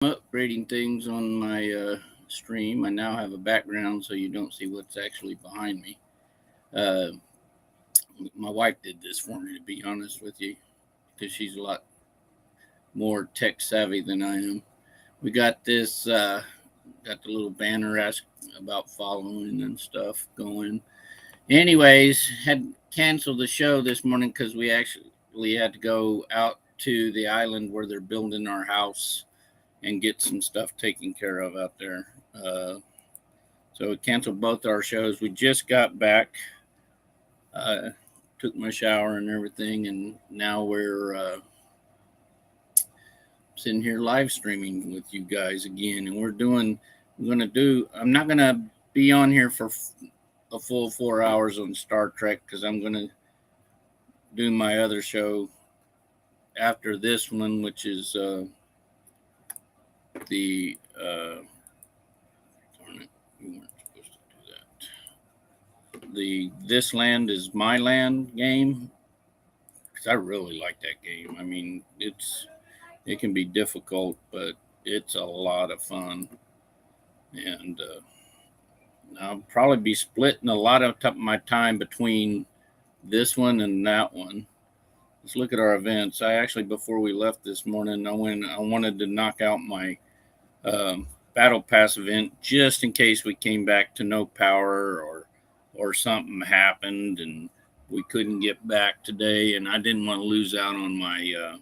Upgrading things on my stream. I now have a background so you don't see what's actually behind me. Uh, my wife did this for me, to be honest with you, because she's a lot more tech savvy than I am. We got this, got the little banner ask about following and stuff going. Anyways, had canceled the show this morning because we actually had to go out to the island where they're building our house and get some stuff taken care of out there. So we canceled both our shows. We just got back, uh, took my shower and everything, and now we're sitting here live streaming with you guys again. And I'm not gonna be on here for a full 4 hours on Star Trek because I'm gonna do my other show after this one, which is the darn it, we weren't supposed to do that. The This Land Is My Land game, because I really like that game. I mean, it can be difficult, but it's a lot of fun, and I'll probably be splitting a lot of my time between this one and that one. Let's look at our events. I actually, before we left this morning, I wanted to knock out my battle pass event just in case we came back to no power or something happened and we couldn't get back today, and I didn't want to lose out on my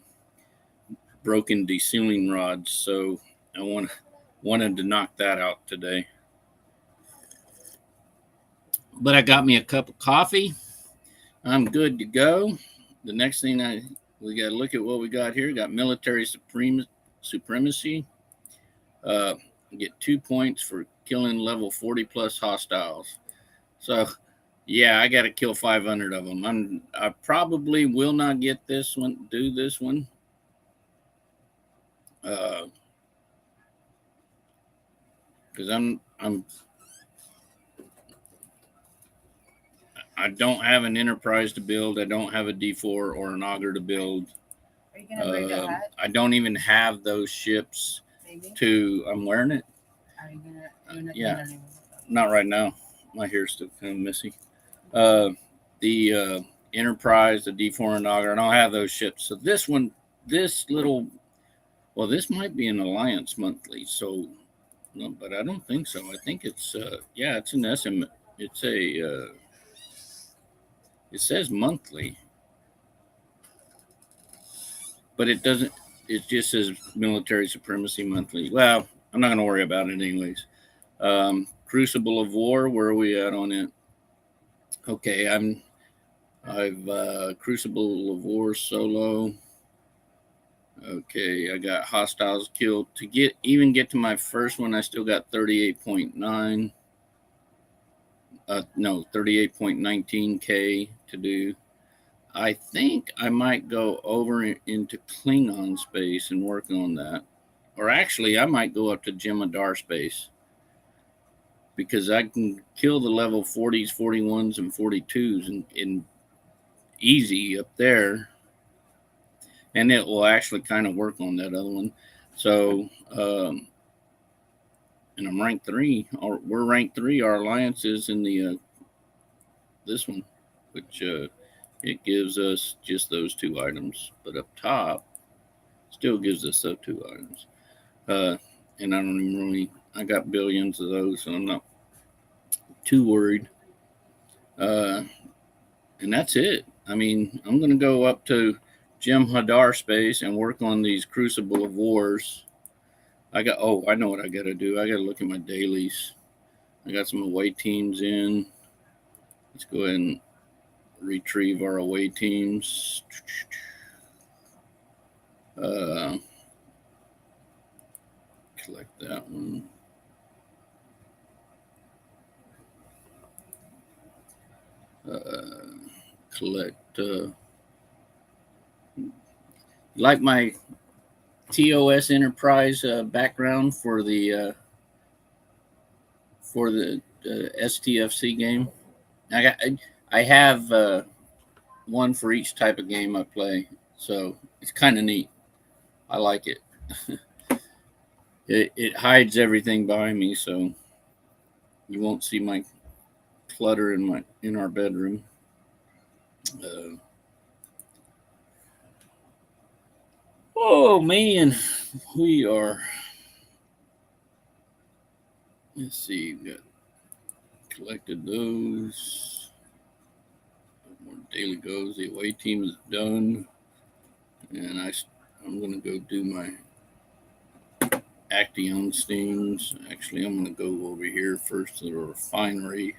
broken desealing rods, so wanted to knock that out today. But I got me a cup of coffee. I'm good to go. The next thing we got to look at what we got here. Got military supremacy. Uh, get 2 points for killing level 40 plus hostiles. So, yeah, I got to kill 500 of them. I probably will not get this one. Do this one. Because I don't have an enterprise to build. I don't have a D4 or an auger to build. Are you gonna wear the hat? I don't even have those ships. Maybe. I'm wearing it. Are you gonna? Yeah, not right now. My hair's still kind of messy. The Enterprise, the D4 and auger, I don't have those ships. So this one, this might be an Alliance monthly. So, no, but I don't think so. I think it's it's an SM. It's a it says monthly, but it doesn't. It just says military supremacy monthly. Well, I'm not going to worry about it anyways. Crucible of War, where are we at on it? Okay, I've Crucible of War solo. Okay, I got hostiles killed. To get to my first one, I still got 38.9. No, 38.19K to do. I think I might go over into Klingon space and work on that. Or actually, I might go up to Jemadar space because I can kill the level 40s, 41s, and 42s in easy up there. And it will actually kind of work on that other one. So, and I'm rank 3. We're rank 3. Our alliance is in the this one, which it gives us just those 2 items. But up top, still gives us those 2 items. And I don't even really. I got billions of those, so I'm not too worried. And that's it. I mean, I'm going to go up to Jim Hadar space and work on these Crucible of Wars. I know what I got to do. I got to look at my dailies. I got some away teams in. Let's go ahead and retrieve our away teams. Collect that one. Collect like my TOS Enterprise background for the STFC game. I have one for each type of game I play, so it's kind of neat. I like it. it hides everything behind me, so you won't see my clutter in our bedroom. Uh, oh man, we are. Let's see, we got collected those. More daily goes. The away team is done, and I'm gonna go do my Action steams. Actually, I'm gonna go over here first to the refinery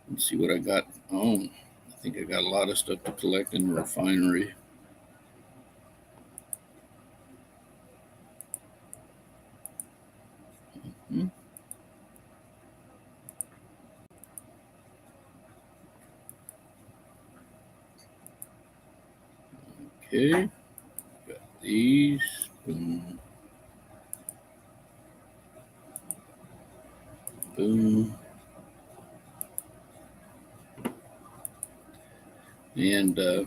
and see what I got. Oh, I think I got a lot of stuff to collect in the refinery. Hmm. Okay, got these. Boom, boom, and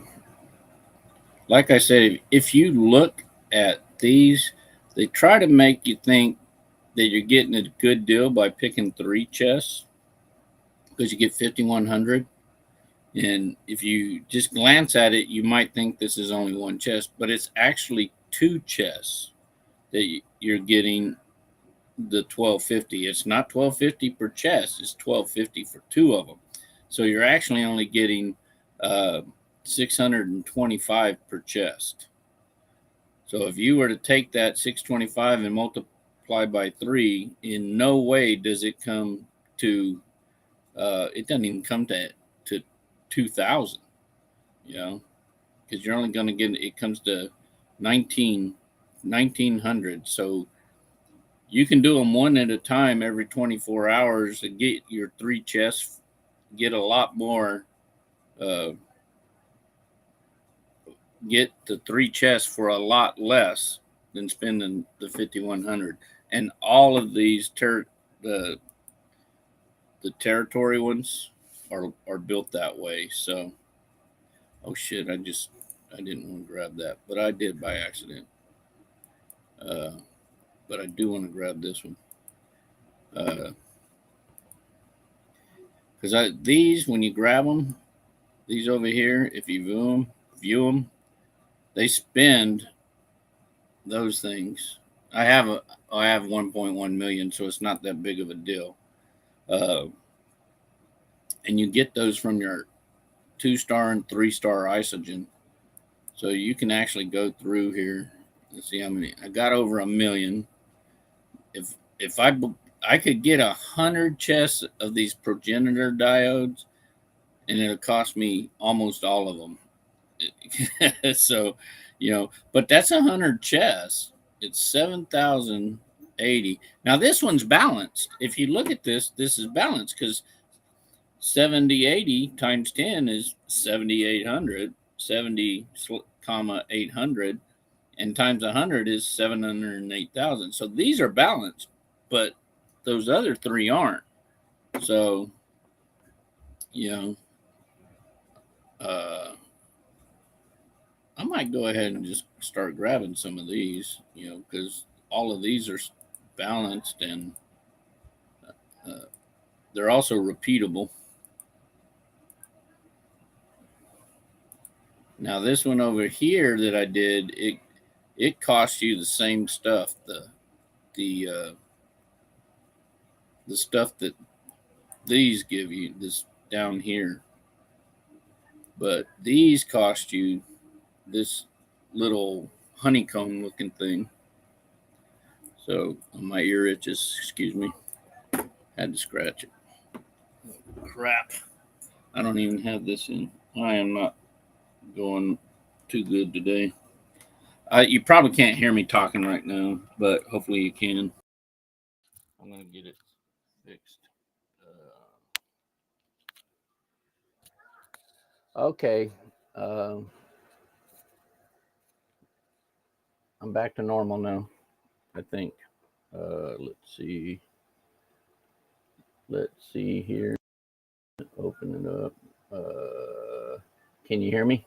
like I said, if you look at these, they try to make you think that you're getting a good deal by picking 3 chests because you get 5,100. And if you just glance at it, you might think this is only 1 chest, but it's actually 2 chests that you're getting the 1250. It's not 1250 per chest, it's 1250 for 2 of them. So you're actually only getting 625 per chest. So if you were to take that 625 and multiply by 3, in no way does it come to it doesn't even come to 2000, you know, because you're only going to get it comes to 1900. So you can do them one at a time every 24 hours to get your 3 chests, get a lot more, uh, get the 3 chests for a lot less than spending the 5,100. And all of these the the territory ones are built that way. So, oh shit, I didn't want to grab that, but I did by accident. Uh, but I do want to grab this one. Because these, when you grab them, these over here, if you view them, they spend those things. I have 1.1 million, so it's not that big of a deal. Uh, and you get those from your 2-star and 3-star isogen. So you can actually go through here. Let's see how many. I got over 1 million. If I could get 100 chests of these progenitor diodes, and it'll cost me almost all of them. So, but that's 100 chests. It's 7,080. Now this one's balanced. If you look at this is balanced because 7080 times 10 is 7,800. 70 comma 800, and times 100 is 708,000. So these are balanced, but those other 3 aren't. So, you know, uh, I might go ahead and just start grabbing some of these, because all of these are balanced, and uh, they're also repeatable. Now this one over here that I did, it costs you the same stuff, the the stuff that these give you, this down here, but these cost you this little honeycomb looking thing. So my ear itches, excuse me, had to scratch it. Crap, I don't even have this in. I am not going too good today. You probably can't hear me talking right now, but hopefully you can. I'm gonna get it fixed. Okay. Uh, I'm back to normal now, I think. Let's see. Let's see here. Open it up. Can you hear me?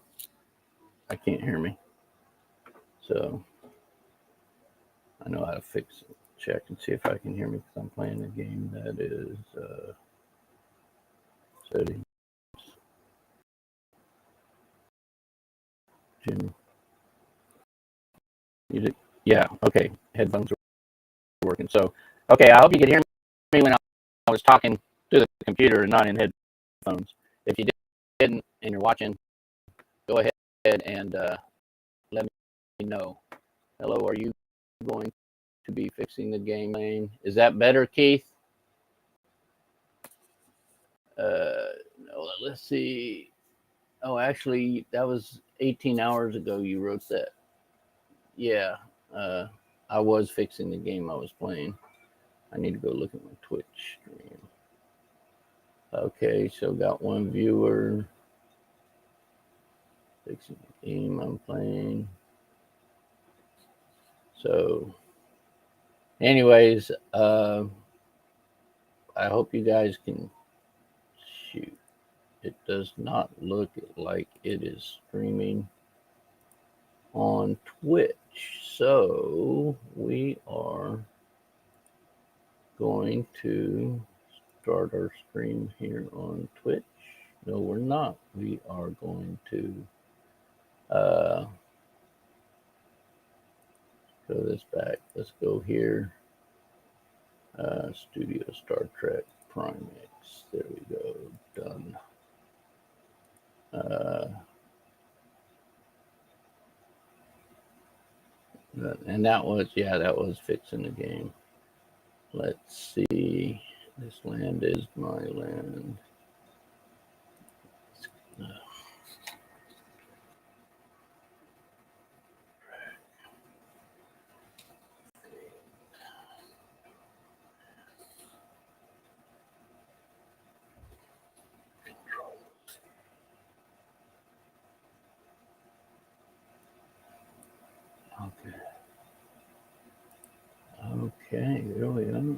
I can't hear me. So I know how to fix it. Check and see if I can hear me because I'm playing a game that is settings. Jim. Music. Yeah, okay. Headphones are working. So, okay, I hope you could hear me when I was talking through the computer and not in headphones. If you didn't and you're watching, go ahead and let me know. Hello, are you going to be fixing the game lane? Is that better, Keith? No, let's see. Oh, actually, that was 18 hours ago you wrote that. Yeah, I was fixing the game I was playing. I need to go look at my Twitch stream. Okay, so got one viewer. Fixing the game I'm playing. So, anyways, I hope you guys can shoot. It does not look like it is streaming on Twitch. So we are going to start our stream here on Twitch. No, we're not. We are going to go this back. Let's go here. Studio Star Trek Prime X. There we go. Done. And that was fixing the game. Let's see. This land is my land. Okay. Okay, here we are.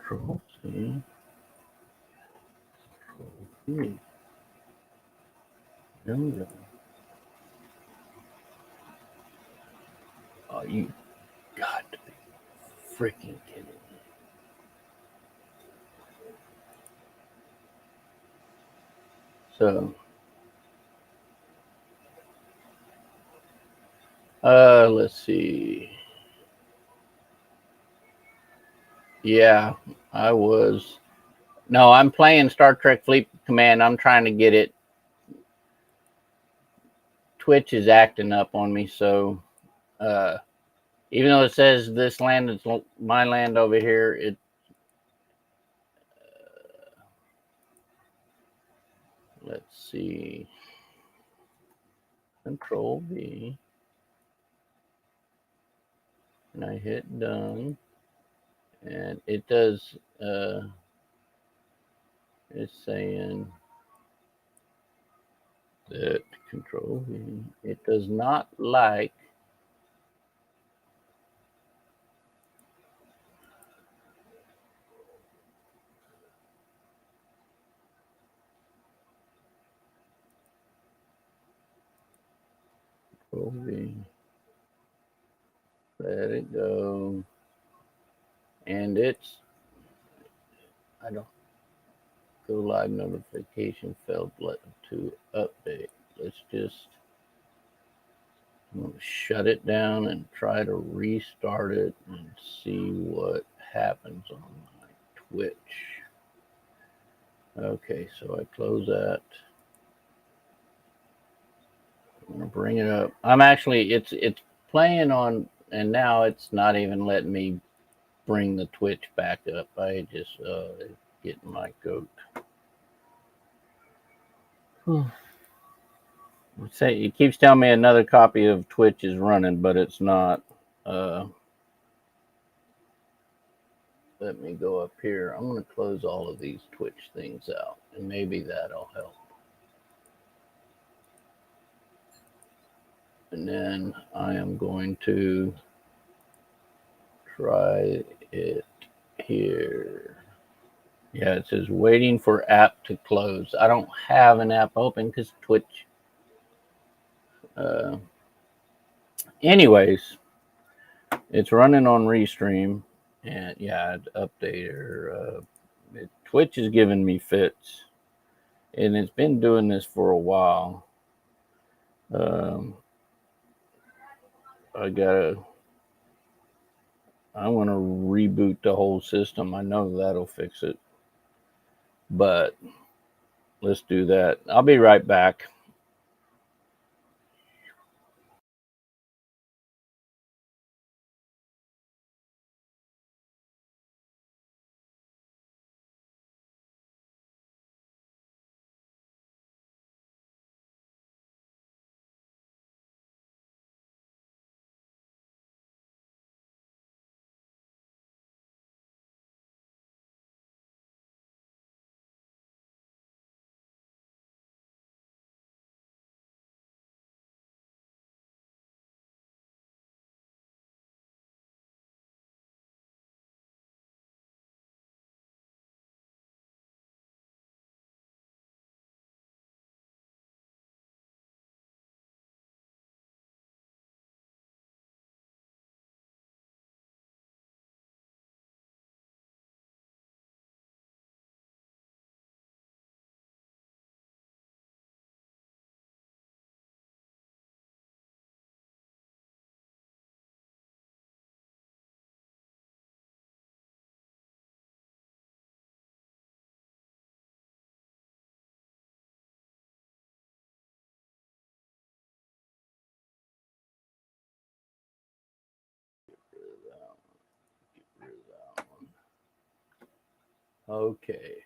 Control C. Control V. There we go. Oh, you got to be freaking kidding me. So, let's see. Yeah, I was. No, I'm playing Star Trek Fleet Command. I'm trying to get it. Twitch is acting up on me, so even though it says this land is my land over here, it let's see. Control V, and I hit done, and it does. It's saying that Control V. It does not like. Control V. Let it go. And it's. I don't. Go live notification failed to update. Let's just. I'm going to shut it down and try to restart it and see what happens on my Twitch. Okay, so I close that. I'm going to bring it up. I'm actually, it's playing on, and now it's not even letting me bring the Twitch back up. I just getting my goat. Say it keeps telling me another copy of Twitch is running, but it's not. Let me go up here. I'm going to close all of these Twitch things out, and maybe that'll help. And then I am going to try it here. Yeah, it says waiting for app to close. I don't have an app open because Twitch. Anyways, it's running on Restream, and yeah, updater. Twitch is giving me fits, and it's been doing this for a while. I want to reboot the whole system. I know that'll fix it, but let's do that. I'll be right back. Okay.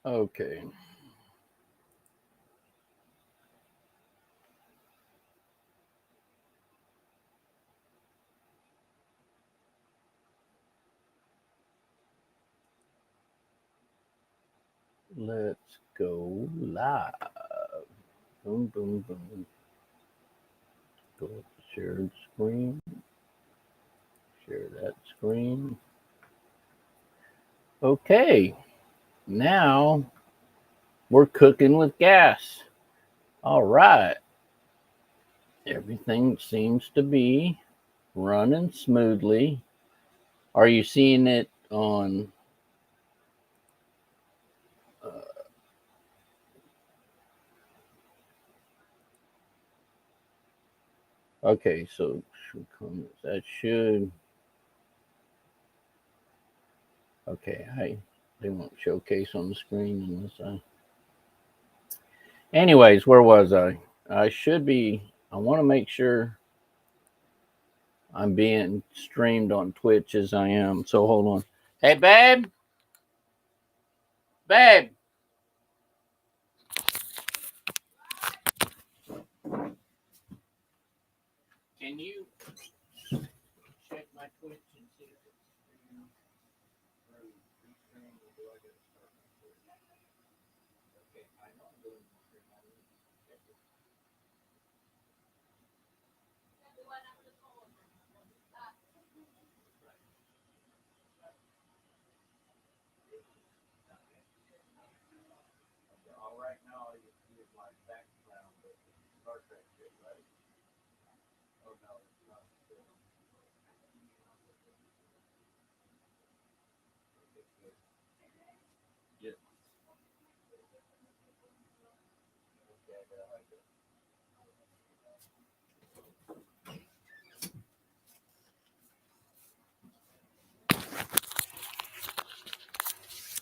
Okay. Let's go live. Boom, boom, boom. Go to shared screen. Share that screen. Okay. Now we're cooking with gas. All right. Everything seems to be running smoothly. Are you seeing it on? Okay, so that should. Okay, they won't showcase on the screen unless I. Anyways, where was I? I should be. I want to make sure I'm being streamed on Twitch as I am. So hold on. Hey, babe. Babe. Can you check my Twitch and see if it's streaming? Or restream, or do I gotta start my Twitch? Okay, I know I'm doing the stream. I need to check it.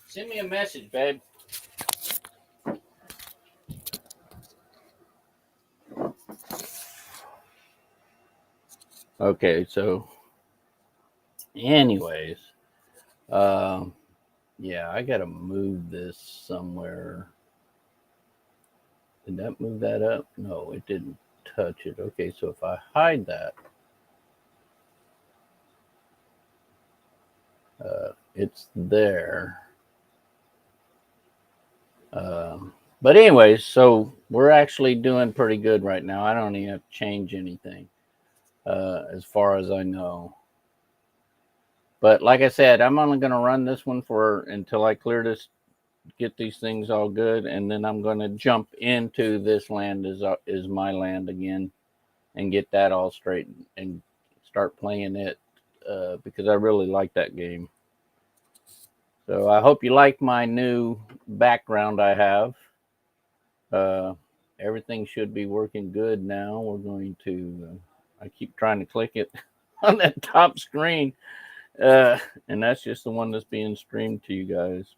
Send me a message, babe. Okay, so anyways, yeah, I gotta move this somewhere. Did that move that up? No, it didn't touch it. Okay, so if I hide that, it's there. But anyways, so we're actually doing pretty good right now. I don't even have to change anything, as far as I know. But like I said, I'm only going to run this one for until I clear this, get these things all good, and then I'm going to jump into this land is my land again, and get that all straight and start playing it, because I really like that game. So I hope you like my new background I have. Uh, Everything should be working good now. We're going to, I keep trying to click it on that top screen. And that's just the one that's being streamed to you guys.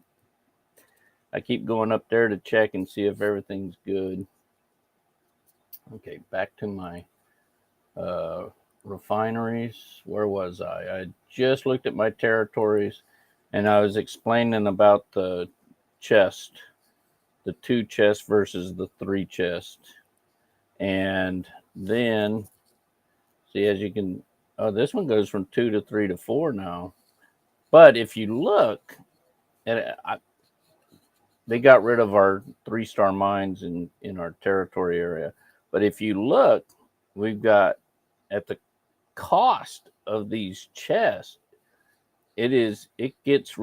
I keep going up there to check and see if everything's good. Okay, back to my refineries. Where was I? I just looked at my territories and I was explaining about the chest, the 2 chests versus the 3 chest. And then, see, as you can, oh, this one goes from 2 to 3 to 4 now. But if you look at it, they got rid of our 3-star mines in our territory area. But if you look, we've got at the cost of these chests, it gets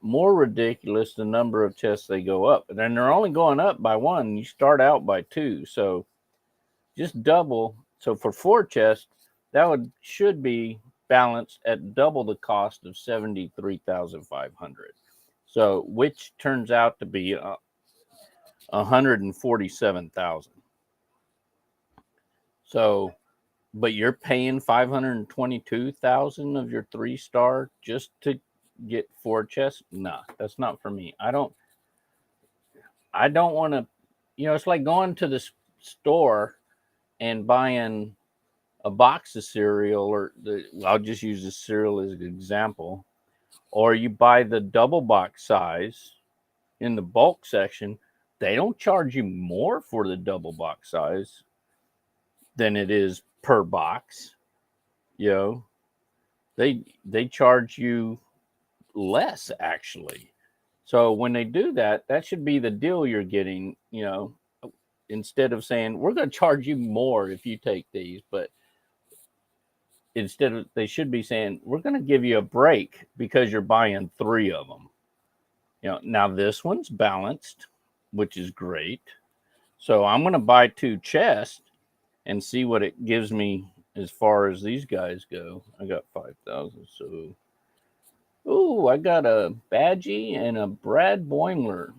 more ridiculous the number of chests they go up. And then they're only going up by 1. You start out by 2. So just double. So for 4 chests, that should be balanced at double the cost of 73,500. So which turns out to be 147,000. So, but you're paying 522,000 of your 3-star just to get 4 chests? Nah, that's not for me. I don't want to, it's like going to the store and buying a box of cereal, or I'll just use the cereal as an example, or you buy the double box size in the bulk section. They don't charge you more for the double box size than it is per box. They charge you less, actually. So when they do that, that should be the deal you're getting, instead of saying we're going to charge you more if you take these. But instead of, they should be saying we're going to give you a break because you're buying 3 of them. Now this one's balanced, which is great. So I'm going to buy 2 chests and see what it gives me as far as these guys go. I got 5,000. So, ooh, I got a Badgie and a Brad Boimler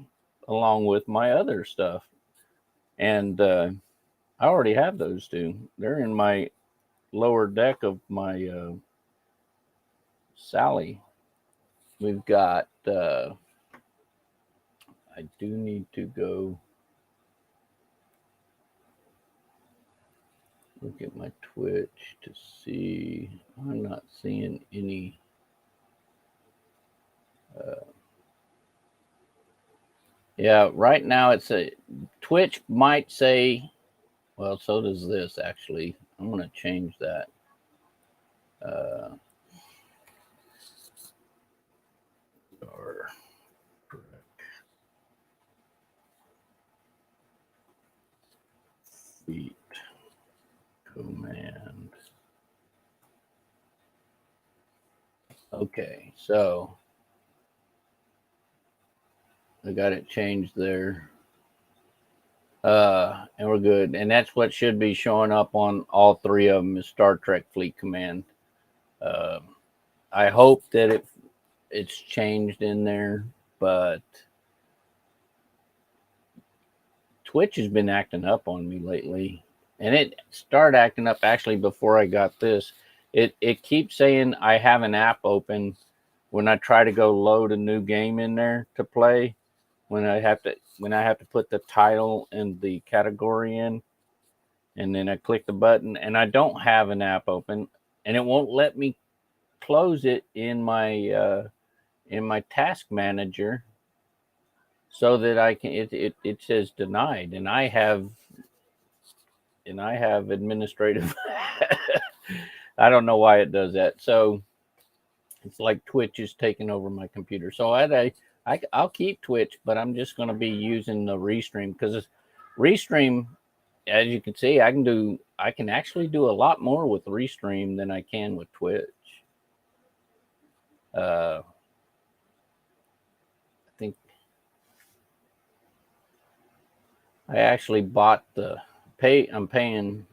along with my other stuff. And I already have those 2. They're in my lower deck of my Sally. We've got, I do need to go look at my Twitch to see. I'm not seeing any. Yeah, right now it's a Twitch might say, well, so does this actually. I'm going to change that. Or feet command. Okay, so I got it changed there. And we're good. And that's what should be showing up on all three of them is Star Trek Fleet Command. Uh, I hope that it's changed in there, but Twitch has been acting up on me lately. And it started acting up actually before I got this. It keeps saying I have an app open when I try to go load a new game in there to play. When I have to put the title and the category in, and then I click the button, and I don't have an app open, and it won't let me close it in my task manager, so that I can. It says denied, and I have administrative. I don't know why it does that. So it's like Twitch is taking over my computer. So I'll keep Twitch, but I'm just going to be using the Restream because Restream, as you can see, I can actually do a lot more with Restream than I can with Twitch. I think I actually bought I'm paying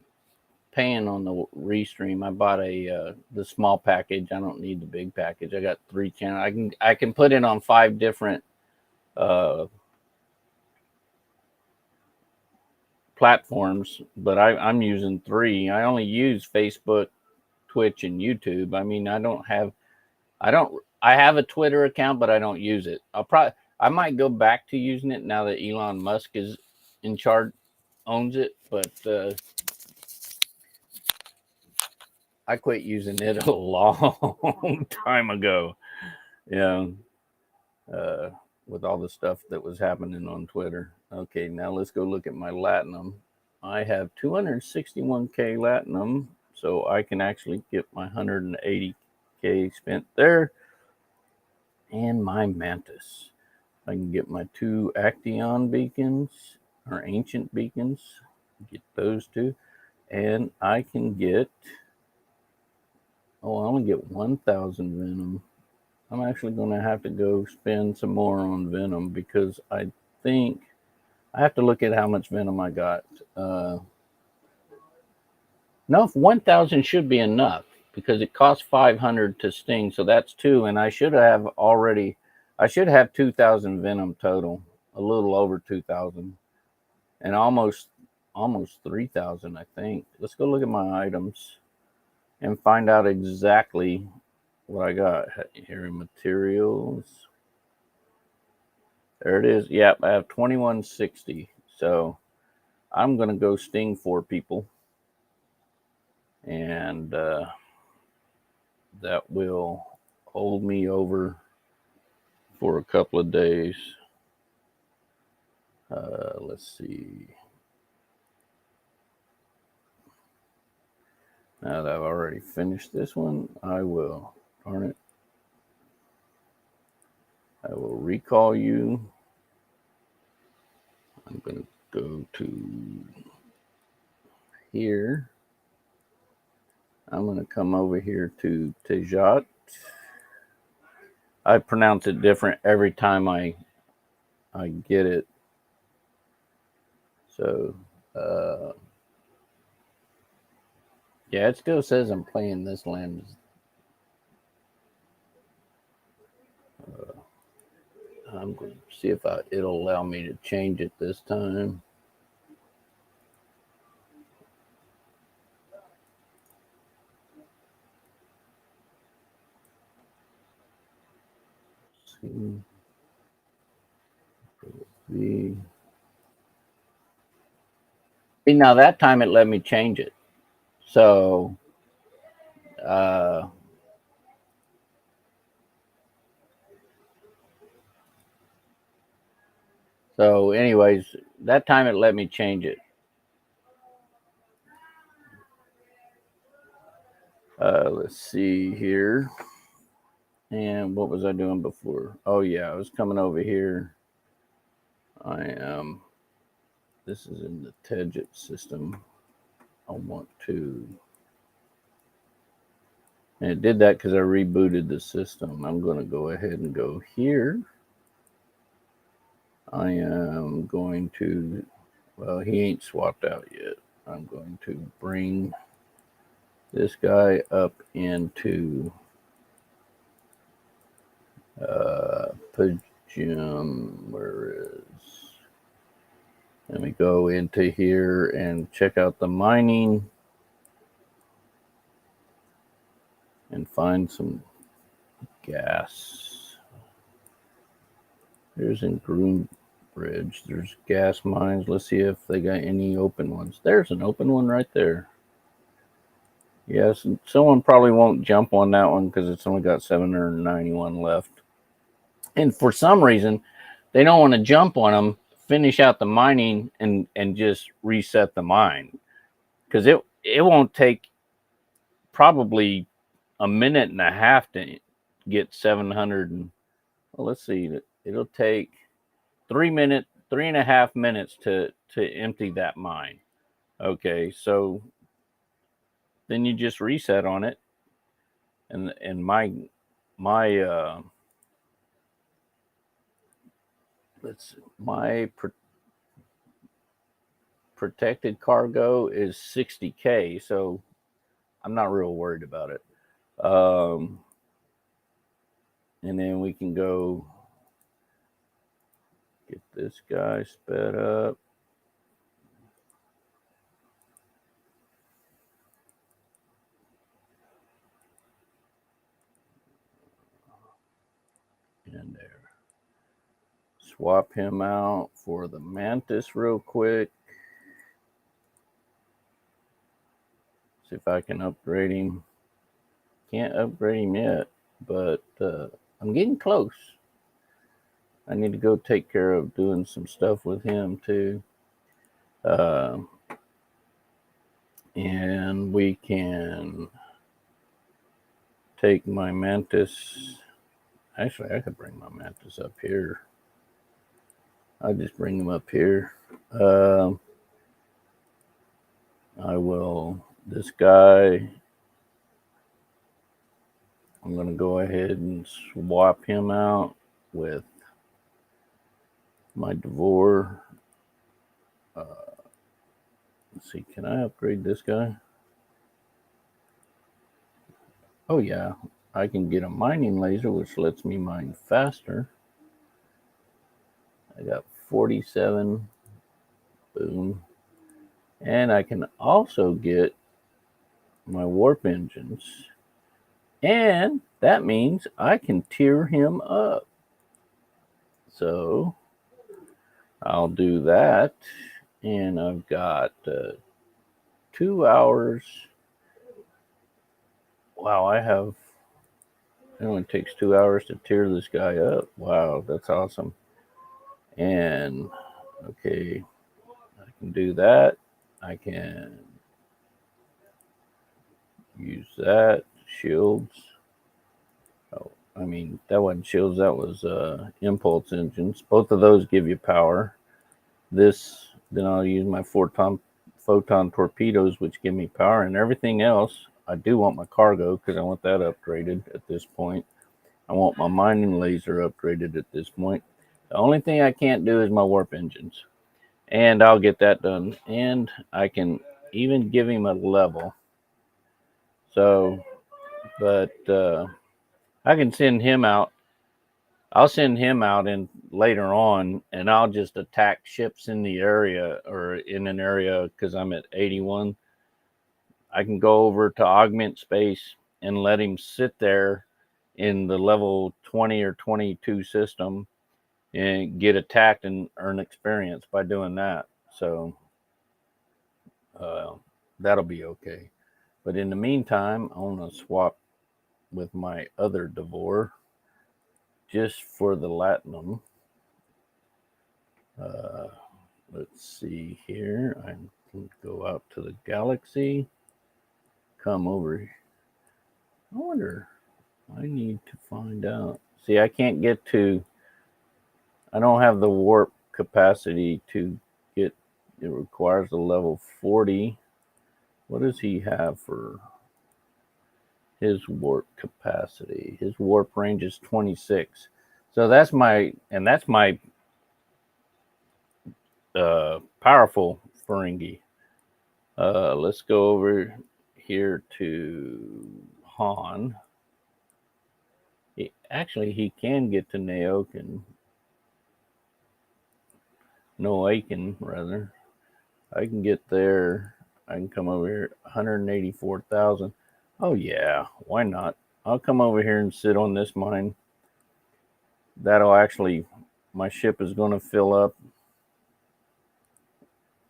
on the Restream. I bought the small package. I don't need the big package. I got 3 channels. I can put it on 5 different uh, platforms, but I'm using 3. I only use Facebook, Twitch, and YouTube. I mean, I have a Twitter account, but I don't use it. I might go back to using it now that Elon Musk is in charge, owns it, but I quit using it a long time ago. Yeah, uh, with all the stuff that was happening on Twitter. Okay, now let's go look at my Latinum. I have 261K Latinum, so I can actually get my 180K spent there. And my Mantis. I can get my 2 Action beacons, or ancient beacons, get those 2. And I can get, I only get 1,000 Venom. I'm actually going to have to go spend some more on Venom because I think I have to look at how much Venom I got. No, 1,000 should be enough because it costs 500 to sting, so that's 2, and I should have 2,000 Venom total, a little over 2,000, and almost 3,000, I think. Let's go look at my items and find out exactly what I got here in materials. There it is. Yep, I have 2160. So I'm going to go sting 4 people. And that will hold me over for a couple of days. Let's see. Now that I've already finished this one, I will, darn it, I will recall you. I'm going to go to here. I'm going to come over here to Tejat. I pronounce it different every time I get it. So, yeah, it still says I'm playing this land. I'm going to see if it'll allow me to change it this time. See, now that time it let me change it. So, anyways, that time it let me change it. Let's see here. And what was I doing before? Oh yeah, I was coming over here. I am. This is in the Tejit system. I want to. And it did that because I rebooted the system. I'm going to go ahead and go here. I am going to Well, he ain't swapped out yet. I'm going to bring this guy up into Pajum. Where is? Let me go into here and check out the mining and find some gas. There's in Groombridge. There's gas mines. Let's see if they got any open ones. There's an open one right there. Yes, someone probably won't jump on that one because it's only got 791 left. And for some reason, they don't want to jump on them, finish out the mining, and just reset the mine. Because it won't take probably a minute and a half to get 700. Well, let's see. It'll take 3.5 minutes to empty that mine. Okay, so then you just reset on it, and my protected cargo is 60K, so I'm not real worried about it. And then we can go get this guy sped up. And there. Swap him out for the Mantis real quick. See if I can upgrade him. Can't upgrade him yet, but I'm getting close. I need to go take care of doing some stuff with him too. And we can take my Mantis. Actually, I could bring my Mantis up here. I'll just bring him up here. I will, this guy, I'm going to go ahead and swap him out with my Devore. Let's see, can I upgrade this guy? Oh yeah, I can get a mining laser, which lets me mine faster. I got 47. Boom. And I can also get my warp engines. And that means I can tier him up. So I'll do that. And I've got 2 hours. Wow, it only takes 2 hours to tier this guy up. Wow, that's awesome. And okay, I can do that. I can use that. Shields. Oh, I mean, that wasn't shields, that was impulse engines. Both of those give you power. This, then I'll use my photon torpedoes, which give me power, and everything else. I do want my cargo because I want that upgraded at this point. I want my mining laser upgraded at this point. The only thing I can't do is my warp engines. And I'll get that done. And I can even give him a level. So, but I can send him out. I'll send him out in later on, and I'll just attack ships in the area or in an area because I'm at 81. I can go over to augment space and let him sit there in the level 20 or 22 system and get attacked and earn experience by doing that. So that'll be okay. But in the meantime, I want to swap with my other Devore just for the Latinum. Let's see here. I can go out to the galaxy. Come over here. I wonder. I need to find out. See, I can't get to. I don't have the warp capacity to get. It requires a level 40. What does he have for his warp capacity? His warp range is 26. So that's my powerful Ferengi. Let's go over here to Han. Actually, he can get to Noaken, rather. I can get there. I can come over here. 184,000. Oh, yeah. Why not? I'll come over here and sit on this mine. That'll actually, my ship is going to fill up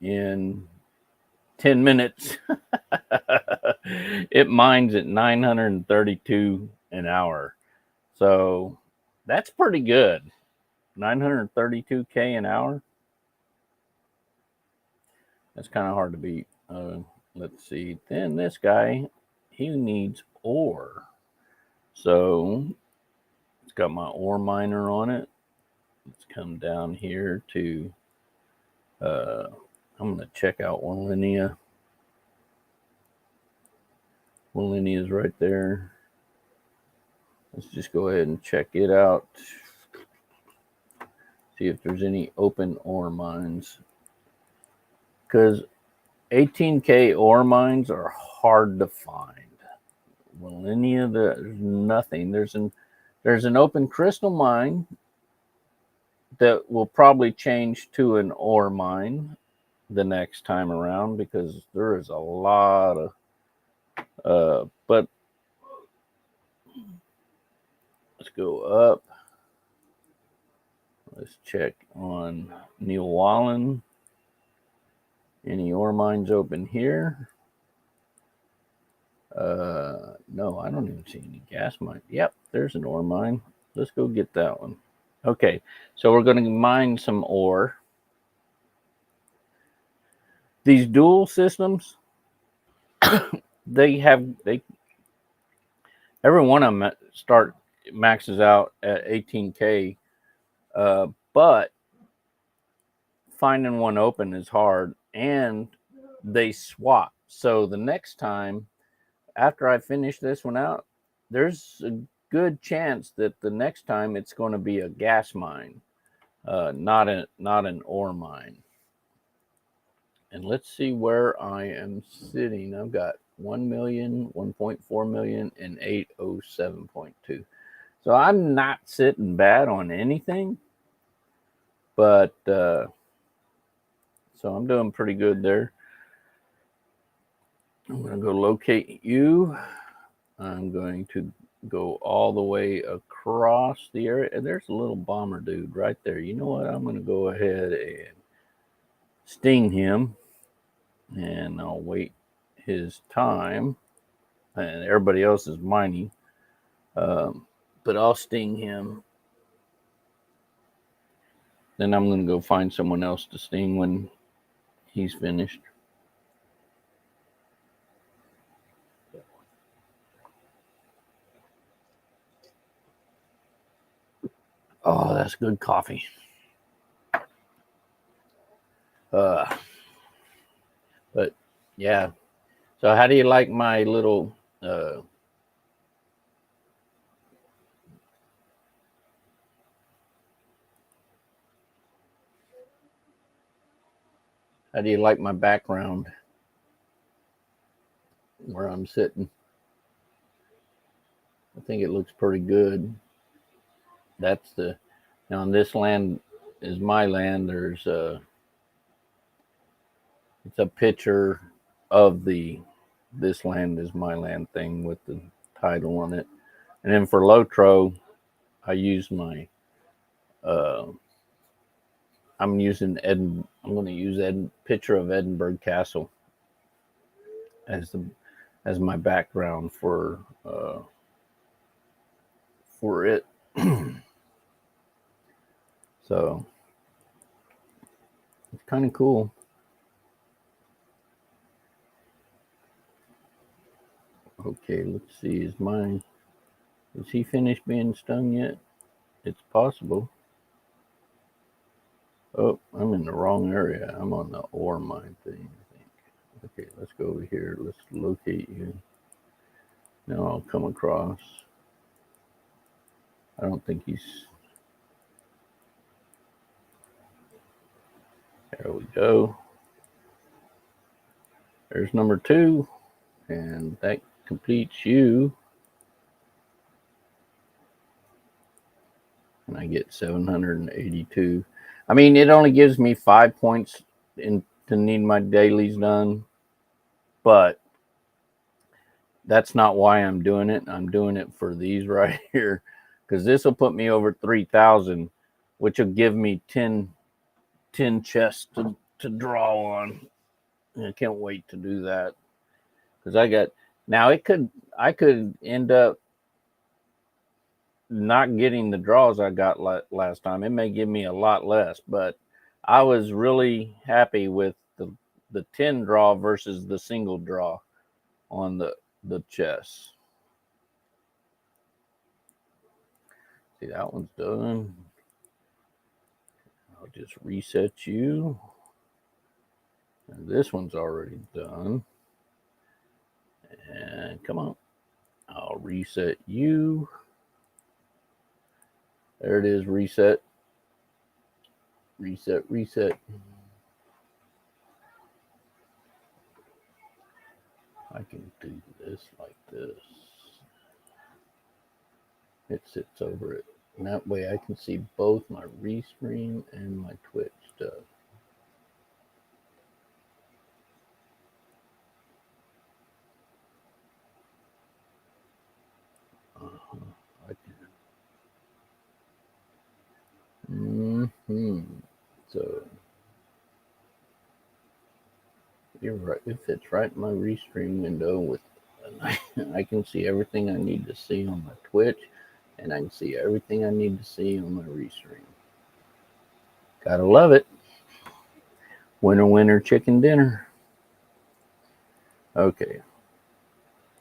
in 10 minutes. It mines at 932 an hour. So that's pretty good. 932K an hour. That's kind of hard to beat. Let's see. Then this guy, he needs ore. So it's got my ore miner on it. Let's come down here to, I'm going to check out Wallinia. Wallinia is right there. Let's just go ahead and check it out. See if there's any open ore mines. Because 18K ore mines are hard to find. Wallinia, there's nothing. There's an open crystal mine that will probably change to an ore mine the next time around, because there is a lot of but let's go up. Let's check on Neil Wallen. Any ore mines open here? No, I don't even see any gas mine. Yep, there's an ore mine. Let's go get that one. Okay, so we're going to mine some ore. These dual systems, every one of them maxes out at 18K, but finding one open is hard, and they swap. So the next time, after I finish this one out, there's a good chance that the next time it's going to be a gas mine, not an ore mine. And let's see where I am sitting. I've got 1 million, 1.4 million, and 807.2. So I'm not sitting bad on anything, but so I'm doing pretty good there. I'm going to go locate you. I'm going to go all the way across the area. And there's a little bomber dude right there. You know what? I'm going to go ahead and sting him, and I'll wait his time. And everybody else is mining. But I'll sting him. Then I'm going to go find someone else to sting when he's finished. Oh, that's good coffee. But yeah. So how do you like my little how do you like my background where I'm sitting? I think it looks pretty good. That's now on this land is my land. There's it's a picture of this land is my land thing with the title on it. And then for Lotro, I use my I'm going to use picture of Edinburgh Castle as my background for it. So it's kind of cool. Okay, let's see. Is he finished being stung yet? It's possible. Oh, I'm in the wrong area. I'm on the ore mine thing, I think. Okay, let's go over here. Let's locate you. Now I'll come across. I don't think he's... There we go. There's number 2, and that completes you. And I get 782. I mean, it only gives me 5 points to need my dailies done, but that's not why I'm doing it. I'm doing it for these right here, because this will put me over 3,000, which will give me 10 chests to draw on. And I can't wait to do that, because I could end up not getting the draws I got last time. It may give me a lot less, but I was really happy with the 10 draw versus the single draw on the chess. See, that one's done. I'll just reset you. And this one's already done. And come on. I'll reset you. There it is, reset. Reset. I can do this like this. It sits over it. And that way I can see both my restream and my Twitch stuff. I can. So you're right. It fits right in my restream window with. I can see everything I need to see on my Twitch, and I can see everything I need to see on my restream. Gotta love it. Winner, chicken dinner. Okay,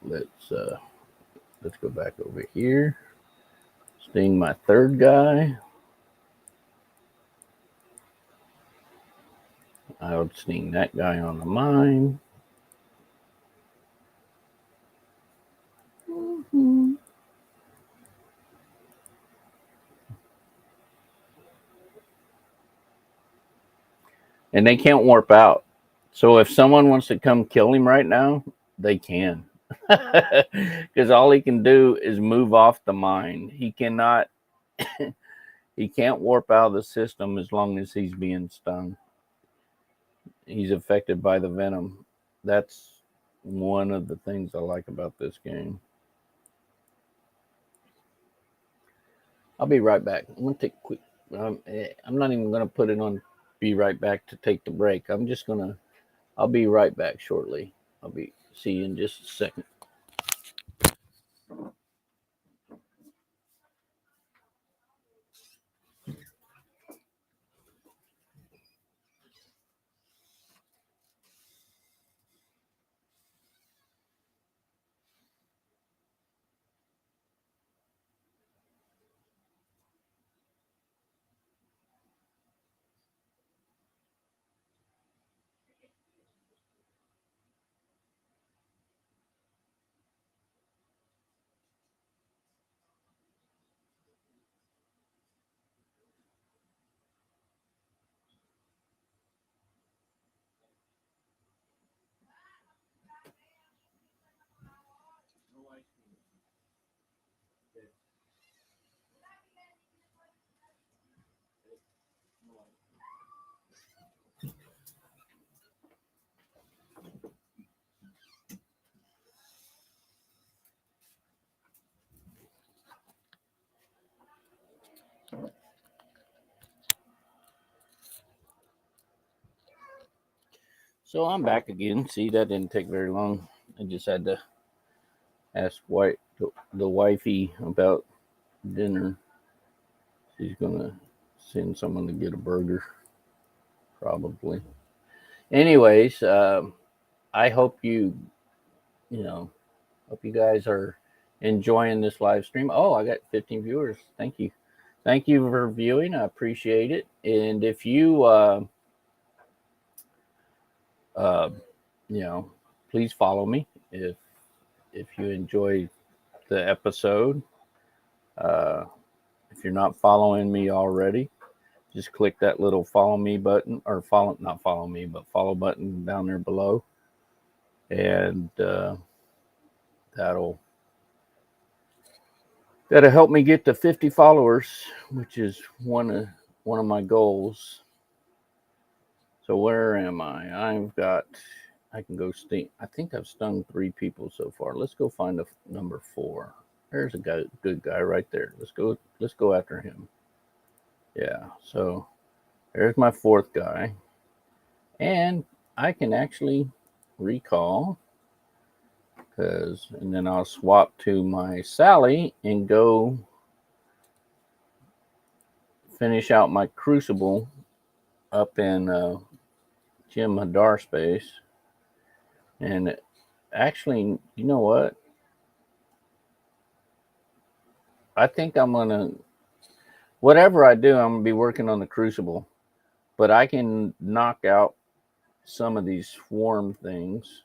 let's go back over here. Sting my third guy. I'll sting that guy on the mine. And they can't warp out. So if someone wants to come kill him right now, they can. Because all he can do is move off the mine. He cannot, he can't warp out of the system as long as he's being stung. He's affected by the venom. That's one of the things I like about this game. I'll be right back. I'm going to take a quick, I'm not even going to put it on be right back to take the break. I'll be right back shortly. See you in just a second. So I'm back again. See, that didn't take very long. I just had to ask the wifey about dinner. She's gonna send someone to get a burger, probably. Anyways, I hope you guys are enjoying this live stream. Oh, I got 15 viewers. Thank you for viewing. I appreciate it. And if you please follow me if you enjoy the episode. If you're not following me already, just click that little follow me button, or follow button down there below. and that'll help me get to 50 followers, which is one of my goals. So where am I? I can go sting. I think I've stung 3 people so far. Let's go find a number 4. There's a good guy right there. Let's go after him. Yeah. So there's my 4th guy, and I can actually recall and then I'll swap to my Sally and go finish out my Crucible up in Jim Hadar space. And actually, you know what? I think whatever I do, I'm gonna be working on the Crucible, but I can knock out some of these swarm things,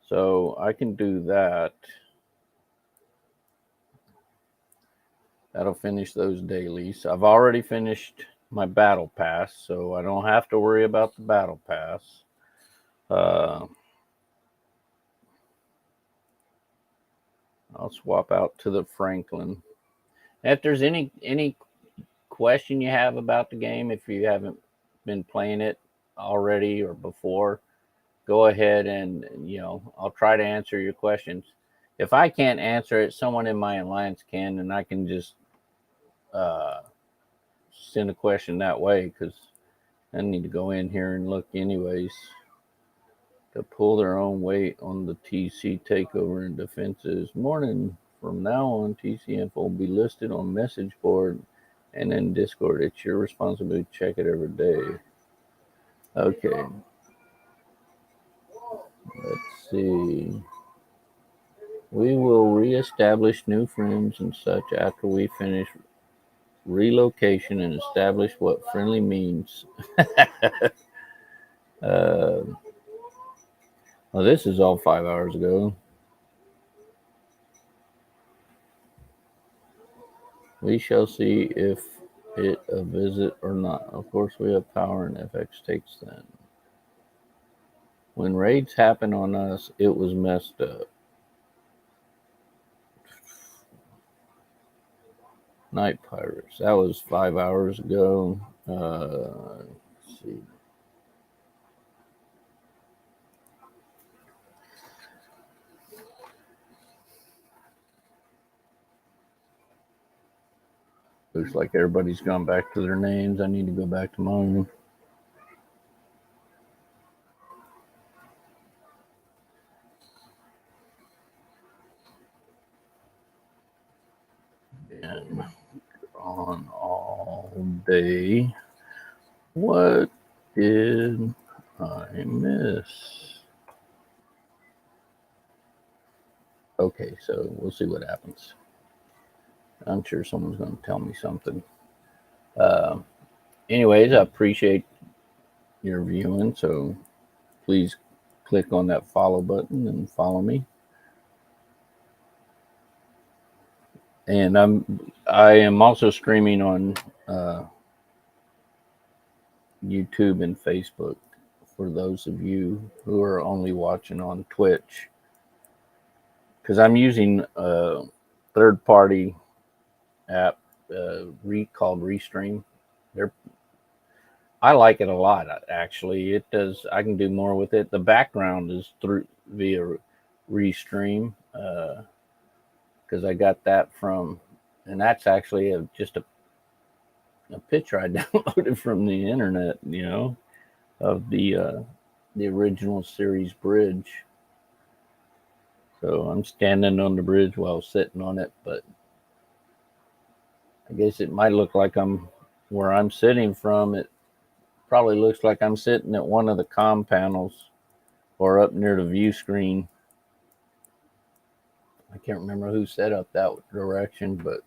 so I can do that. That'll finish those dailies. I've already finished my battle pass, so I don't have to worry about the battle pass. I'll swap out to the Franklin. If there's any question you have about the game, if you haven't been playing it already or before, go ahead and I'll try to answer your questions. If I can't answer it, someone in my alliance can, and I can just send a question that way, because I need to go in here and look anyways. To pull their own weight on the TC takeover and defenses. Morning. From now on, TC info will be listed on message board and in Discord. It's your responsibility to check it every day. Okay. Let's see. We will reestablish new friends and such after we finish relocation and establish what friendly means. Well, this is all 5 hours ago. We shall see if it a visit or not. Of course, we have power and FX takes then. When raids happen on us, it was messed up. Night Pirates. That was 5 hours ago. Let's see. Looks like everybody's gone back to their names. I need to go back to mine. And on all day. What did I miss? Okay, so we'll see what happens. I'm sure someone's going to tell me something. Anyways, I appreciate your viewing, so please click on that follow button and follow me. And I am also streaming on YouTube and Facebook for those of you who are only watching on Twitch, because I'm using a third-party app called Restream. I like it a lot, actually. It does. I can do more with it. The background is via Restream, because I got that from, and that's actually just a picture I downloaded from the internet, of the original series bridge. So I'm standing on the bridge while sitting on it, but I guess it might look like where I'm sitting from. It probably looks like I'm sitting at one of the comm panels or up near the view screen. I can't remember who set up that direction, but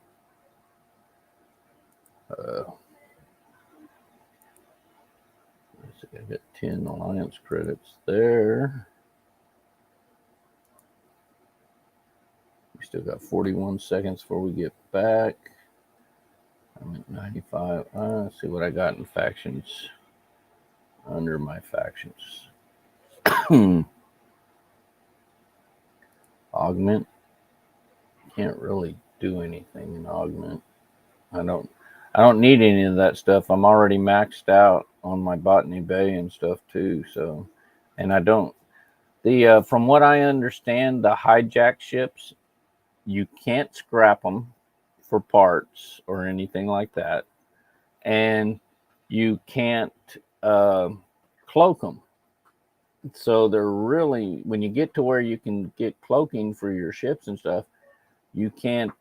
I got 10 alliance credits there. We still got 41 seconds before we get back. I'm at 95. Let's see what I got in factions. Under my factions. Augment. Can't really do anything in augment. I don't need any of that stuff. I'm already maxed out on my Botany Bay and stuff too. So, and I don't. The from what I understand, the hijack ships, you can't scrap them for parts or anything like that, and you can't uh, cloak them. So they're really, when you get to where you can get cloaking for your ships and stuff, you can't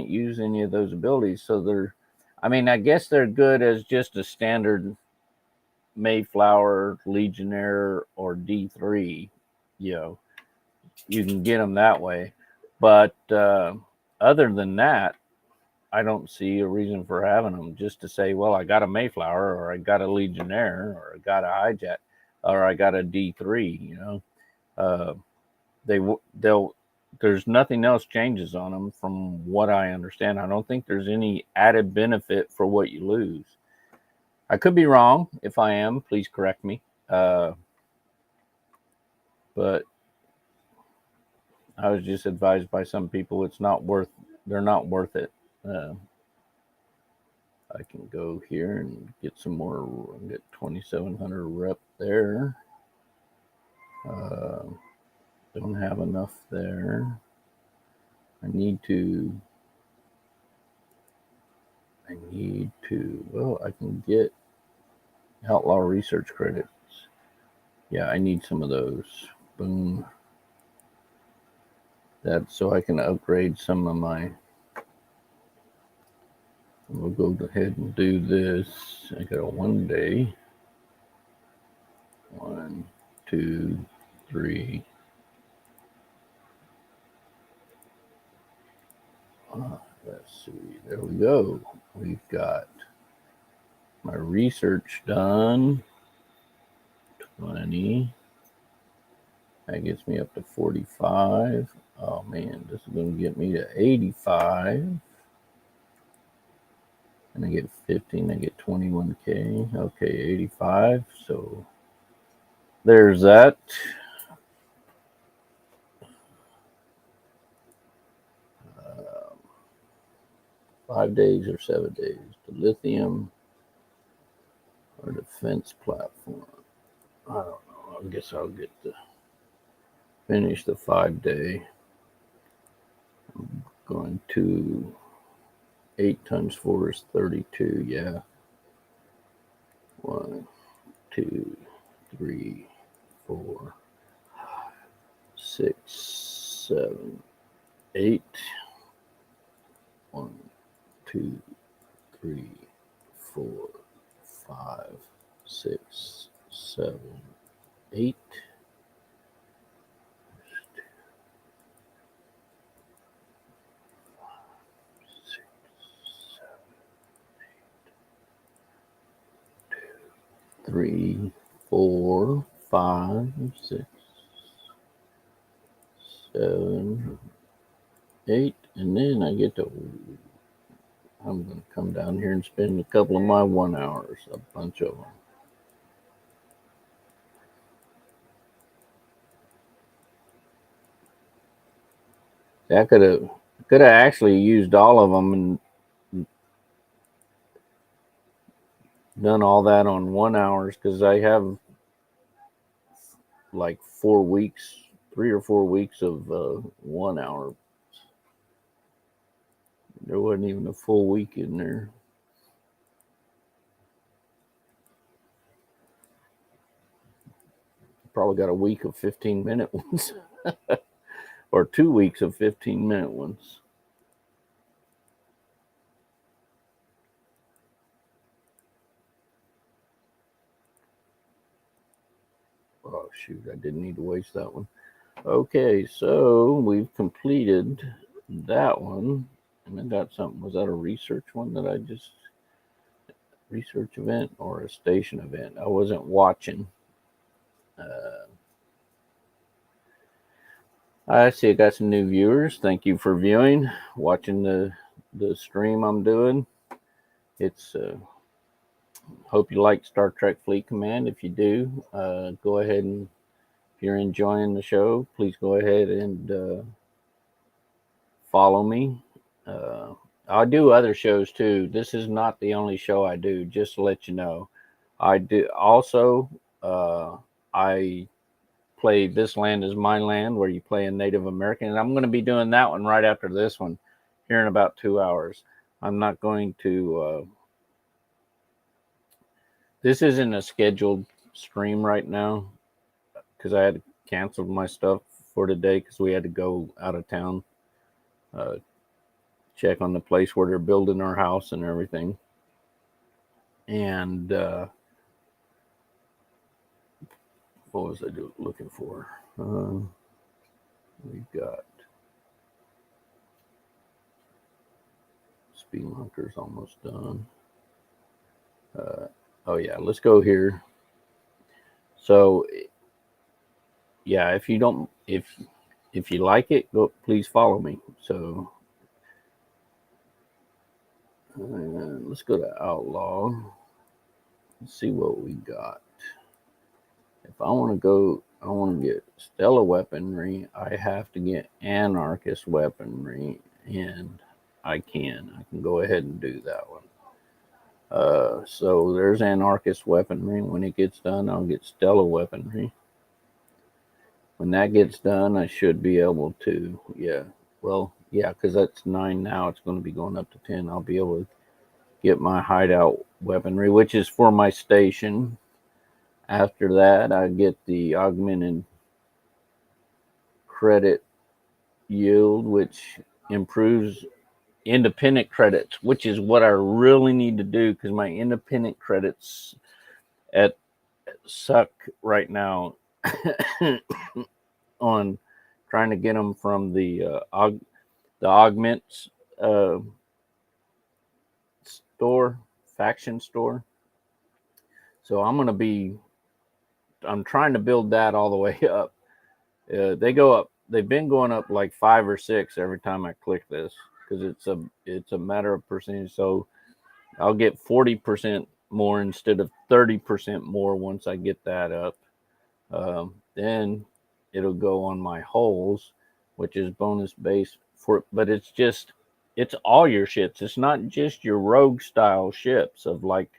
use any of those abilities. So they're, I mean, I guess they're good as just a standard Mayflower, Legionnaire, or D3. You know, you can get them that way. But other than that, I don't see a reason for having them. Just to say, well, I got a Mayflower, or I got a Legionnaire, or I got a hijack, or I got a D3. You know, uh, they'll there's nothing else changes on them from what I understand. I don't think there's any added benefit for what you lose. I could be wrong. If I am, please correct me. But I was just advised by some people they're not worth it. Uh, I can go here and get some more, get 2,700 rep there. Uh, don't have enough there. I need to, well, I can get Outlaw research credits. Yeah, I need some of those. Boom. That so I can upgrade some of my. We'll go ahead and do this. I got a 1 day. 1, 2, 3. Let's see. There we go. We've got my research done. 20. That gets me up to 45. Oh man, this is going to get me to 85. And I get 15. I get 21K. Okay, 85. So there's that. 5 days or 7 days. The lithium or defense platform. I don't know. I guess I'll get to finish the 5 day. I'm going to 8 times 4 is 32. Yeah. 1, 2, 3, 4, 6, 7, 8. 1, 2, 3, 4, 5, 6, 7, 8. 3, 4, 5, 6, 7, 8, and then I get to. I'm going to come down here and spend a couple of my 1 hours, a bunch of them. I could have actually used all of them and done all that on 1 hours because I have like 4 weeks, 3 or 4 weeks of 1 hour. There wasn't even a full week in there. Probably got a week of 15-minute ones or 2 weeks of 15-minute ones. Oh, shoot, I didn't need to waste that one. Okay, so we've completed that one. And I got something. Was that a research one that I just... Research event or a station event? I wasn't watching. I see I got some new viewers. Thank you for viewing, watching the stream I'm doing. It's... hope you like Star Trek Fleet Command. If you do, go ahead and you're enjoying the show, please go ahead and follow me. I do other shows too. This is not the only show I do, just to let you know. I do also, I play This Land Is My Land, where you play a Native American. And I'm going to be doing that one right after this one here in about 2 hours. I'm not going to, this isn't a scheduled stream right now because I had canceled my stuff for today because we had to go out of town, check on the place where they're building our house and everything. And what was I looking for? We got Spelunker's almost done. Oh yeah, let's go here. So yeah, if you don't, if you like it, go please follow me. So let's go to Outlaw. Let's see what we got. If I want to go, I want to get Stella weaponry. I have to get Anarchist weaponry, and I can go ahead and do that one. So there's Anarchist weaponry. When it gets done, I'll get Stella weaponry. When that gets done, I should be able to, because that's 9 now. It's going to be going up to 10. I'll be able to get my hideout weaponry, which is for my station. After that, I get the augmented credit yield, which improves independent credits, which is what I really need to do because my independent credits suck right now on trying to get them from the augments faction store. So I'm trying to build that all the way up. They go up. They've been going up like 5 or 6 every time I click this because it's a matter of percentage. So I'll get 40% more instead of 30% more once I get that up. Then it'll go on my holes, which is bonus base but it's all your ships. It's not just your rogue style ships of like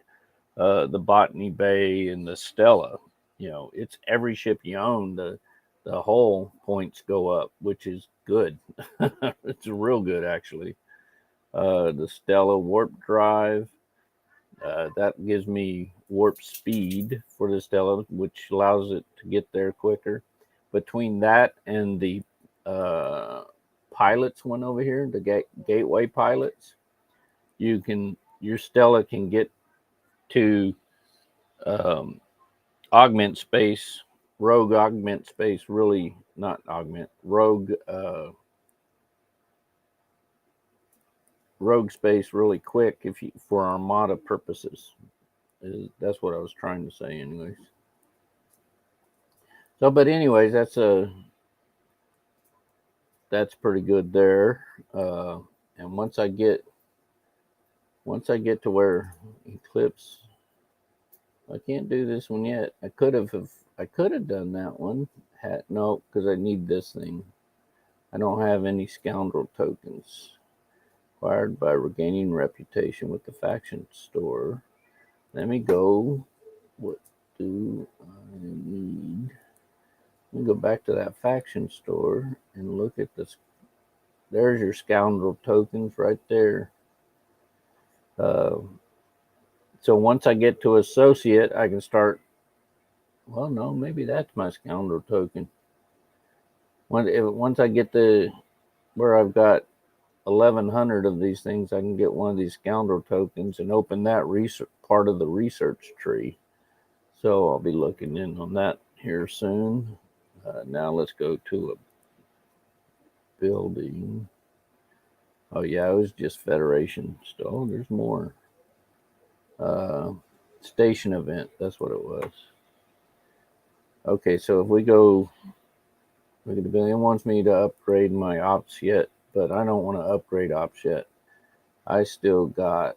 the Botany Bay and the Stella. It's every ship you own. The whole points go up, which is good. It's real good, actually. The Stella warp drive, that gives me warp speed for the Stella, which allows it to get there quicker. Between that and the pilots one over here, the gateway pilots, your Stella can get to augment space, rogue augment space, really not augment, rogue space really quick for armada purposes. That's what I was trying to say anyways. So, but anyways, that's pretty good there. And once I get to where Eclipse, I can't do this one yet. I could have done that one. No, because I need this thing. I don't have any scoundrel tokens. Acquired by regaining reputation with the faction store. Let me go. What do I need? Let me go back to that faction store and look at this. There's your scoundrel tokens right there. So once I get to associate, I can start. Well, no, maybe that's my scoundrel token. Once I get to where I've got 1,100 of these things, I can get one of these scoundrel tokens and open that part of the research tree. So I'll be looking in on that here soon. Now let's go to a building. Oh yeah, it was just Federation stuff. Oh, there's more. Station event, that's what it was. Okay, so if we go look at the building, it wants me to upgrade my ops yet, but I don't want to upgrade ops yet. I still got,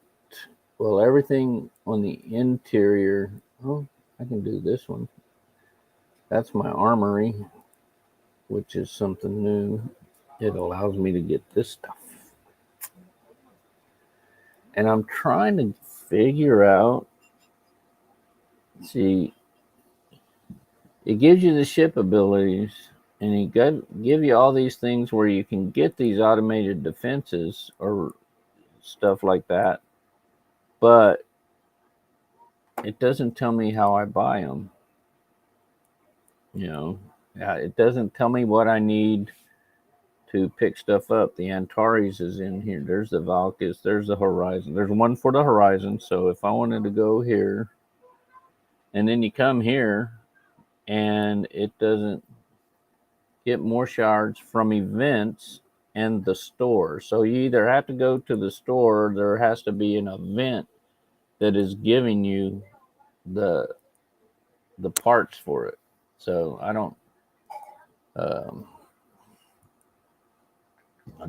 everything on the interior. Oh, I can do this one. That's my armory, which is something new. It allows me to get this stuff. And I'm trying to figure out, see, it gives you the ship abilities, and it give you all these things where you can get these automated defenses or stuff like that, but it doesn't tell me how I buy them. You know, it doesn't tell me what I need to pick stuff up. The Antares is in here. There's the Valkys. There's the Horizon. There's one for the Horizon. So if I wanted to go here, and then you come here, and it doesn't get more shards from events and the store. So you either have to go to the store, or there has to be an event that is giving you the parts for it. So I don't. I'll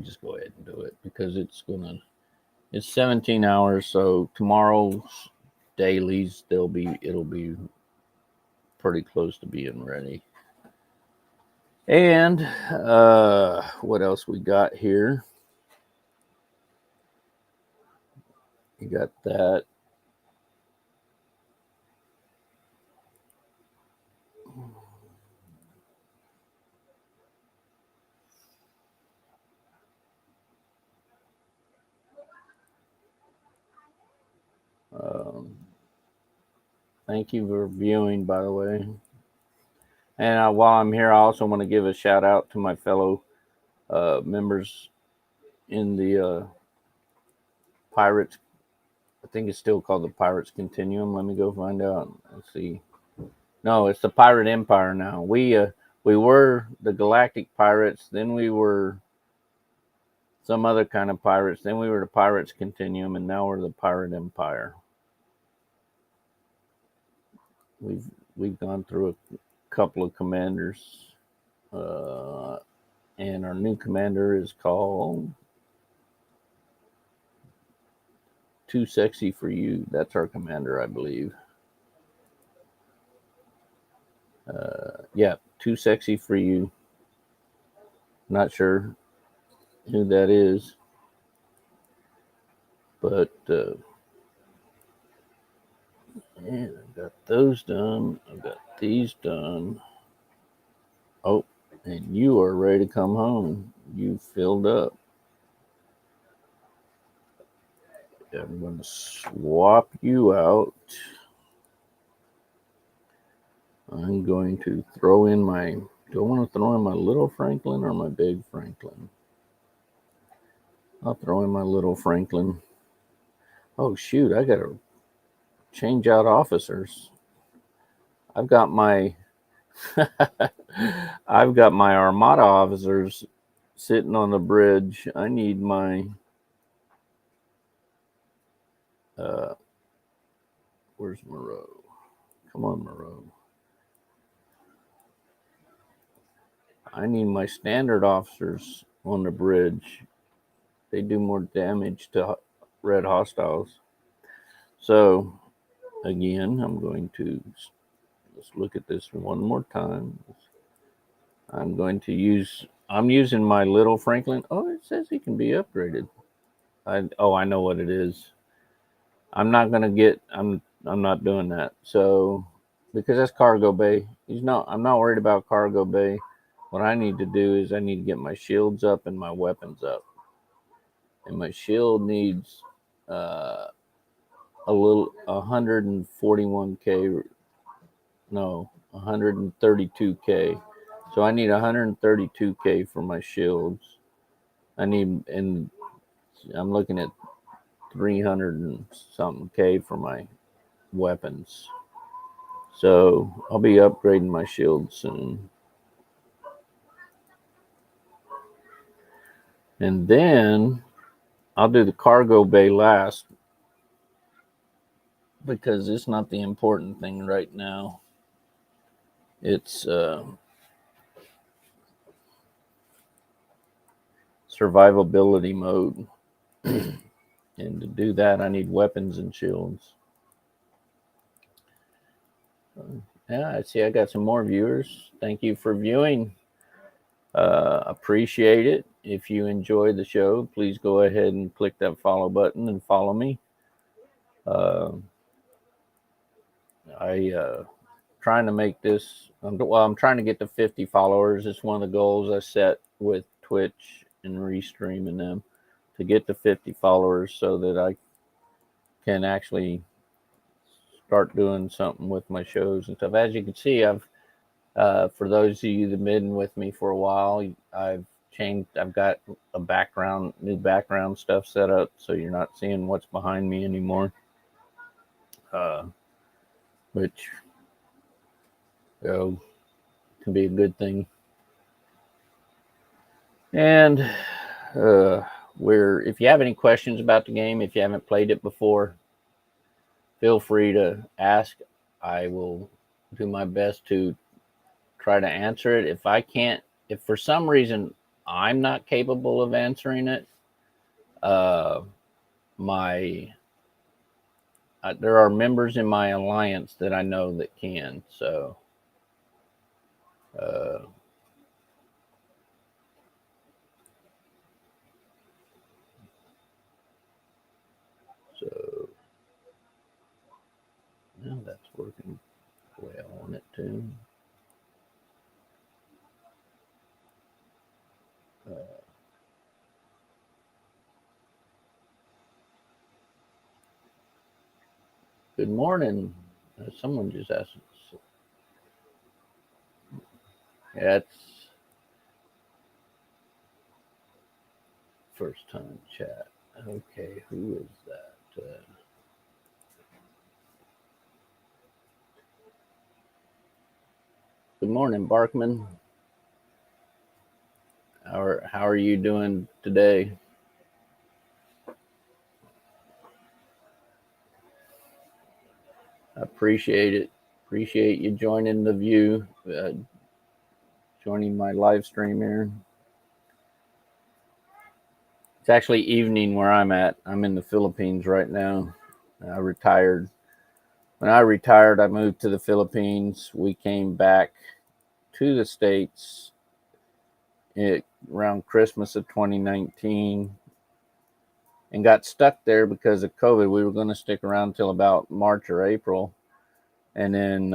just go ahead and do it because it's 17 hours. So tomorrow's dailies, it'll be pretty close to being ready. And what else we got here? You got that. Thank you for viewing, by the way. And while I'm here, I also want to give a shout out to my fellow members in the Pirates. I think it's still called the Pirates Continuum. Let me go find out. Let's see. No, it's the Pirate Empire now. We were the Galactic Pirates, then we were some other kind of pirates, then we were the Pirates Continuum, and now we're the Pirate Empire. We've gone through a couple of commanders, and our new commander is called Too Sexy for You. That's our commander, I believe. Yeah, Too Sexy for You. Not sure who that is, but yeah, I've got those done. I've got these done. Oh, and you are ready to come home. You filled up. I'm going to swap you out. I'm going to throw in my. Do I want to throw in my little Franklin or my big Franklin? I'll throw in my little Franklin. Oh shoot! I got to change out officers. I've got my. I've got my Armada officers sitting on the bridge. I need my. Where's Moreau? Come on, Moreau. I need my standard officers on the bridge. They do more damage to red hostiles. So, again, I'm going to let's look at this one more time. I'm using my little Franklin. Oh, it says he can be upgraded. I know what it is. I'm not doing that. So, because that's cargo bay. I'm not worried about cargo bay. What I need to do is I need to get my shields up and my weapons up. And my shield needs a little 141k. No, 132k. So I need 132k for my shields. And I'm looking at 300 and something k for my weapons. So I'll be upgrading my shield soon. And then I'll do the cargo bay last because it's not the important thing right now. It's survivability mode. And to do that, I need weapons and shields. Yeah, I see. I got some more viewers. Thank you for viewing. Appreciate it. If you enjoy the show, please go ahead and click that follow button and follow me. Uh, I trying to make this. I'm trying to get to 50 followers. It's one of the goals I set with Twitch and Restreaming them to get to 50 followers so that I can actually start doing something with my shows and stuff. As you can see, I've for those of you that have been with me for a while, I've changed. I've got a new background stuff set up, so you're not seeing what's behind me anymore. Which can be a good thing. And if you have any questions about the game, if you haven't played it before, feel free to ask. I will do my best to try to answer it. If for some reason I'm not capable of answering it, there are members in my alliance that I know that can. So, so yeah, that's working the way I want it to. Good morning. Someone just asked. Yeah, it's first time chat. Okay, who is that? Good morning, Barkman. How are you doing today? I appreciate it. Appreciate you joining the view, joining my live stream here. It's actually evening where I'm at. I'm in the Philippines right now. I retired. When I retired, I moved to the Philippines. We came back to the States around Christmas of 2019 and got stuck there because of COVID. We were going to stick around till about March or April. And then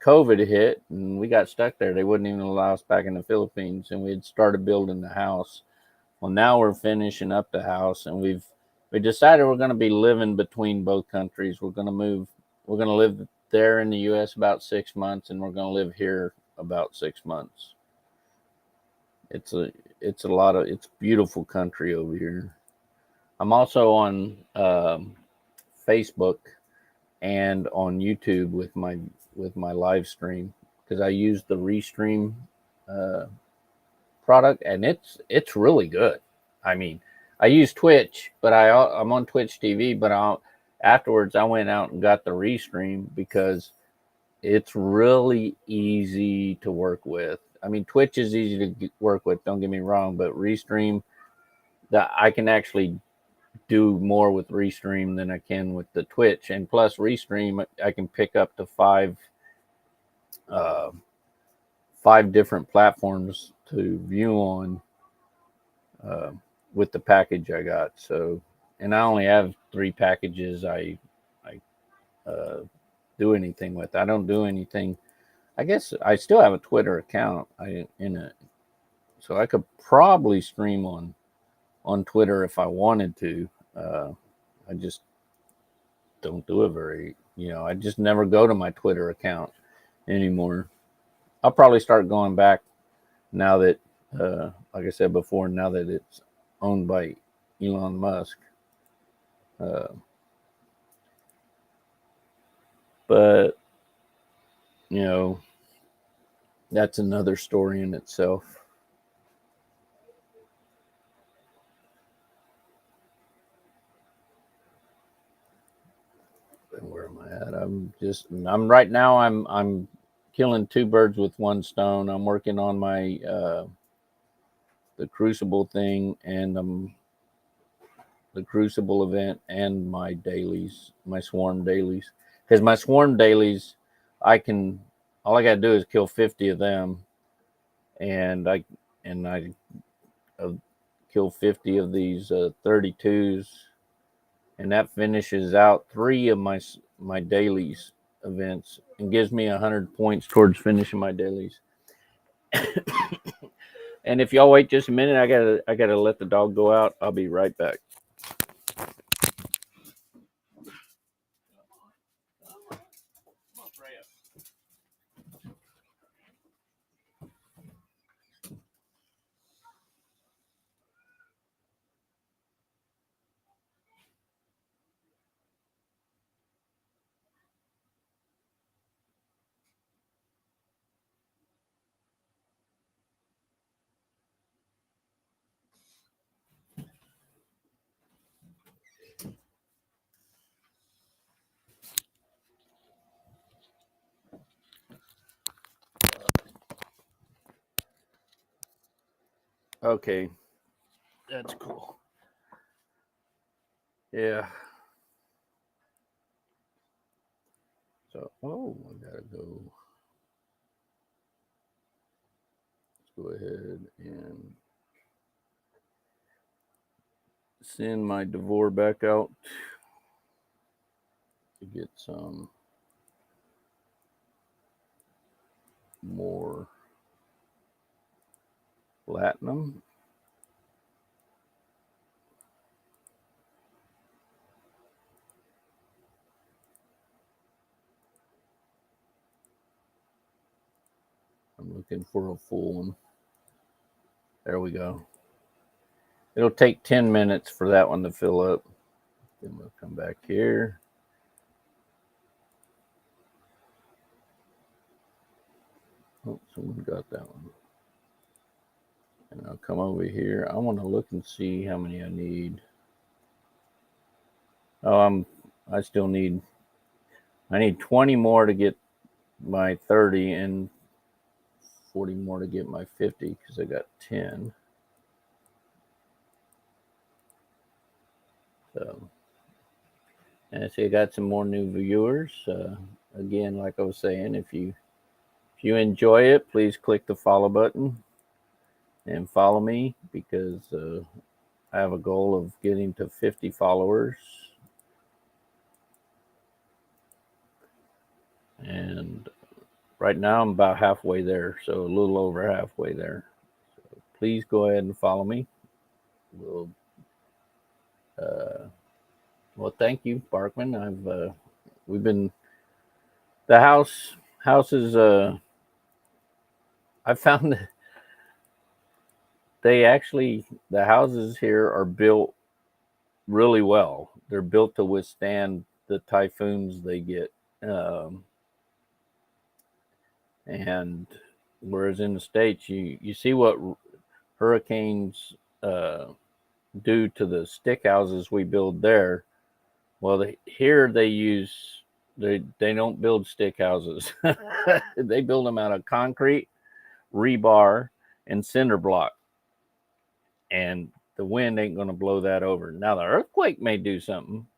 COVID hit and we got stuck there. They wouldn't even allow us back in the Philippines. And we had started building the house. Well, now we're finishing up the house and we decided we're going to be living between both countries. We're going to move. We're going to live there in the U.S. about 6 months, and we're going to live here about 6 months. It's a beautiful country over here. I'm also on Facebook and on YouTube with my live stream because I use the Restream product, and it's really good. I mean, I use Twitch, but I'm on Twitch TV. But afterwards, I went out and got the Restream because it's really easy to work with. I mean, Twitch is easy to work with. Don't get me wrong, but Restream, that I can actually do more with Restream than I can with the Twitch, and plus Restream, I can pick up to five different platforms to view on with the package I got. So, and I only have 3 packages I do anything with. I don't do anything. I guess I still have a Twitter account so I could probably stream on Twitter if I wanted to. I just don't do it I just never go to my Twitter account anymore. I'll probably start going back now that, like I said before, now that it's owned by Elon Musk. But, that's another story in itself. And where am I at? I'm killing 2 birds with 1 stone. I'm working on my the Crucible thing and the Crucible event and my dailies, my swarm dailies. Because my swarm dailies, all I gotta do is kill 50 of them, and I kill 50 of these 32s, and that finishes out 3 of my dailies events and gives me 100 points towards finishing my dailies. And if y'all wait just a minute, I gotta let the dog go out. I'll be right back. Okay, that's cool. Yeah. So, I gotta go. Let's go ahead and send my Devore back out to get some more platinum. I'm looking for a full one. There we go. It'll take 10 minutes for that one to fill up. Then we'll come back here. Oh, someone got that one. And I'll come over here. I want to look and see how many I need. Oh, I still need 20 more to get my 30 and 40 more to get my 50 because I got 10. So, and I see I got some more new viewers. Again, like I was saying, if you enjoy it, please click the follow button and follow me, because I have a goal of getting to 50 followers. And right now I'm about halfway there, so a little over halfway there. So please go ahead and follow me. Well, thank you, Barkman. We've been the house is I found that the houses here are built really well. They're built to withstand the typhoons they get. And whereas in the States, you see what hurricanes do to the stick houses we build there. Well, here they don't build stick houses. They build them out of concrete, rebar, and cinder block. And the wind ain't going to blow that over. Now, the earthquake may do something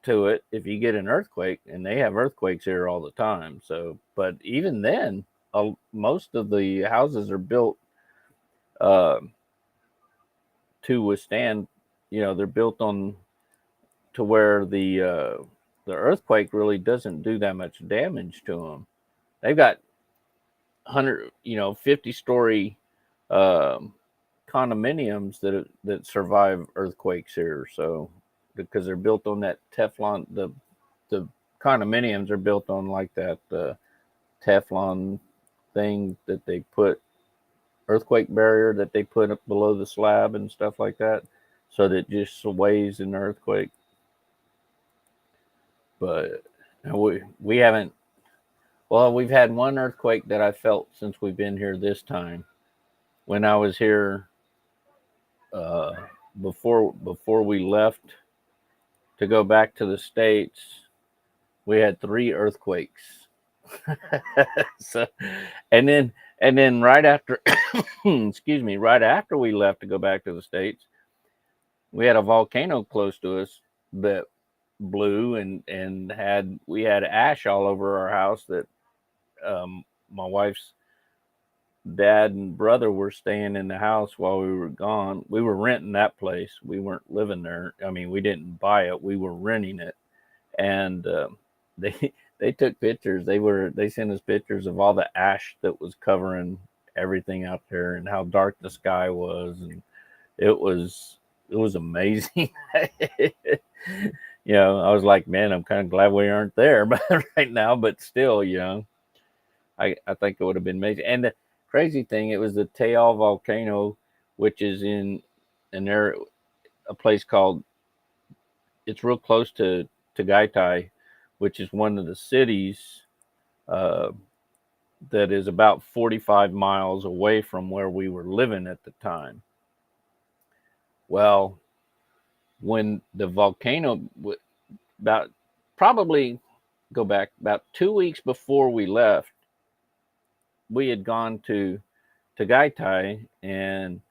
to it if you get an earthquake, and they have earthquakes here all the time. So, but even then, most of the houses are built to withstand. They're built on to where the earthquake really doesn't do that much damage to them. They've got 50-story condominiums that survive earthquakes here. So because they're built on that Teflon, the condominiums are built on like that Teflon thing that they put, earthquake barrier that they put up below the slab and stuff like that, so that it just sways in the earthquake. But we haven't. Well, we've had one earthquake that I felt since we've been here this time. When I was here before we left to go back to the States, we had 3 earthquakes. So, and then right after, excuse me, right after we left to go back to the States, we had a volcano close to us that blue and we had ash all over our house that my wife's dad and brother were staying in the house while we were gone. We were renting that place. We weren't living there. I mean, we didn't buy it. We were renting it, and they took pictures. They sent us pictures of all the ash that was covering everything out there and how dark the sky was, and it was amazing. I was like, man, I'm kind of glad we aren't there right now, but still, I think it would have been amazing. And the crazy thing, it was the Teal volcano, which is in there, a place called, it's real close to Tagaytay, which is one of the cities uh, that is about 45 miles away from where we were living at the time. Well, when the volcano, about probably go back about 2 weeks before we left, we had gone to Tagaytay, and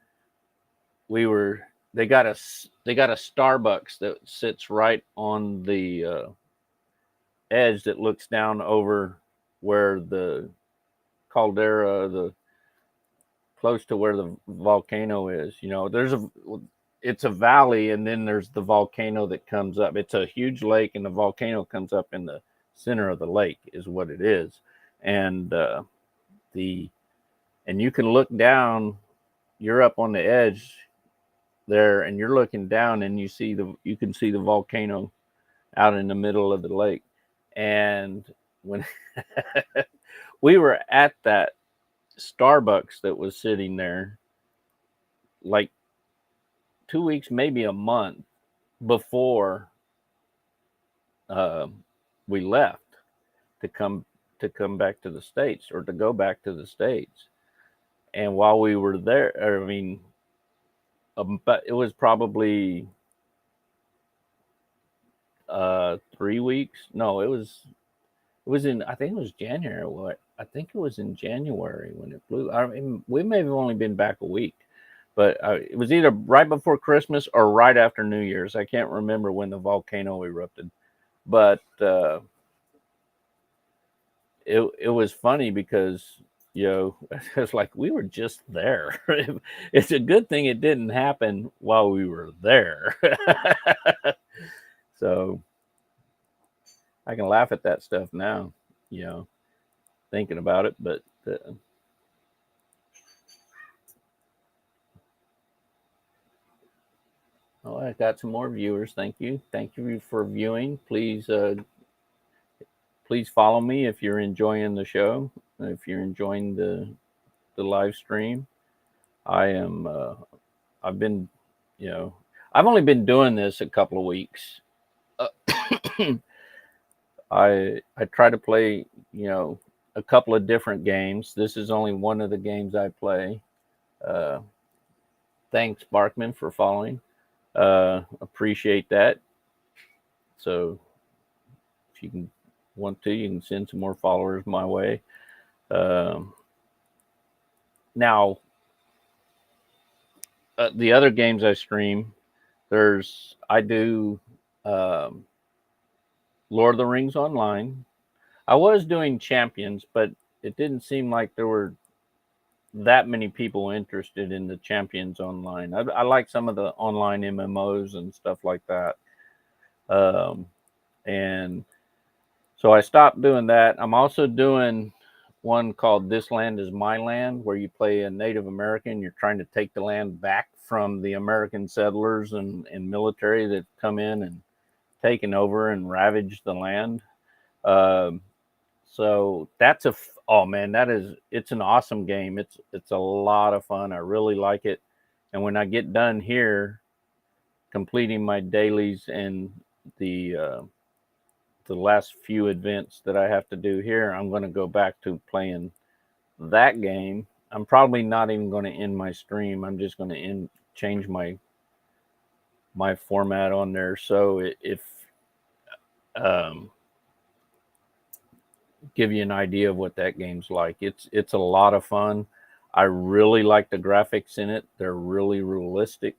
they got a Starbucks that sits right on the edge that looks down over where the caldera, close to where the volcano is. It's a valley, and then there's the volcano that comes up. It's a huge lake, and the volcano comes up in the center of the lake is what it is. And and you can look down, you're up on the edge there, and you're looking down, and you can see the volcano out in the middle of the lake. And when we were at that Starbucks that was sitting there, like 2 weeks, maybe a month before we left to come back to the States, or to go back to the States. And while we were there, I mean, but it was probably 3 weeks. No, it was in, I think it was January. I think it was in January when it blew. I mean, we may have only been back a week, but it was either right before Christmas or right after New Year's. I can't remember when the volcano erupted, but it was funny because it's like we were just there. It's a good thing it didn't happen while we were there. So I can laugh at that stuff now, thinking about it, but I got some more viewers. Thank you for viewing. Please follow me if you're enjoying the show, if you're enjoying the live stream. I've been, I've only been doing this a couple of weeks. I try to play, a couple of different games. This is only one of the games I play. Thanks, Barkman, for following. Appreciate that. So if you can you can send some more followers my way. Now, the other games I stream, I do Lord of the Rings Online. I was doing Champions, but it didn't seem like there were that many people interested in the Champions Online. I like some of the online MMOs and stuff like that. And so I stopped doing that. I'm also doing one called This Land Is My Land, where you play a Native American. You're trying to take the land back from the American settlers and military that come in and taken over and ravaged the land. So that's it's an awesome game. It's a lot of fun. I really like it. And when I get done here, completing my dailies and the last few events that I have to do here, I'm going to go back to playing that game. I'm probably not even going to end my stream. I'm just going to change my format on there. So if give you an idea of what that game's like. It's a lot of fun. I really like the graphics in it. They're really realistic.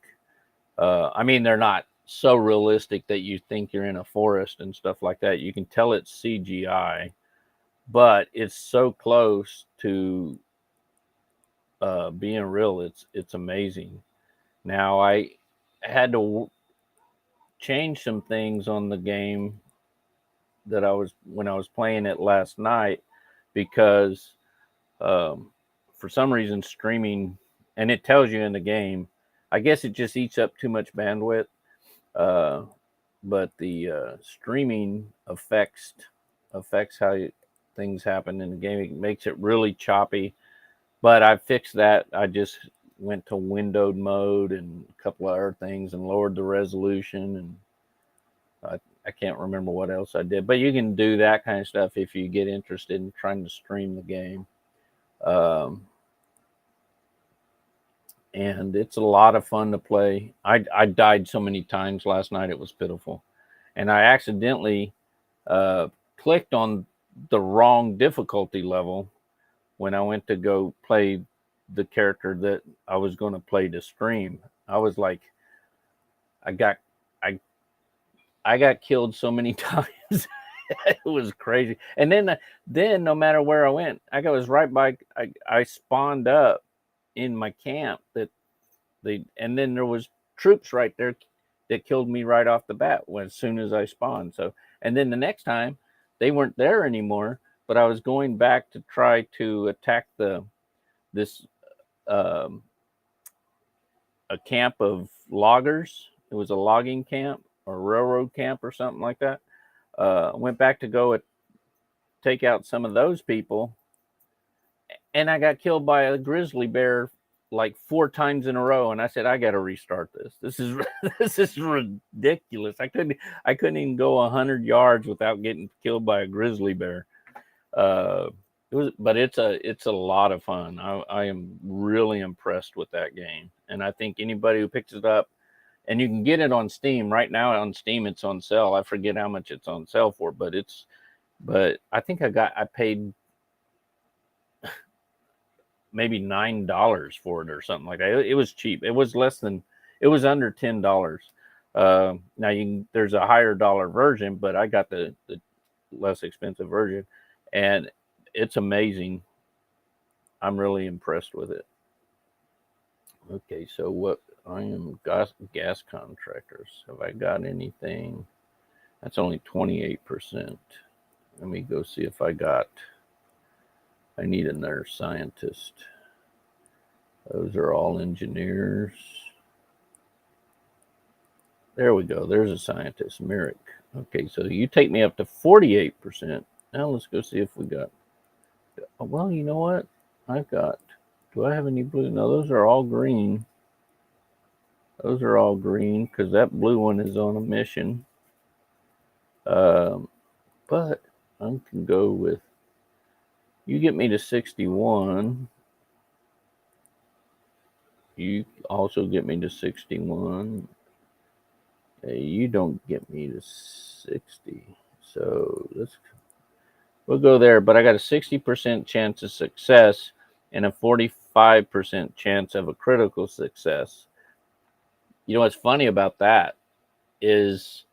I mean, they're not so realistic that you think you're in a forest and stuff like that. You can tell it's CGI, but it's so close to being real. It's amazing. Now I had to change some things on the game that when I was playing it last night because for some reason streaming, and it tells you in the game, I guess it just eats up too much bandwidth. Uh, but the streaming affects how things happen in the game. It makes it really choppy. But I fixed that. I just went to windowed mode and a couple of other things and lowered the resolution, and I can't remember what else I did. But you can do that kind of stuff if you get interested in trying to stream the game. And it's a lot of fun to play. I died so many times last night, it was pitiful. And I accidentally clicked on the wrong difficulty level when I went to go play the character that I was going to play to stream. I was like, I got killed so many times. It was crazy. And then no matter where I went, I was right by. I spawned up in my camp and then there was troops right there that killed me right off the bat as soon as I spawned. So, and then the next time they weren't there anymore, but I was going back to try to attack this a camp of loggers. It was a logging camp or railroad camp or something like that. Went back to go take out some of those people, and I got killed by a grizzly bear like 4 times in a row. And I said, I got to restart this. This is this is ridiculous. I couldn't even go 100 yards without getting killed by a grizzly bear. But it's a lot of fun. I am really impressed with that game, and I think anybody who picks it up, and you can get it on Steam right now. On Steam, it's on sale. I forget how much it's on sale for, but I think I paid maybe $9 for it or something like that. It was cheap. It was under $10. Now there's a higher dollar version, but I got the less expensive version, and it's amazing. I'm really impressed with it. Okay, so what I am gas contractors. Have I got anything? That's only 28%. Let me go see if I need another scientist. Those are all engineers. There we go. There's a scientist, Merrick. Okay, so you take me up to 48%. Now let's go see if we got. Well, you know what? Do I have any blue? No, those are all green. Those are all green because that blue one is on a mission. But I can go with. You get me to 61. You also get me to 61. You don't get me to 60. So we'll go there. But I got a 60% chance of success and a 45% chance of a critical success. You know what's funny about that is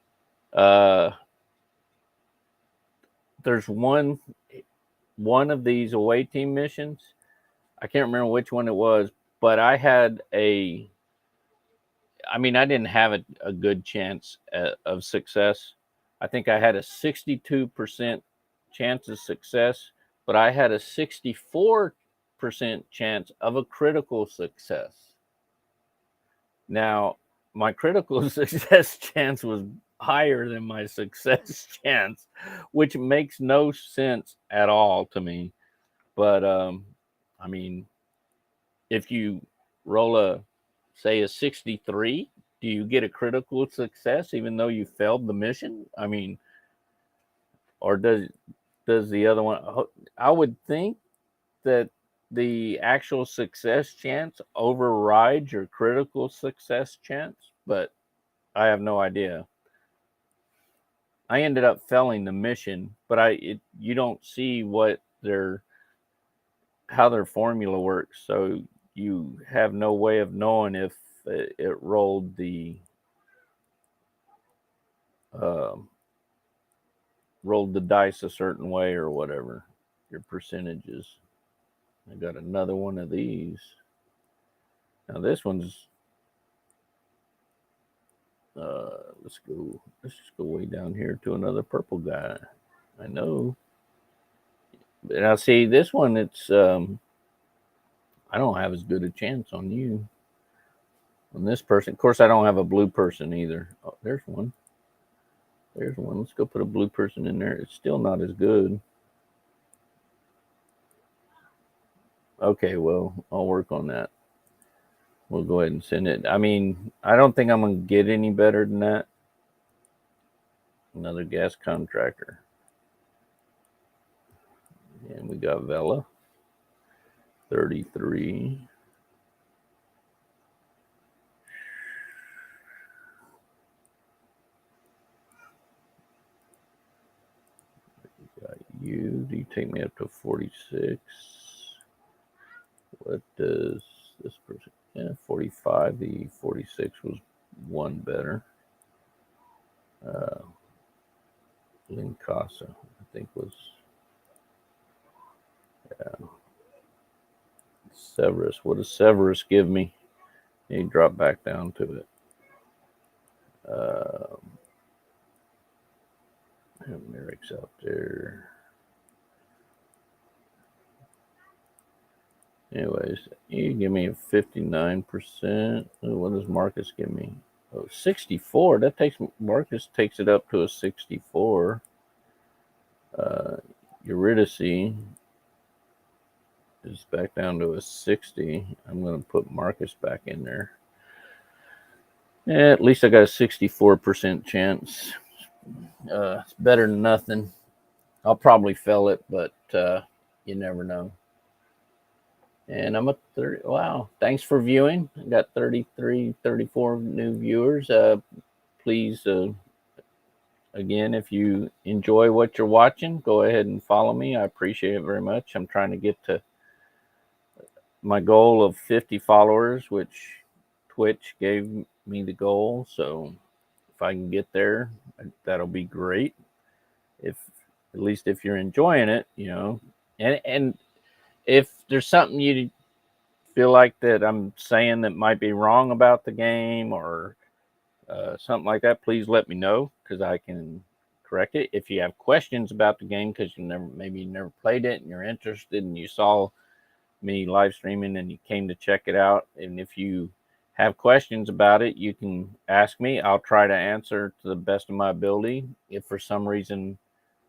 there's one of these away team missions. I can't remember which one it was, but I didn't have a good chance of success. I think I had a 62% chance of success, but I had a 64% chance of a critical success. Now, my critical success chance was higher than my success chance, which makes no sense at all to me. But if you roll a 63, do you get a critical success even though you failed the mission? Or does the other one? I would think that the actual success chance overrides your critical success chance, but I have no idea. I ended up failing the mission, but you don't see how their formula works, so you have no way of knowing if it rolled the rolled the dice a certain way or whatever, your percentages. I got another one of these. Now this one's let's just go way down here to another purple guy. I know. Now see this one, it's I don't have as good a chance on you. On this person. Of course I don't have a blue person either. Oh, there's one. There's one. Let's go put a blue person in there. It's still not as good. Okay, well, I'll work on that. We'll go ahead and send it. I mean, I don't think I'm going to get any better than that. Another gas contractor. And we got Vela. 33. Got you. Do you take me up to 46? What does this person? Yeah, 45. The 46 was one better. Lincasa, I think was. Yeah. Severus. What does Severus give me? He dropped back down to it. Merrick's out there. Anyways, you give me a 59%. What does Marcus give me? Oh, 64. That takes Marcus takes it up to a 64. Eurydice is back down to a 60. I'm going to put Marcus back in there. Yeah, at least I got a 64% chance. It's better than nothing. I'll probably fail it, but you never know. And I'm at 30. Wow. Thanks for viewing. I got 33, 34 new viewers. Please, again, if you enjoy what you're watching, go ahead and follow me. I appreciate it very much. I'm trying to get to my goal of 50 followers, which Twitch gave me the goal. So if I can get there, that'll be great. If at least if you're enjoying it, you know, and if there's something you feel like that I'm saying that might be wrong about the game or something like that, please let me know because I can correct it. If you have questions about the game because maybe you never played it and you're interested and you saw me live streaming and you came to check it out, and if you have questions about it, you can ask me. I'll try to answer to the best of my ability. If for some reason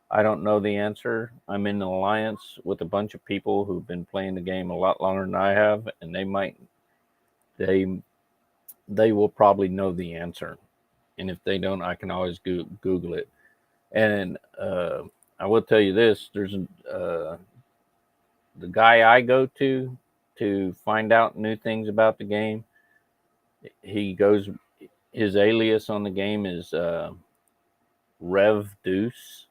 I don't know the answer, I'm in an alliance with a bunch of people who've been playing the game a lot longer than I have, and they will probably know the answer. And if they don't, I can always Google it. And I will tell you this: there's the guy I go to find out new things about the game. His alias on the game is Rev Deuce,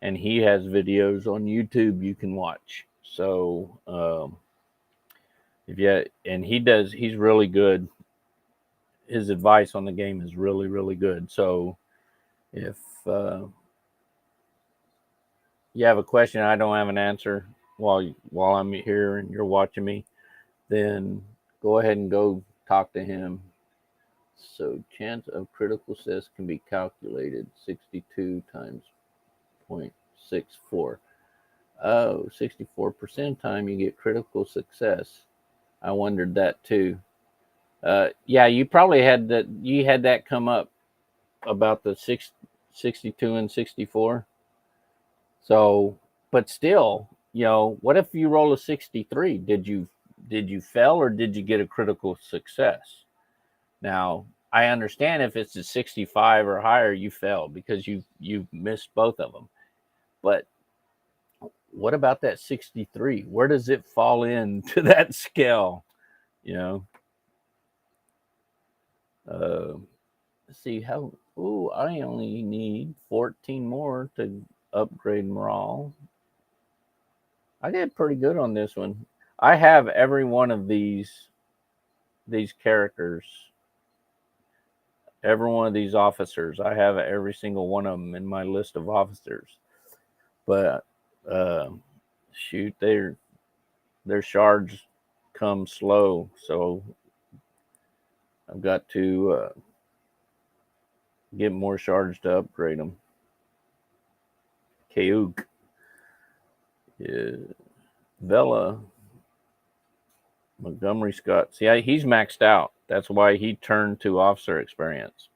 and he has videos on YouTube you can watch. So he's really good. His advice on the game is really, really good. So if you have a question I don't have an answer while I'm here and you're watching me, then go ahead and go talk to him. So chance of critical success can be calculated 62 times 0.64. Oh, 64% time you get critical success. I wondered that too. Yeah, you probably had that come up about the 62 and 64. So, but still, you know, what if you roll a 63? Did you fail or did you get a critical success? Now, I understand if it's a 65 or higher, you failed because you missed both of them. But what about that 63? Where does it fall into that scale? You know, let's see how. Ooh, I only need 14 more to upgrade morale. I did pretty good on this one. I have every one of these characters every one of these officers. I have every single one of them in my list of officers. But shoot, their shards come slow, so I've got to get more shards to upgrade them. Kauk. Yeah. Vela. Montgomery Scott. See, he's maxed out. That's why he turned to officer experience.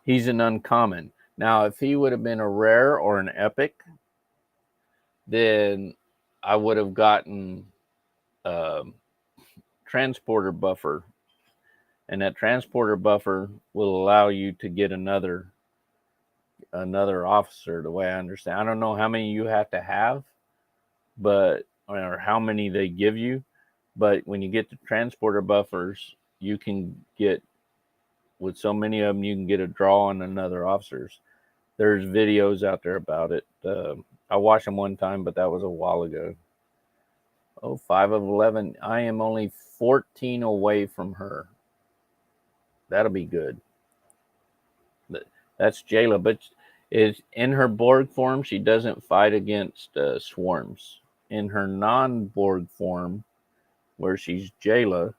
He's an uncommon. Now, if he would have been a rare or an epic, then I would have gotten transporter buffer. And that transporter buffer will allow you to get another officer, the way I understand. I don't know how many you have to have, but or how many they give you. But when you get the transporter buffers, you can get, with so many of them, you can get a draw on another officers. There's videos out there about it. I watched them one time, but that was a while ago. Oh, 5 of 11. I am only 14 away from her. That'll be good. That's Jayla, but is in her Borg form, she doesn't fight against swarms. In her non-Borg form, where she's Jayla,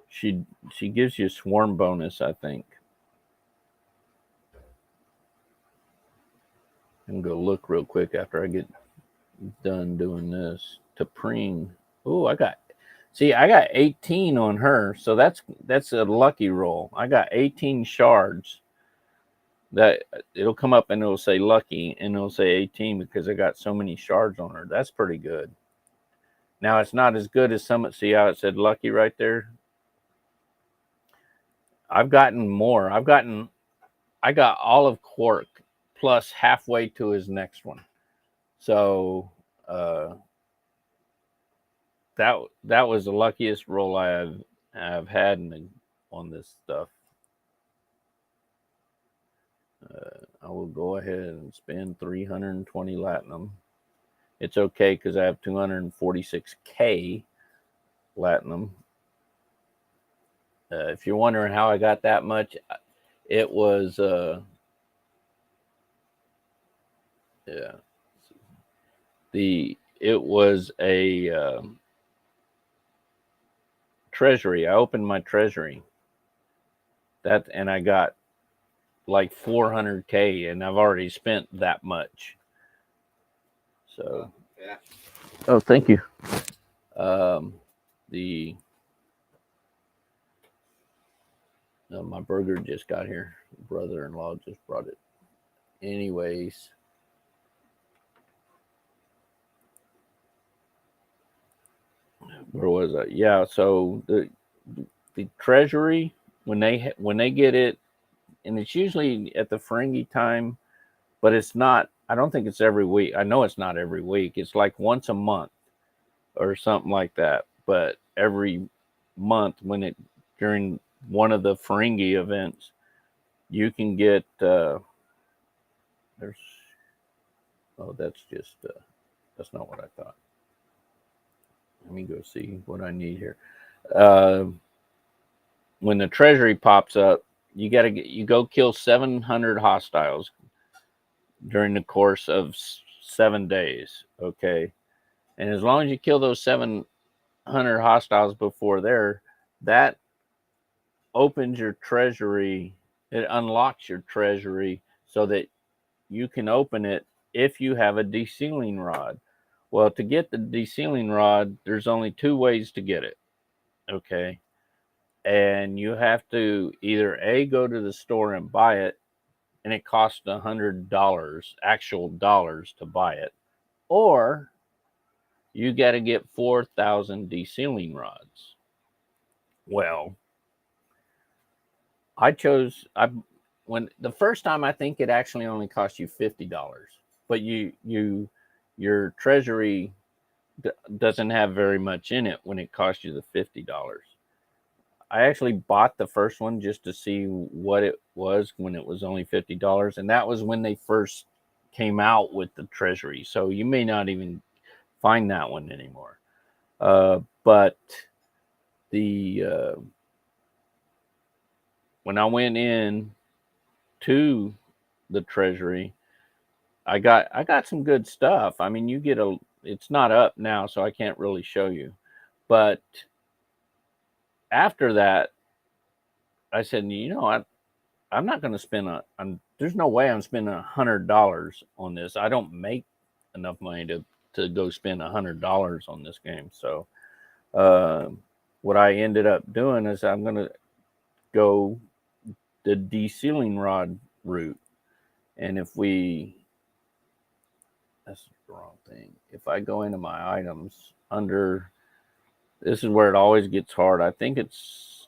she gives you a swarm bonus, I think. I'm gonna go look real quick after I get done doing this. T'Pring. Oh, I got 18 on her, so that's a lucky roll. I got 18 shards. That it'll come up and it'll say lucky and it'll say 18 because I got so many shards on her. That's pretty good. Now it's not as good as some. See how it said lucky right there? I've gotten more. I got all of Quark plus halfway to his next one. So that was the luckiest roll I have had on this stuff. I will go ahead and spend 320 Latinum. It's okay because I have 246K Latinum. If you're wondering how I got that much, it was it was a treasury. I opened my treasury. And I got like 400K, and I've already spent that much. So, Yeah. Oh, thank you. My burger just got here. Brother-in-law just brought it. Anyways, where was I? Yeah, so the treasury, when they get it, and it's usually at the Ferengi time, but it's not. I don't think it's every week. I know it's not every week. It's like once a month or something like that. But every month, during one of the Ferengi events, you can get that's not what I thought. Let me go see what I need here. When the treasury pops up, you go kill 700 hostiles during the course of 7 days. Okay, and as long as you kill those 700 hostiles before that opens your treasury. It unlocks your treasury so that you can open it if you have a desealing rod. Well, to get the desealing rod, there's only 2 ways to get it. Okay. And you have to either go to the store and buy it, and it costs $100, actual dollars, to buy it, or you got to get 4,000 desealing rods. Well, when the first time, I think it actually only cost you $50, but your treasury doesn't have very much in it when it costs you the $50. I actually bought the first one just to see what it was when it was only $50, and that was when they first came out with the treasury. So you may not even find that one anymore. But when I went in to the treasury, I got some good stuff. I mean, it's not up now, so I can't really show you. But after that, I said, I'm not going to spend there's no way I'm spending $100 on this. I don't make enough money to go spend $100 on this game. So, what I ended up doing is I'm going to go the de-sealing rod route. And that's the wrong thing. If I go into my items this is where it always gets hard. I think is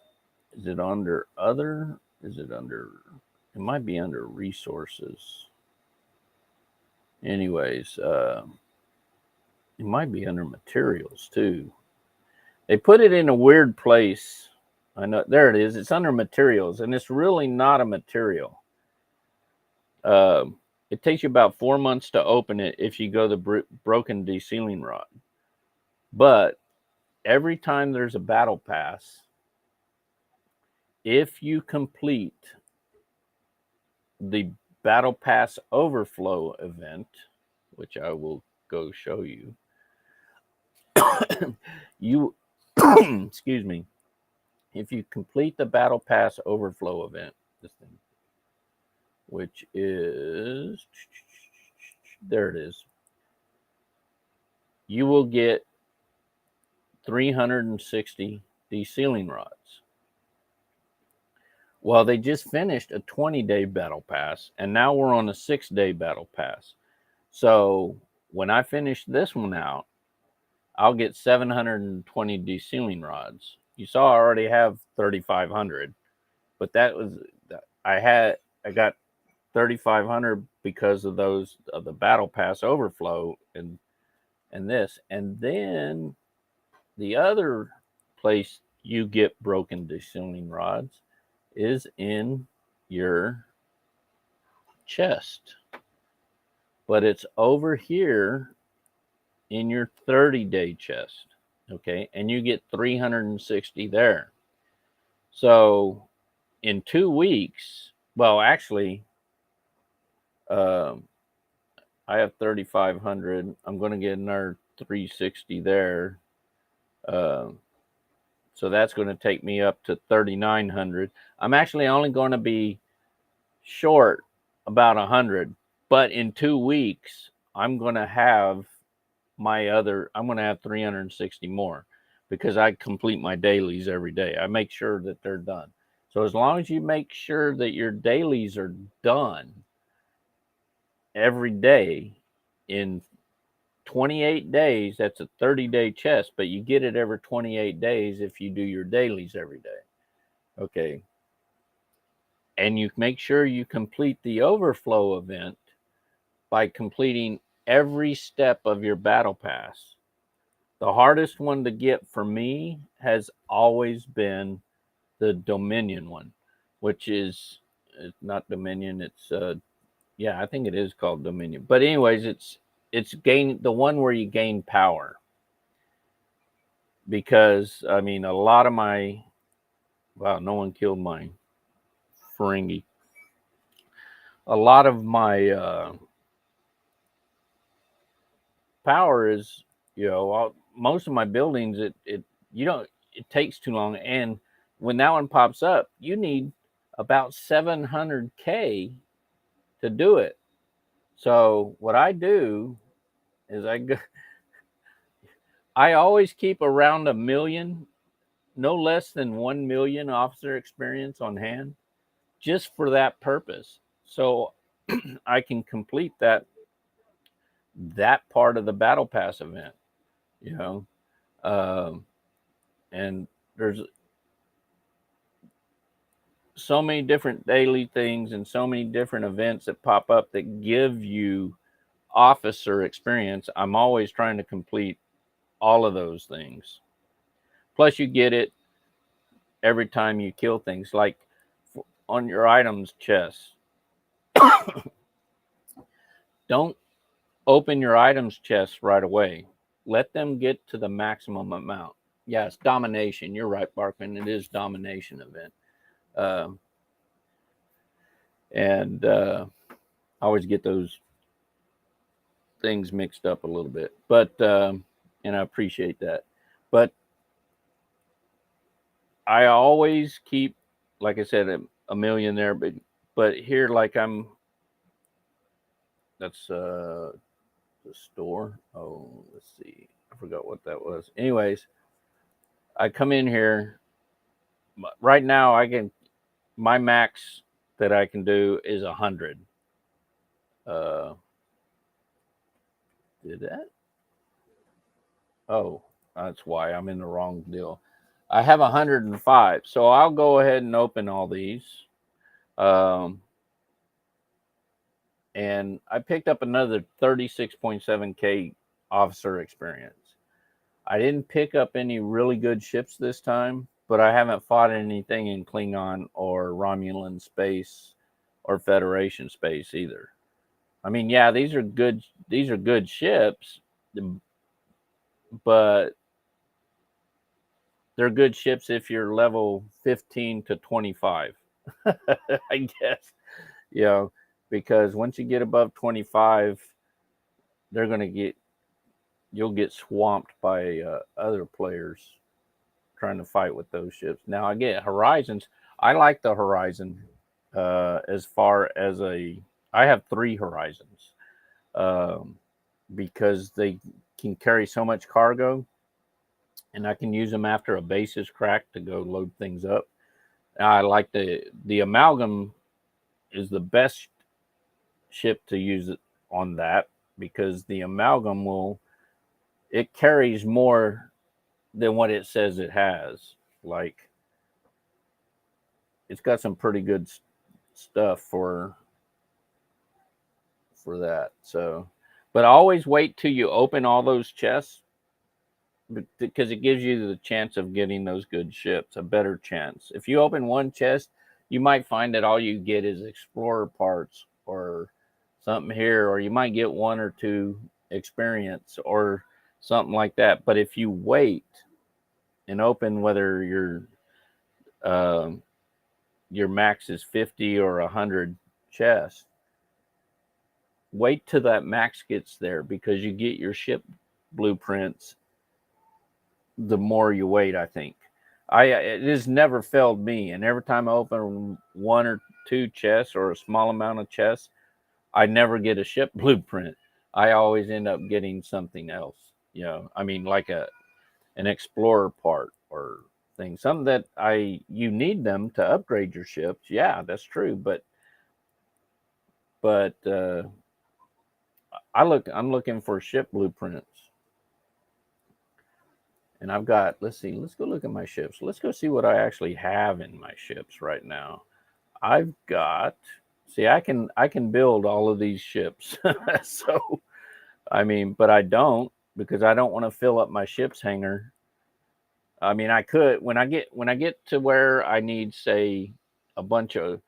it under other? It might be under resources. Anyways, it might be under materials too. They put it in a weird place. I know, there it is. It's under materials, and it's really not a material. It takes you about 4 months to open it if you go the broken de-sealing rod. But every time there's a battle pass, if you complete the battle pass overflow event, which I will go show you, excuse me, if you complete the battle pass overflow event, this thing, which is, there it is, you will get 360 de-sealing rods. Well, they just finished a 20-day battle pass, and now we're on a 6-day battle pass. So when I finish this one out, I'll get 720 de-sealing rods. You saw I already have 3,500, but I got 3,500 because of the battle pass overflow and this. And then the other place you get broken de-sealing rods is in your chest, but it's over here in your 30-day chest. Okay, and you get 360 there. So in 2 weeks, well, actually, I have 3,500. I'm going to get another 360 there. So that's going to take me up to 3,900. I'm actually only going to be short about 100, but in 2 weeks, I'm going to have 360 more because I complete my dailies every day. I make sure that they're done. So as long as you make sure that your dailies are done every day in 28 days, that's a 30-day chest, but you get it every 28 days if you do your dailies every day. Okay. And you make sure you complete the overflow event by completing every step of your battle pass. The hardest one to get for me has always been the Dominion one, which is not Dominion. It's I think it is called Dominion. But anyways, it's the one where you gain power. Because I mean, a lot of no one killed my Ferengi. A lot of my power is, most of my buildings, it takes too long. And when that one pops up, you need about 700K to do it. So what I do is I always keep around 1 million, no less than 1 million officer experience on hand, just for that purpose. So I can complete that part of the battle pass event, and there's so many different daily things and so many different events that pop up that give you officer experience. I'm always trying to complete all of those things. Plus you get it every time you kill things, like on your items chest. Don't open your items chest right away. Let them get to the maximum amount. Yeah, it's domination. You're right, Barkman. It is domination event. And I always get those things mixed up a little bit, but and I appreciate that. But I always keep, like I said, a million there, but here, like that's the store. Oh, let's see, I forgot what that was. Anyways, I come in here right now. My max that I can do is 100. Uh, did that? Oh, that's why I'm in the wrong deal. I have 105, so I'll go ahead and open all these. Um, and I picked up another 36.7K officer experience. I didn't pick up any really good ships this time, but I haven't fought anything in Klingon or Romulan space or Federation space either. I mean, yeah, these are good. These are good ships, but they're good ships if you're level 15 to 25. I guess, you know, because once you get above 25, they're going to you'll get swamped by other players trying to fight with those ships. Now, I get Horizons. I like the Horizon as far as I have 3 Horizons um, because they can carry so much cargo, and I can use them after a base is cracked to go load things up. I like the Amalgam is the best ship to use it on that, because the Amalgam it carries more than what it says it has. Like, it's got some pretty good stuff for that. So, but always wait till you open all those chests, because it gives you the chance of getting those good ships, a better chance. If you open one chest, you might find that all you get is explorer parts or something here, or you might get 1 or 2 experience or something like that. But if you wait and open, whether your max is 50 or 100 chests, wait till that max gets there, because you get your ship blueprints the more you wait, I think. It has never failed me, and every time I open 1 or 2 chests or a small amount of chests, I never get a ship blueprint. I always end up getting something else. You know, I mean, like an explorer part or thing, something that you need them to upgrade your ships. Yeah, that's true, but I'm looking for ship blueprints. And I've got, let's see, let's go look at my ships. Let's go see what I actually have in my ships right now. I've got, see, I can build all of these ships. So, I mean, but I don't, because I don't want to fill up my ship's hangar. I mean, I could, when I get to where I need, say, a bunch of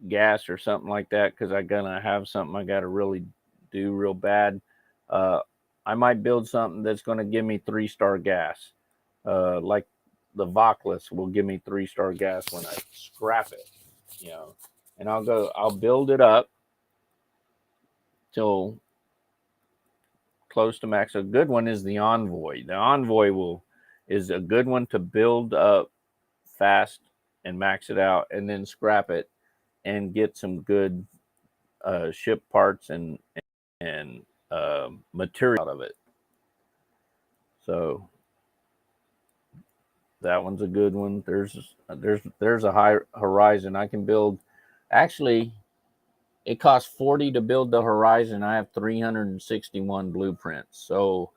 gas or something like that, because I'm gonna have something I gotta really do real bad. Uh, I might build something that's gonna give me 3-star gas. Like the Voclus will give me 3-star gas when I scrap it, you know. And I'll build it up till close to max. A good one is the Envoy. The Envoy is a good one to build up fast and max it out, and then scrap it and get some good ship parts and material out of it. So that one's a good one. There's a high Horizon I can build. Actually, it costs 40 to build the Horizon. I have 361 blueprints, so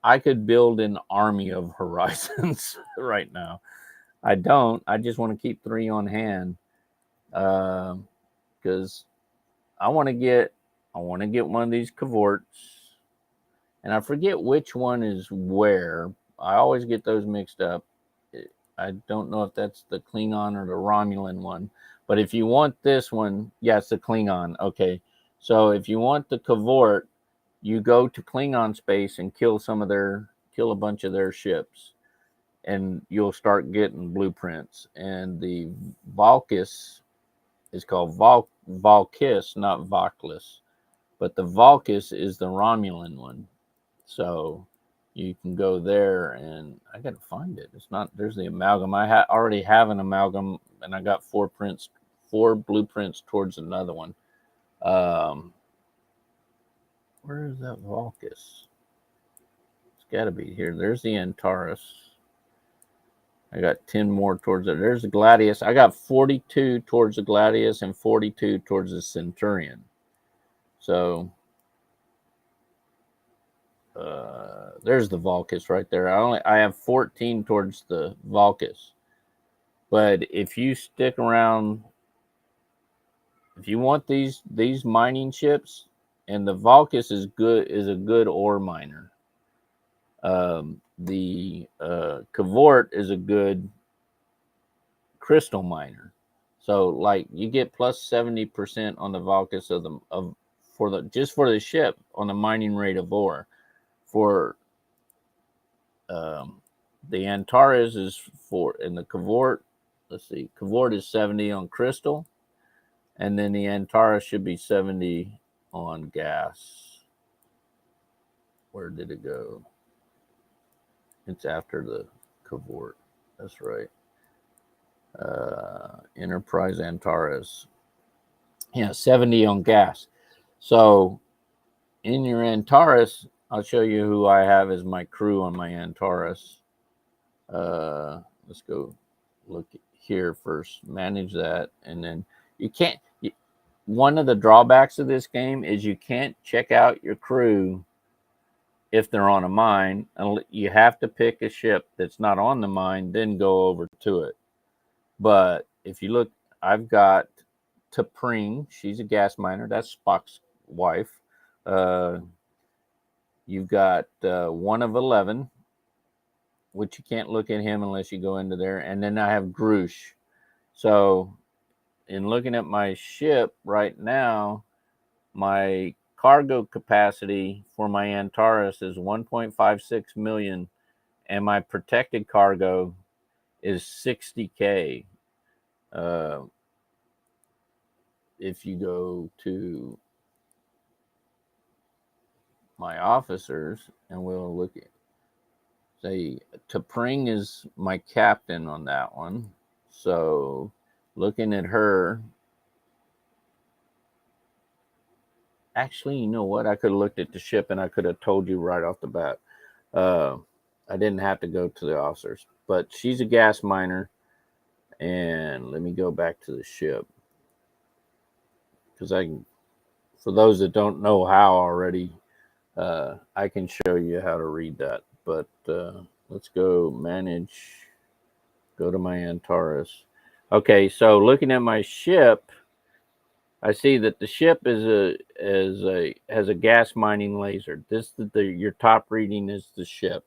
I could build an army of Horizons right now. I don't. I just want to keep 3 on hand, because I want to get one of these cavorts, and I forget which one is where. I always get those mixed up. I don't know if that's the Klingon or the Romulan one. But if you want this one, yeah, it's the Klingon. Okay. So if you want the cavort, you go to Klingon space and kill a bunch of their ships, and you'll start getting blueprints. And the Valkis is called Volkis, not Voklis. But the Volkis is the Romulan one. So you can go there, and I got to find it. It's not, there's the amalgam. I already have an amalgam, and I got 4 blueprints towards another one. Where is that Volkis? It's got to be here. There's the Antares. I got 10 more towards it. There's the Gladius. I got 42 towards the Gladius and 42 towards the Centurion. So there's the Volkis right there. I have 14 towards the Volkis. But if you stick around, if you want these mining ships, and the Volkis is a good ore miner. The Cavort is a good crystal miner. So like you get plus 70% on the Volkis for the ship on the mining rate of ore. For the Antares is and the Cavort, let's see, Cavort is 70 on crystal, and then the Antares should be 70 on gas. Where did it go? It's after the Cavort. That's right. Enterprise Antares. Yeah, 70 on gas. So in your Antares, I'll show you who I have as my crew on my Antares. Let's go look here first. Manage that, and then you can't. One of the drawbacks of this game is you can't check out your crew if they're on a mine. You have to pick a ship that's not on the mine, then go over to it. But if you look, I've got T'Pring. She's a gas miner. That's Spock's wife. You've got 1 of 11, which you can't look at him unless you go into there. And then I have Grush. So in looking at my ship right now, my cargo capacity for my Antares is 1.56 million, and my protected cargo is 60K. If you go to my officers, and we'll look at, say, T'Pring is my captain on that one. So looking at her, actually, you know what? I could have looked at the ship and I could have told you right off the bat. I didn't have to go to the officers, but she's a gas miner. And let me go back to the ship, because for those that don't know how already, I can show you how to read that. But let's go manage, go to my Antares. Okay, so looking at my ship, I see that the ship has a gas mining laser. Your top reading is the ship,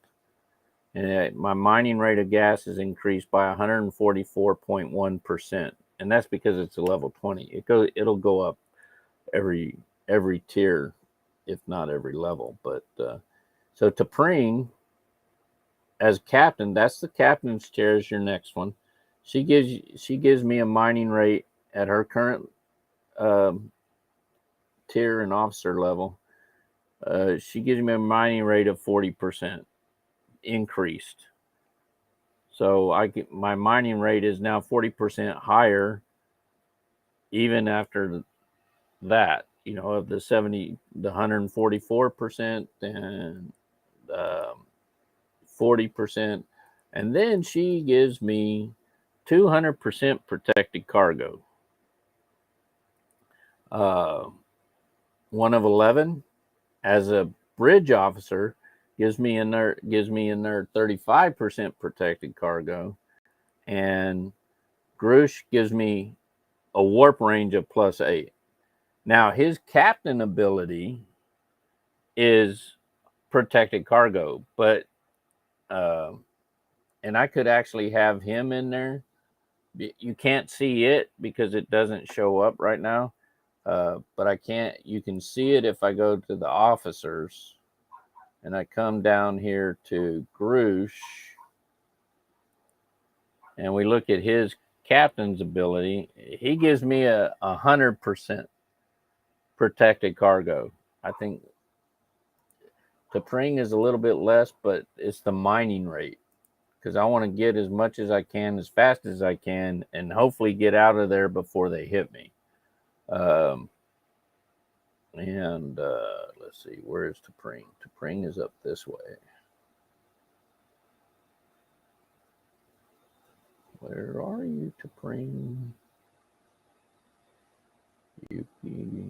and my mining rate of gas is increased by 144.1%, and that's because it's a level 20. It'll go up every tier, if not every level. But so T'Pring as captain, that's the captain's chair, is your next one. She gives me a mining rate at her current tier and officer level. She gives me a mining rate of 40% increased. So my mining rate is now 40% higher, even after that. You know, of the 144%, and 40%, and then she gives me 200% protected cargo. 1 of 11 as a bridge officer gives me in there 35% protected cargo, and Grush gives me a warp range of +8. Now his captain ability is protected cargo, but and I could actually have him in there. You can't see it because it doesn't show up right now. But you can see it if I go to the officers and I come down here to Grush, and we look at his captain's ability, he gives me a 100% protected cargo. I think T'Pring is a little bit less, but it's the mining rate, because I want to get as much as I can, as fast as I can, and hopefully get out of there before they hit me. And let's see, where is T'Pring? T'Pring is up this way. Where are you, T'Pring? Yuki.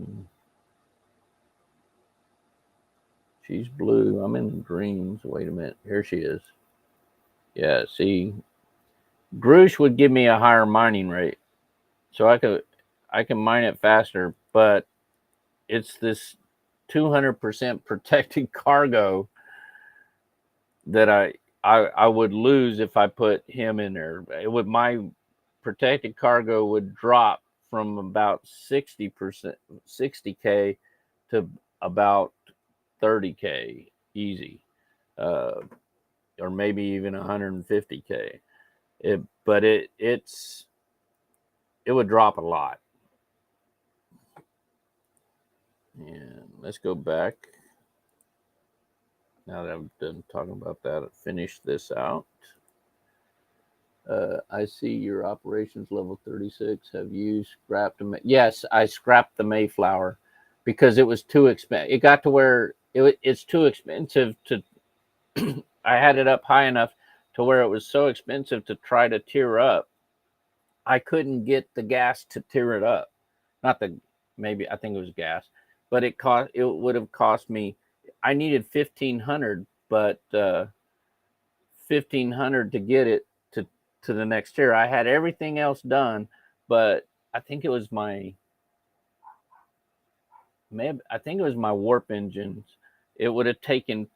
She's blue. I'm in the greens. Wait a minute. Here she is. Yeah, see, Grush would give me a higher mining rate, so I can mine it faster. But it's this 200% protected cargo that I would lose if I put him in there. It would my protected cargo would drop from about 60%, 60K to about 30K easy, or maybe even 150K. It would drop a lot. And let's go back. Now that I'm done talking about that, finish this out. I see your operations level 36. Have you scrapped them? Yes, I scrapped the Mayflower because it was too expensive. It got to where it's too expensive to. I had it up high enough to where it was so expensive to try to tier up. I couldn't get the gas to tier it up. Not the maybe I think it was gas, but it would have cost me. I needed 1,500, but 1,500 to get it to the next tier. I had everything else done, but I think it was my warp engines. It would have taken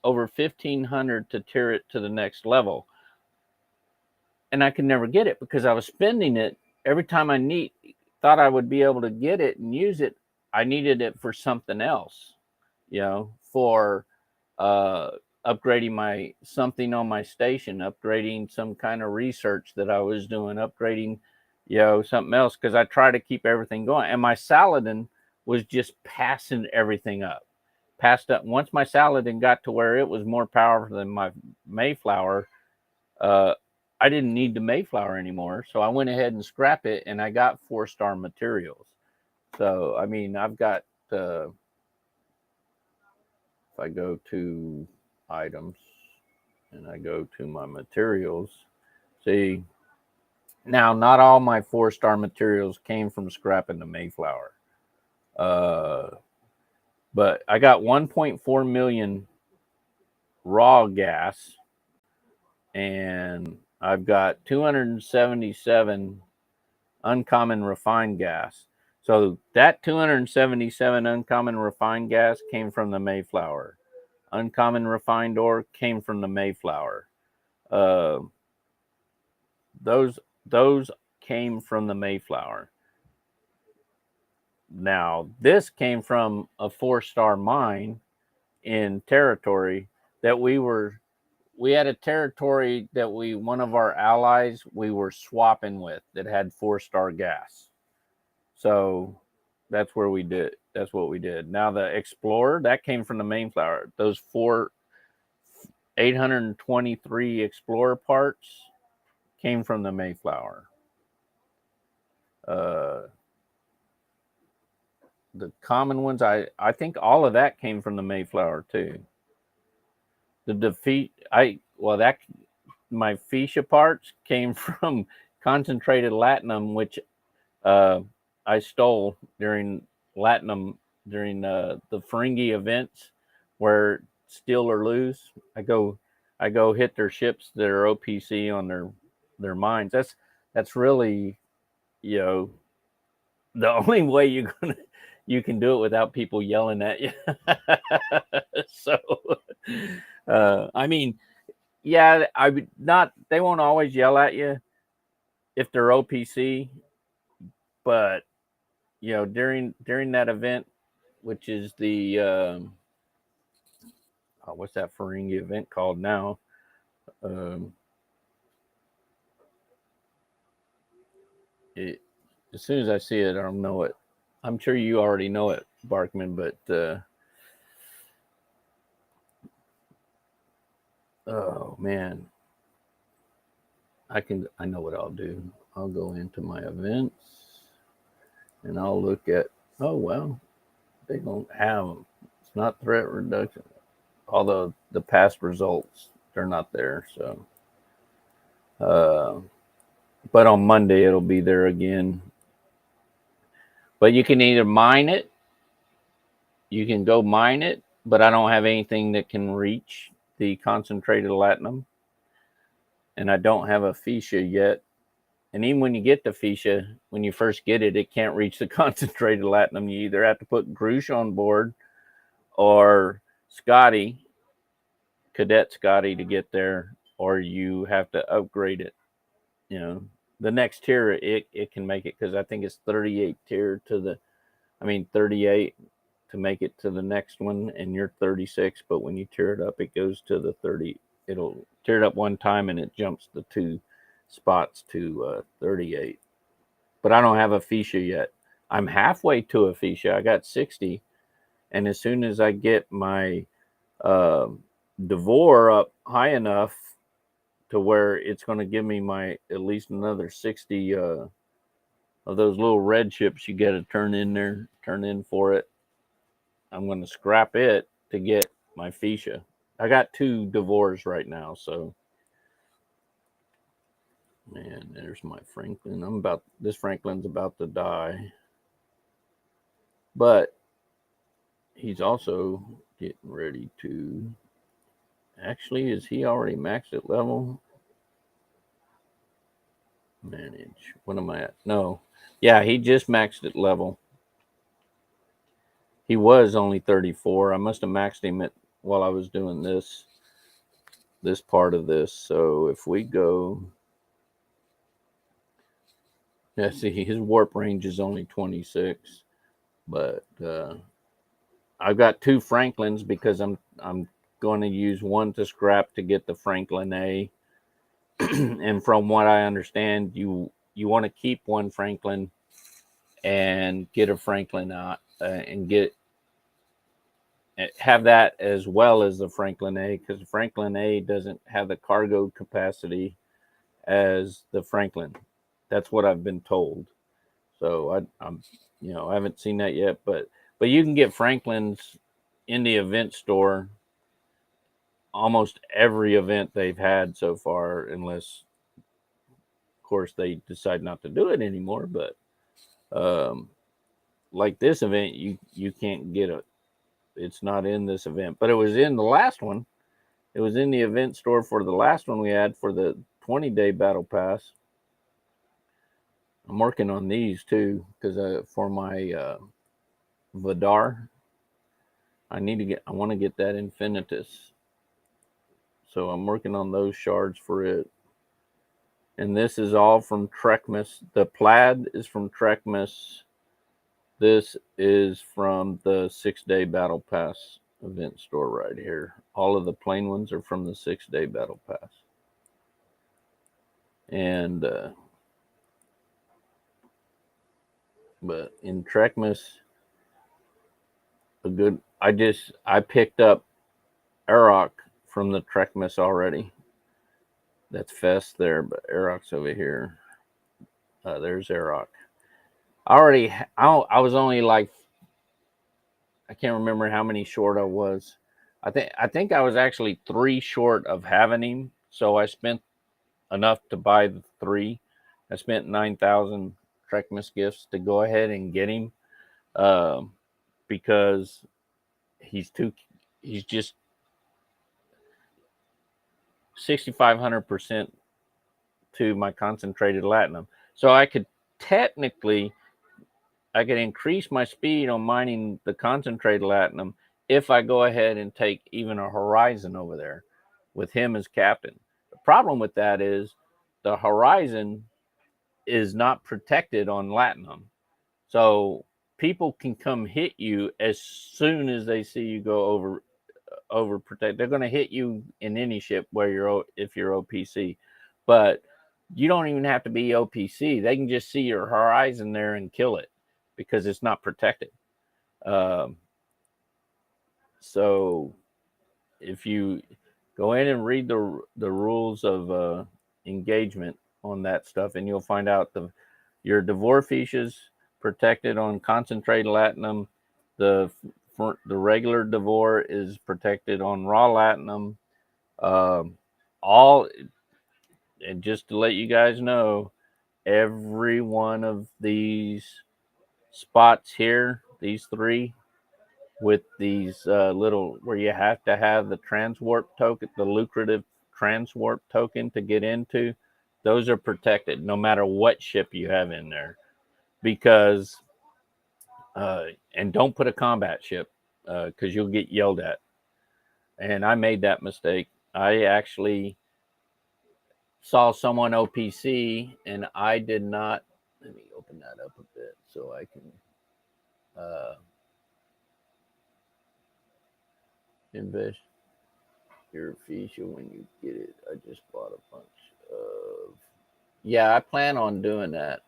over 1,500 to tier it to the next level, and I could never get it because I was spending it every time I thought I would be able to get it and use it. I needed it for something else, for upgrading something on my station, upgrading some kind of research that I was doing, upgrading, something else, because I try to keep everything going. And my Saladin was just passing everything up. Passed up. Once my Saladin got to where it was more powerful than my Mayflower, I didn't need the Mayflower anymore. So I went ahead and scrapped it, and I got 4-star materials. So, I mean, I've got, if I go to items and I go to my materials, see, now not all my 4-star materials came from scrapping the Mayflower. But I got 1.4 million raw gas, and I've got 277 uncommon refined gas. So that 277 uncommon refined gas came from the Mayflower. Uncommon refined ore came from the Mayflower. Those came from the Mayflower. Now this came from a 4-star mine in territory that we had a territory that one of our allies we were swapping with that had 4-star gas. So that's what we did. Now the Explorer, that came from the Mayflower. Those 823 Explorer parts came from the Mayflower. The common ones, I think all of that came from the Mayflower too. My Fuchsia parts came from concentrated latinum, which I stole during the Ferengi events where steal or lose. I go hit their ships that are OPC on their mines. That's really, the only way you can do it without people yelling at you. So, I mean, yeah, they won't always yell at you if they're OPC, but during that event, which is the what's that Ferengi event called now? it, as soon as I see it, I'll know it. I'm sure you already know it, Barkman, but oh man, I know what I'll do. I'll go into my events and I'll look at, oh well, they don't have them. It's not threat reduction. Although the past results, they're not there. So, uh, but on Monday it'll be there again. But you can either mine it, you can go mine it, but I don't have anything that can reach the concentrated latinum, and I don't have a Fisha yet. And even when you get the Fisha, when you first get it, it can't reach the concentrated latinum. You either have to put Grush on board or Scotty, Cadet Scotty, to get there, or you have to upgrade it. You know, the next tier it can make it, because I think it's 38 tier to the, 38 to make it to the next one, and you're 36. But when you tear it up, it goes to the 30. It'll tear it up one time and it jumps the 2 spots to 38. But I don't have a Fisha yet. I'm halfway to a Fisha. I got 60, and as soon as I get my Devore up high enough to where it's going to give me my at least another 60 of those little red chips you got to turn in for it, I'm going to scrap it to get my Fisha. I got 2 Devores right now, so man, there's my Franklin. This Franklin's about to die, but he's also getting ready to. Actually, is he already maxed at level? Manage. What am I at? No. Yeah, he just maxed at level. He was only 34. I must have maxed him while I was doing this part of this. So if we go, yeah, see, his warp range is only 26, but I've got 2 Franklins because I'm going to use one to scrap to get the Franklin A. And from what I understand, you want to keep one Franklin and get a Franklin out and have that as well as the Franklin A, because the Franklin A doesn't have the cargo capacity as the Franklin. That's what I've been told. So I'm I haven't seen that yet, but you can get Franklins in the event store almost every event they've had so far, unless of course they decide not to do it anymore. But like this event, you can't get it. It's not in this event, but it was in the last one. It was in the event store for the last one we had for the 20-day battle pass. I'm working on these too, because for my Vidar, I want to get that Infinitus. So I'm working on those shards for it. And this is all from Trekmas. The plaid is from Trekmas. This is from the 6-day battle pass event store right here. All of the plain ones are from the 6-day battle pass. And but in Trekmas, I picked up Arok from the Trekmas already. That's Fest there, but Arok's over here. There's Arok. I was only like, I can't remember how many short I was. I think I was actually 3 short of having him. So I spent enough to buy the 3. I spent 9,000 Trekmas gifts to go ahead and get him, because he's just 6,500% to my concentrated latinum. So I could increase my speed on mining the concentrated latinum if I go ahead and take even a Horizon over there with him as captain. The problem with that is the Horizon is not protected on latinum. So people can come hit you as soon as they see you go over protect. They're going to hit you in any ship if you're OPC. But you don't even have to be OPC. They can just see your horizon there and kill it because it's not protected. Um, so if you go in and read the rules of engagement on that stuff, and you'll find out your dwarfish is protected on concentrated latinum. The the regular devore is protected on raw latinum. All and just to let you guys know, every one of these spots here, these three, with these little where you have to have the transwarp token, the lucrative transwarp token to get into, those are protected no matter what ship you have in there. Because, and don't put a combat ship because you'll get yelled at. And I made that mistake. I actually saw someone OPC and I did not. Let me open that up a bit so I can invest your feature when you get it. I just bought a bunch of. Yeah, I plan on doing that.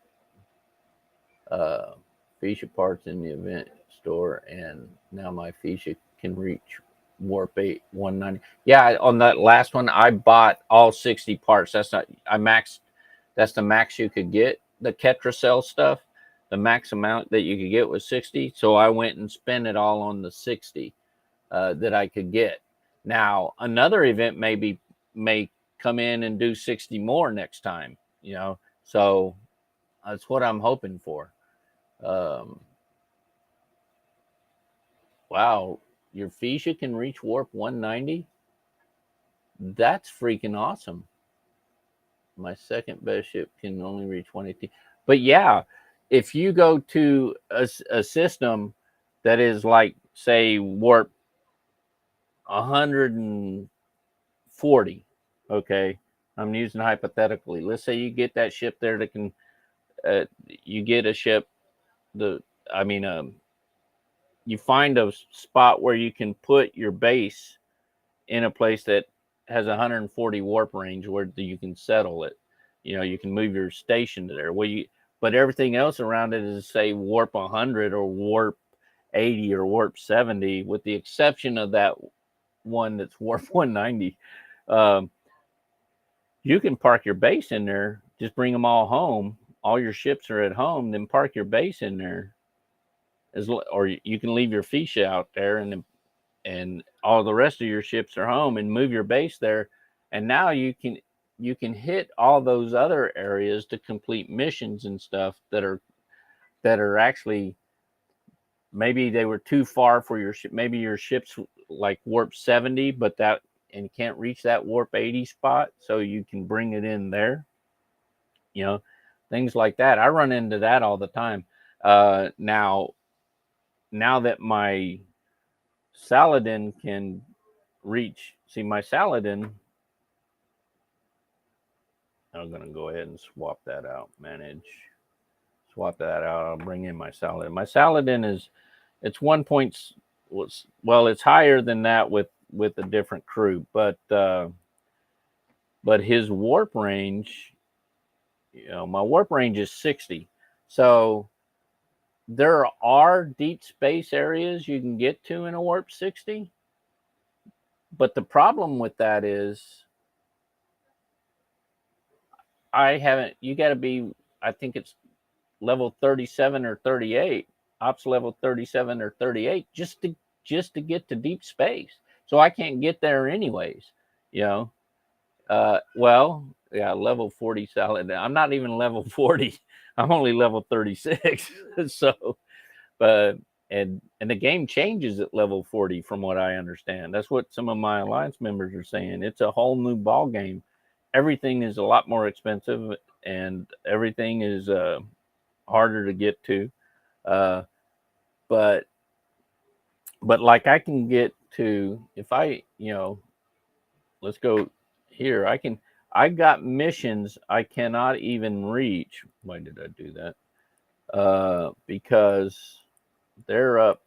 Feature parts in the event store, and now my feature can reach warp 8 190. Yeah, on that last one, I bought all 60 parts. That's not, I maxed, that's the max you could get. The Ketracell stuff, the max amount that you could get was 60. So I went and spent it all on the 60 that I could get. Now, another event may come in and do 60 more next time, you know. So that's what I'm hoping for. Wow, your Fuchsia can reach warp 190? That's freaking awesome. My second best ship can only reach 180. But yeah, if you go to a system that is like, say, warp 140, okay, I'm using hypothetically. Let's say you get that ship there that can, you get a ship, I mean, you find a spot where you can put your base in a place that has 140 warp range where you can settle it. You know, you can move your station to there. But everything else around it is, say, warp 100 or warp 80 or warp 70, with the exception of that one that's warp 190. Um, you can park your base in there, just bring them all home. All your ships are at home, then park your base in there. Or you can leave your Fuchsia out there, and all the rest of your ships are home, and move your base there. And now you can hit all those other areas to complete missions and stuff that are actually, maybe they were too far for your ship. Maybe your ship's like warp 70, but that, and you can't reach that warp 80 spot, so you can bring it in there. You know, things like that. I run into that all the time. Now that my Saladin can reach, see my Saladin, I'm going to go ahead and swap that out. Manage. Swap that out. I'll bring in my Saladin. My Saladin it's 1 point. Well, it's higher than that with a different crew, but his warp range, you know, my warp range is 60. So there are deep space areas you can get to in a warp 60. But the problem with that is you got to be, I think it's level 37 or 38, ops level 37 or 38, just to get to deep space. So I can't get there anyways, you know. Well, yeah, level 40 solid. I'm not even level 40. I'm only level 36. So, but and the game changes at level 40 from what I understand. That's what some of my alliance members are saying. It's a whole new ball game. Everything is a lot more expensive, and everything is harder to get to. Uh, but like I can get to, if I, you know, let's go here. I got missions I cannot even reach. Why did I do that? Because they're up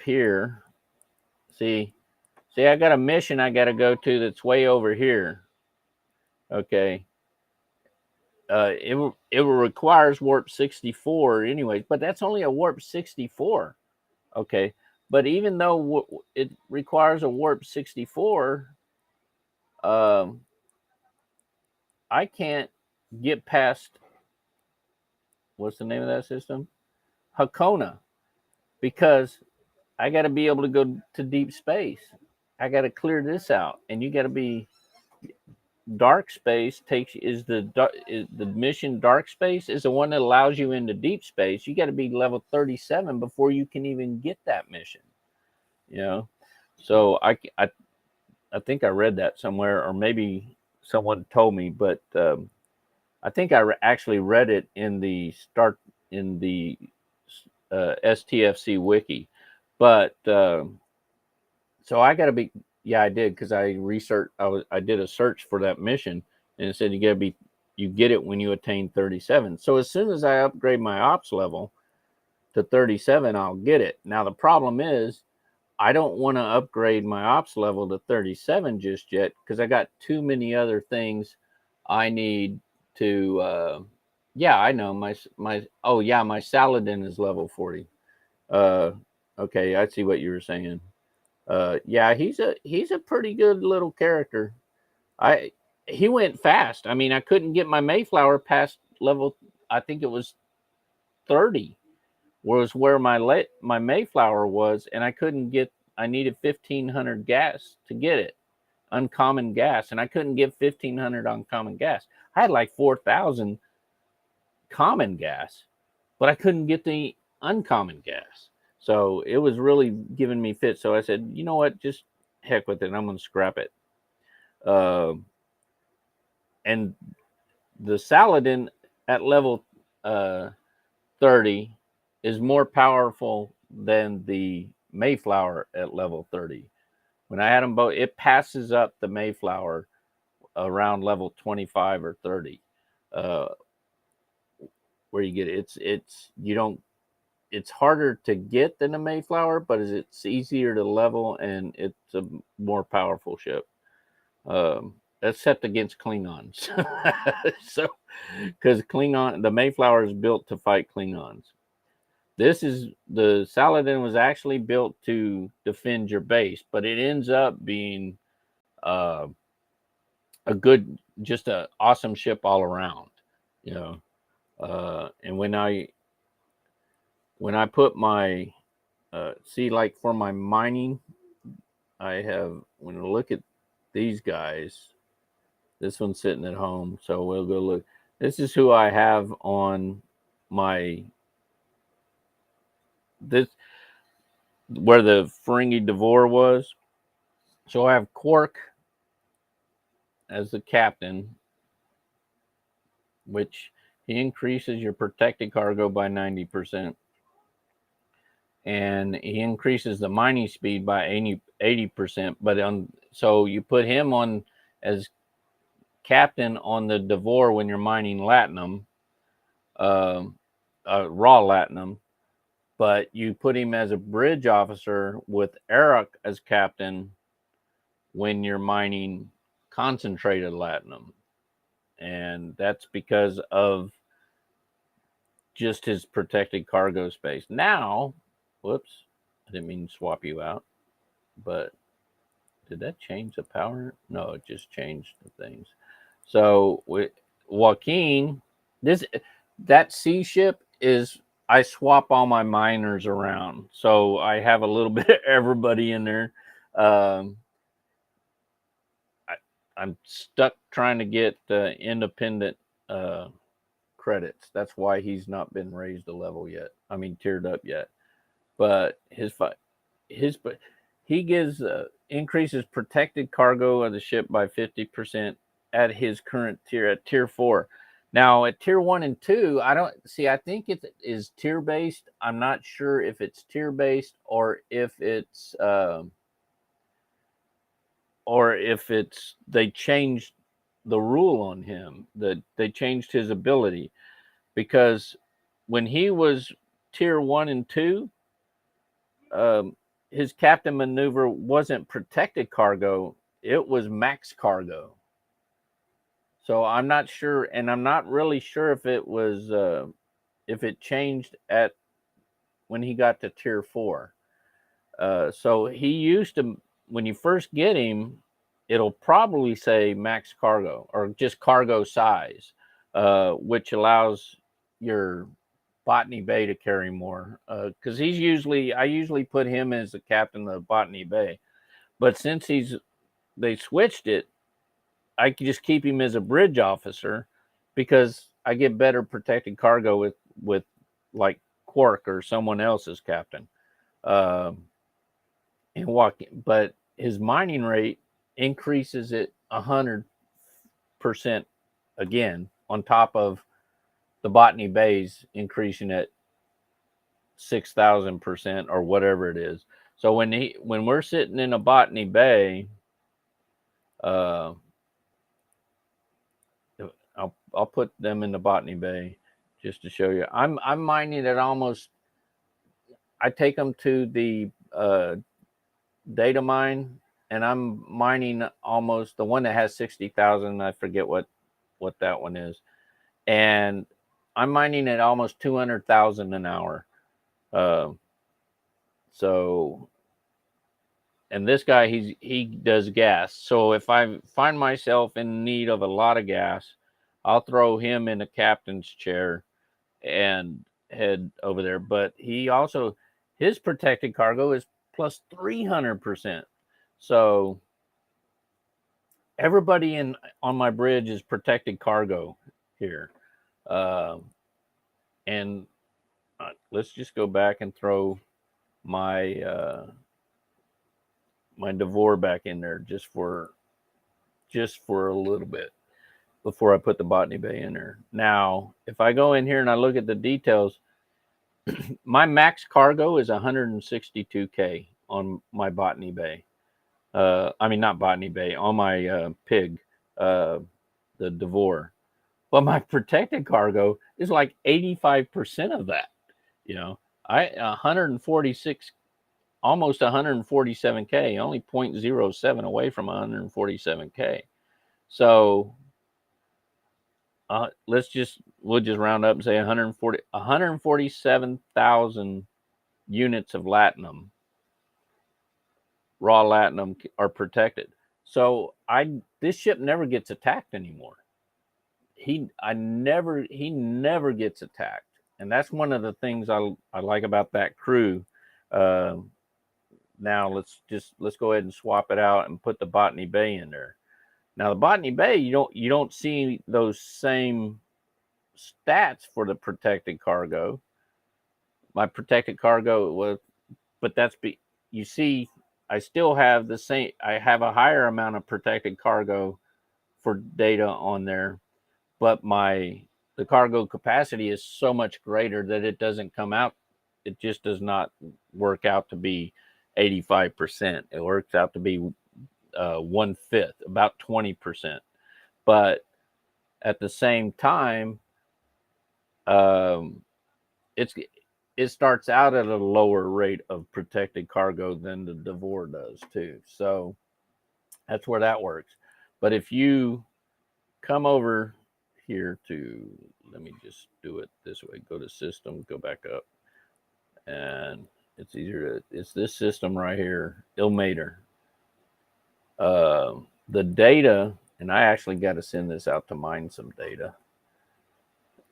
here. See, I got a mission I got to go to that's way over here. Okay. It requires warp 64 anyways, but that's only a warp 64. Okay. But even though it requires a warp 64, um, I can't get past, what's the name of that system? Hakona, because I got to be able to go to deep space. I got to clear this out, and you got to be dark space is the mission. Dark space is the one that allows you into deep space. You got to be level 37 before you can even get that mission. You know, so I think I read that somewhere, or maybe someone told me, but I think I actually read it in the STFC wiki. But so I got to be, yeah, I did, because I did a search for that mission, and it said you get it when you attain 37. So as soon as I upgrade my ops level to 37, I'll get it. Now the problem is, I don't want to upgrade my ops level to 37 just yet, because I got too many other things I need to. Yeah, I know my Saladin is level 40. Okay, I see what you were saying. Yeah, he's a pretty good little character. I He went fast. I mean, I couldn't get my Mayflower past level. I think it was 30 was where my Mayflower was, and I couldn't get. I needed 1,500 gas to get it, uncommon gas, and I couldn't get 1,500 uncommon gas. I had like 4,000 common gas, but I couldn't get the uncommon gas. So it was really giving me fits. So I said, you know what, just heck with it. I'm going to scrap it. And the Saladin at level 30 is more powerful than the Mayflower at level 30. When I had them both, it passes up the Mayflower around level 25 or 30. Uh, where you get it. It's harder to get than a Mayflower, but it's easier to level, and it's a more powerful ship. Except against Klingons. So, because the Mayflower is built to fight Klingons. The Saladin was actually built to defend your base, but it ends up being uh, just a awesome ship all around. You know, and when I put my see, like for my mining, when I look at these guys, this one's sitting at home, so we'll go look. This is who I have on my this where the Ferengi Devore was. So I have Quark as the captain, which he increases your protected cargo by 90%. And he increases the mining speed by 80%. But so you put him on as captain on the Devore when you're mining latinum, raw latinum, but you put him as a bridge officer with Eric as captain when you're mining concentrated latinum. And that's because of just his protected cargo space. Now, whoops, I didn't mean to swap you out, but did that change the power? No, it just changed the things. So with Joaquin, that sea ship is, I swap all my miners around, so I have a little bit of everybody in there. I'm stuck trying to get independent credits. That's why he's not been raised a level yet. I mean, tiered up yet. But he gives increases protected cargo of the ship by 50% at his current tier, at tier 4. Now at tier 1 and 2, I don't see. I think it is tier based. I'm not sure if it's tier based or if it's they changed the rule on him. That they changed his ability, because when he was tier 1 and 2, his captain maneuver wasn't protected cargo, it was max cargo. So I'm not sure, and I'm not really sure if it was if it changed at when he got to tier 4. So he used to, when you first get him, it'll probably say max cargo or just cargo size, which allows your Botany Bay to carry more. Because I usually put him as the captain of Botany Bay, but since they switched it, I can just keep him as a bridge officer because I get better protected cargo with like Quark or someone else as captain. And walking, but his mining rate increases it 100% again on top of the Botany Bays increasing it 6,000% or whatever it is. So when we're sitting in a Botany Bay, uh, I'll put them in the Botany Bay just to show you. I'm mining at almost. I take them to the data mine, and I'm mining almost the one that has 60,000. I forget what that one is, and I'm mining at almost 200,000 an hour. So, and this guy he does gas. So if I find myself in need of a lot of gas, I'll throw him in a captain's chair and head over there. But he also, his protected cargo is plus 300%. So everybody on my bridge is protected cargo here. And let's just go back and throw my my Devore back in there just for a little bit before I put the Botany Bay in there. Now, if I go in here and I look at the details, my max cargo is 162K on my Botany Bay. I mean, not Botany Bay, on my pig, the Devore. But my protected cargo is like 85% of that. You know, 146, almost 147K, only 0.07 away from 147K. So we'll just round up and say 147,000 units of latinum, raw latinum, are protected. So this ship never gets attacked anymore. He never gets attacked, and that's one of the things I like about that crew. Now let's go ahead and swap it out and put the Botany Bay in there. Now the Botany Bay, you don't see those same stats for the protected cargo. My protected cargo was, but you see, I still have the same. I have a higher amount of protected cargo for data on there, but the cargo capacity is so much greater that it doesn't come out. It just does not work out to be 85%. It works out to be 1/5, about 20%. But at the same time, it starts out at a lower rate of protected cargo than the Devore does too. So that's where that works. But if you come over here to, let me just do it this way, go to system, go back up, and it's it's this system right here, Ilmater. The data, and I actually got to send this out to mine some data.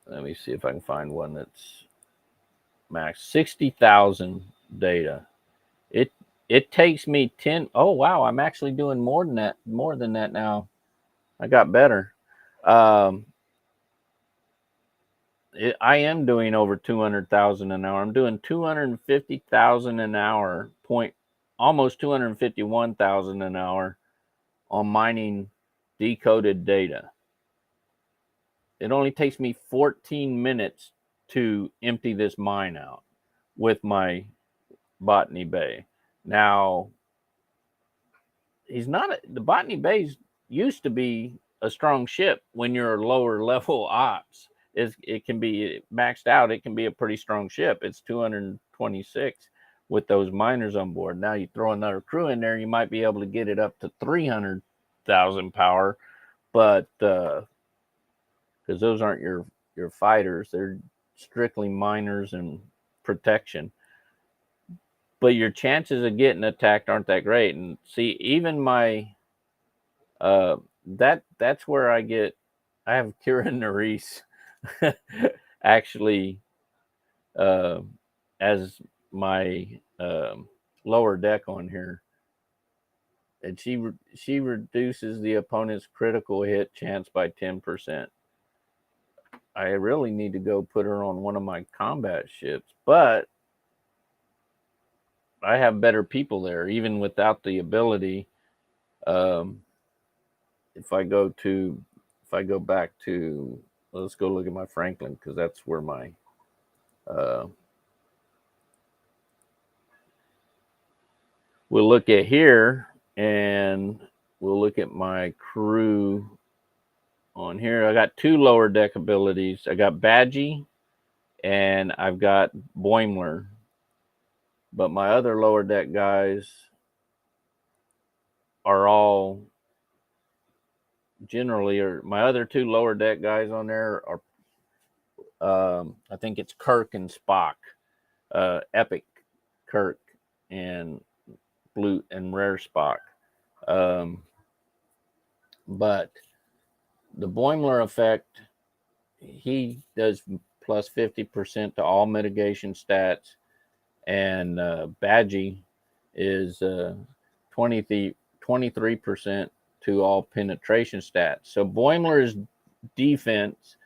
Let me see if I can find one that's max 60,000 data. It takes me 10. Oh wow, I'm actually doing more than that now. I got better. I am doing over 200,000 an hour. I'm doing 250,000 an hour, almost 251,000 an hour on mining decoded data. It only takes me 14 minutes to empty this mine out with my Botany Bay. Now, the Botany Bays used to be a strong ship when you're lower level ops. It can be maxed out. It can be a pretty strong ship. It's 226 with those miners on board. Now you throw another crew in there, you might be able to get it up to 300,000 power. But because those aren't your fighters. They're strictly miners and protection. But your chances of getting attacked aren't that great. And see, even my that's where I have Kira Nerys actually as my lower deck on here, and she reduces the opponent's critical hit chance by 10%. I really need to go put her on one of my combat ships, but I have better people there, even without the ability. If I go back to, let's go look at my Franklin, because that's where my we'll look at here, and we'll look at my crew on here. I got 2 lower deck abilities. I got Badgie and I've got Boimler. But my other lower deck guys are all generally, or my other 2 lower deck guys on there are I think it's Kirk and Spock. Epic Kirk and Blue and Rare Spock. But the Boimler effect, he does plus 50% to all mitigation stats, and Badgie is 23% to all penetration stats. So Boimler is defense,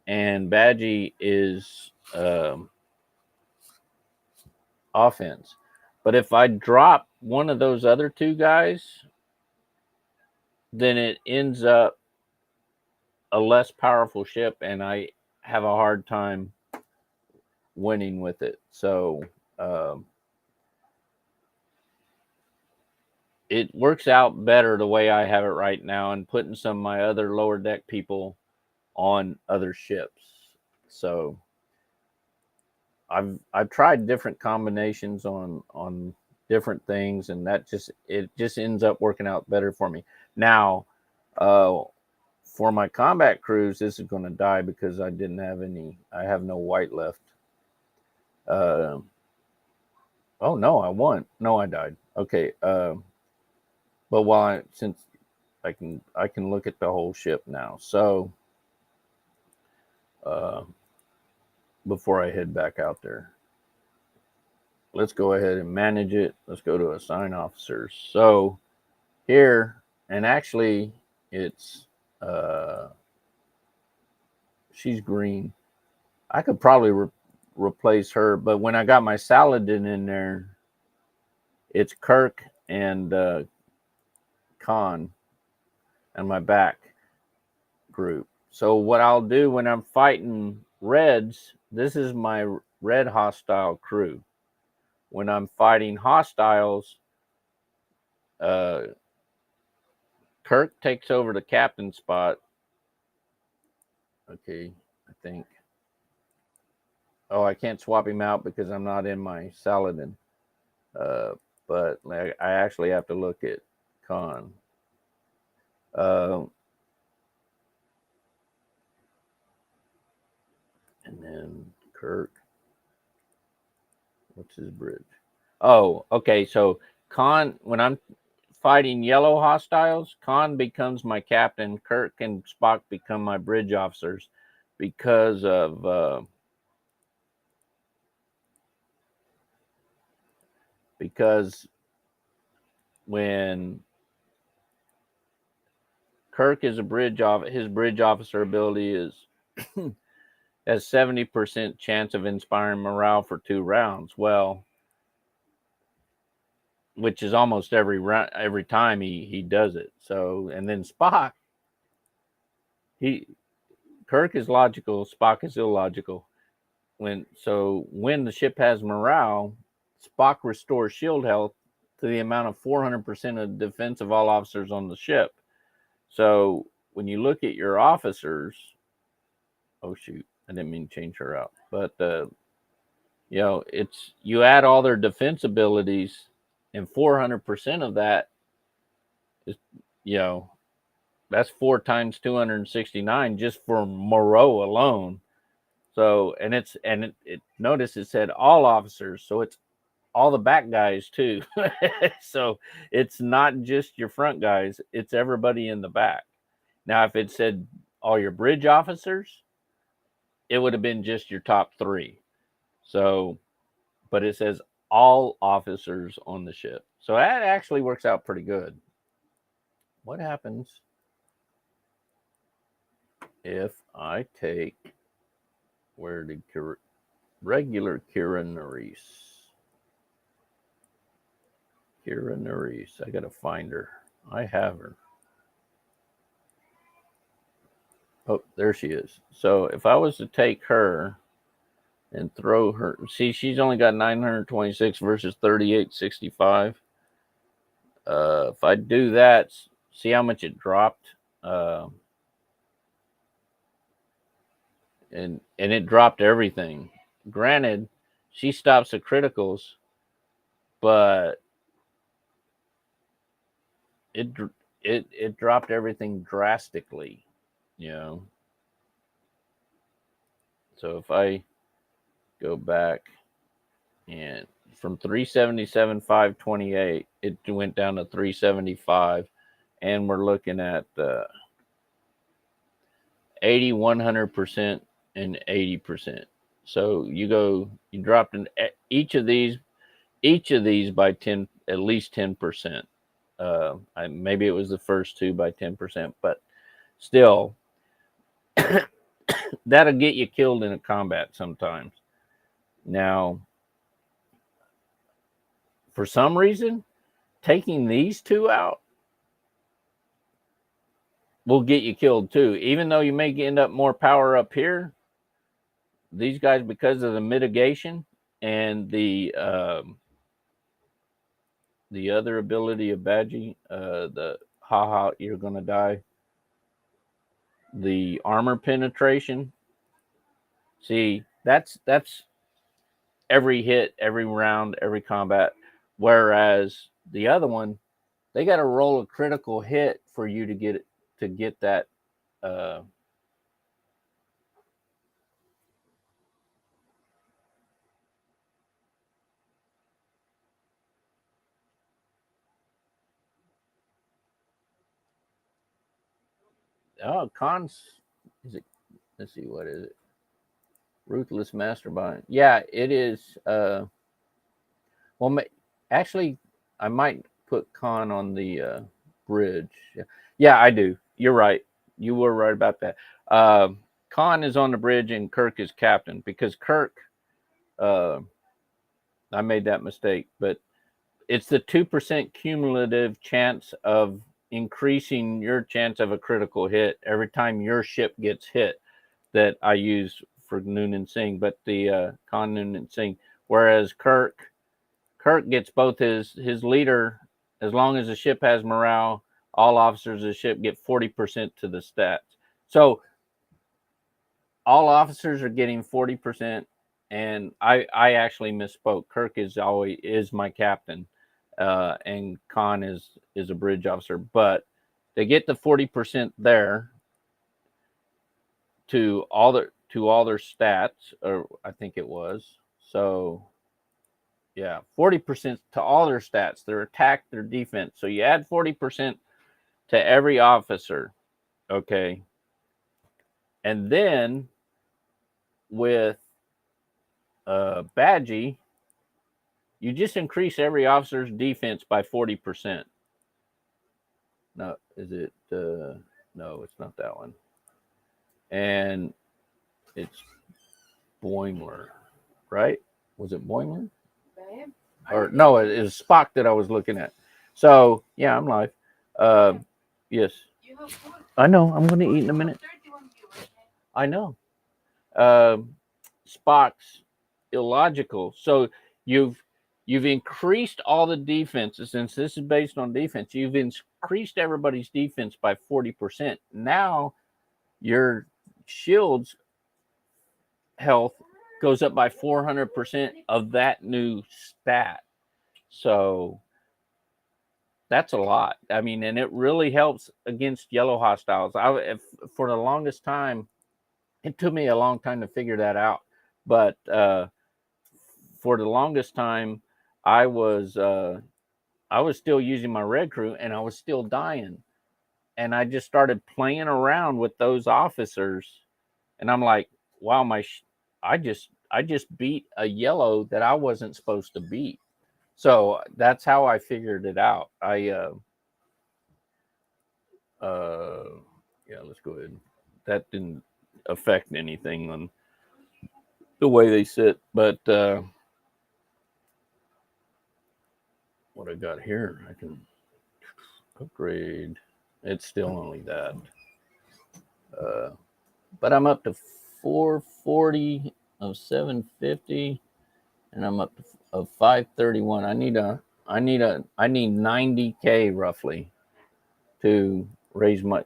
and Badgie is offense. But if I drop one of those other 2 guys, then it ends up a less powerful ship, and I have a hard time winning with it. So it works out better the way I have it right now, and putting some of my other lower deck people on other ships. So I've tried different combinations on different things, and it just ends up working out better for me. Now, for my combat crews, this is going to die because I didn't have any. I have no white left. Oh no, I won. No, I died. Okay. But since I can look at the whole ship now. So before I head back out there, let's go ahead and manage it. Let's go to assign officers. So here, and actually it's she's green. I could probably replace her, but when I got my Saladin in there, it's Kirk and Khan and my back group. So what I'll do when I'm fighting reds, this is my red hostile crew. When I'm fighting hostiles, Kirk takes over the captain spot. Okay, I think. Oh, I can't swap him out because I'm not in my Saladin. But I actually have to look at Khan. And then Kirk. What's his bridge? Oh, okay. So Khan, when I'm fighting yellow hostiles, Khan becomes my captain. Kirk and Spock become my bridge officers because of because when Kirk is a bridge off, his bridge officer ability is has 70% chance of inspiring morale for 2 rounds. Well, which is almost every time he does it. So, and then Spock, Kirk is logical, Spock is illogical. When the ship has morale, Spock restores shield health to the amount of 400% of defense of all officers on the ship. So when you look at your officers, oh shoot, I didn't mean to change her out, but it's you add all their defense abilities, and 400% of that is that's 4 times 269 just for Moreau alone. So, and it notice it said all officers, so it's all the back guys too. So it's not just your front guys, it's everybody in the back. Now, if it said all your bridge officers, it would have been just your top 3. So, but it says all officers on the ship. So that actually works out pretty good. What happens if I take where did regular Kira Nerys? Kira Nerys. I gotta find her. I have her. Oh, there she is. So if I was to take her and throw her, see, she's only got 926 versus 3865. If I do that, see how much it dropped. And it dropped everything. Granted, she stops the criticals, but it dropped everything drastically, you know. So if I go back and from 377 528, it went down to 375, and we're looking at 80, 100%, and 80%. So you dropped in each of these by 10, at least 10%. Maybe it was the first 2 by 10%, but still, that'll get you killed in a combat sometimes. Now, for some reason, taking these 2 out will get you killed too. Even though you may end up more power up here, these guys, because of the mitigation and the other ability of Badgie, the haha, you're gonna die. The armor penetration. See, that's every hit, every round, every combat. Whereas the other one, they got to roll a critical hit for you to get that. Cons. Is it? Let's see, what is it? Ruthless Mastermind. Yeah, it is. Well, actually, I might put Con on the bridge. Yeah, I do. You're right. You were right about that. Con is on the bridge and Kirk is captain, because Kirk, I made that mistake, but it's the 2% cumulative chance of increasing your chance of a critical hit every time your ship gets hit that I use for Noonan Singh, but the Con Noonan Singh. Whereas Kirk gets both his leader, as long as the ship has morale, all officers of the ship get 40% to the stats. So all officers are getting 40%, and I actually misspoke. Kirk is my captain, and Khan is a bridge officer, but they get the 40% there to all their stats, or I think it was. So yeah, 40% to all their stats, their attack, their defense. So you add 40% to every officer, okay? And then with Badgie, you just increase every officer's defense by 40%. No, is it? No, it's not that one. And it's Boimler, right? Was it Boimler? Or no, it is Spock that I was looking at. So yeah, I'm live. Yes, I know. I'm going to eat in a minute. I know. Spock's illogical. So you've increased all the defenses, since this is based on defense. You've increased everybody's defense by 40%. Now your shield's health goes up by 400% of that new stat. So that's a lot. I mean, and it really helps against yellow hostiles. For the longest time, it took me a long time to figure that out, but for the longest time, I was still using my red crew, and I was still dying. And I just started playing around with those officers, and I'm like, wow, I just beat a yellow that I wasn't supposed to beat. So that's how I figured it out. Yeah, let's go ahead. That didn't affect anything on the way they sit, but what I got here, I can upgrade. It's still only that. But I'm up to 440 of 750, and I'm up to of 531. I need 90k roughly to raise my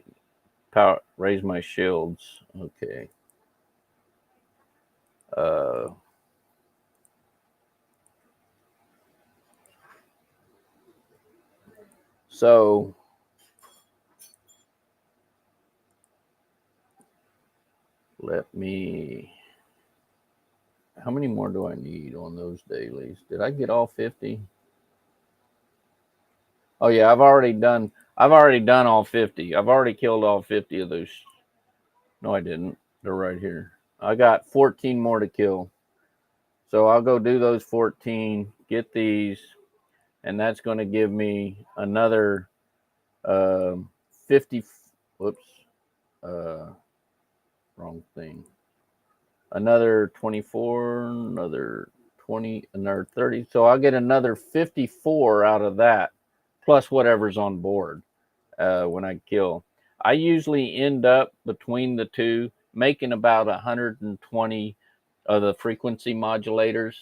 power, raise my shields. Okay. So let me. How many more do I need on those dailies? Did I get all 50? Oh yeah, I've already done all 50. I've already killed all 50 of those. No, I didn't. They're right here. I got 14 more to kill. So I'll go do those 14, get these, and that's going to give me another 50. Whoops. Wrong thing. Another 24, another 20, another 30. So I'll get another 54 out of that, plus whatever's on board when I kill. I usually end up between the two making about 120 of the frequency modulators.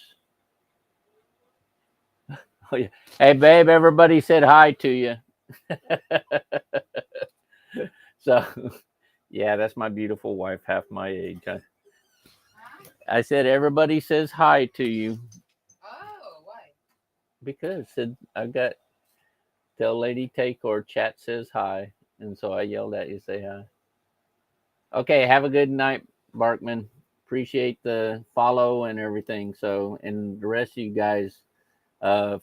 Oh, yeah. Hey, babe, everybody said hi to you. So, yeah, that's my beautiful wife, half my age. I said, everybody says hi to you. Oh, why? Because I got tell Lady Take or chat says hi. And so I yelled at you, say hi. Okay, have a good night, Barkman. Appreciate the follow and everything. So, and the rest of you guys, uh,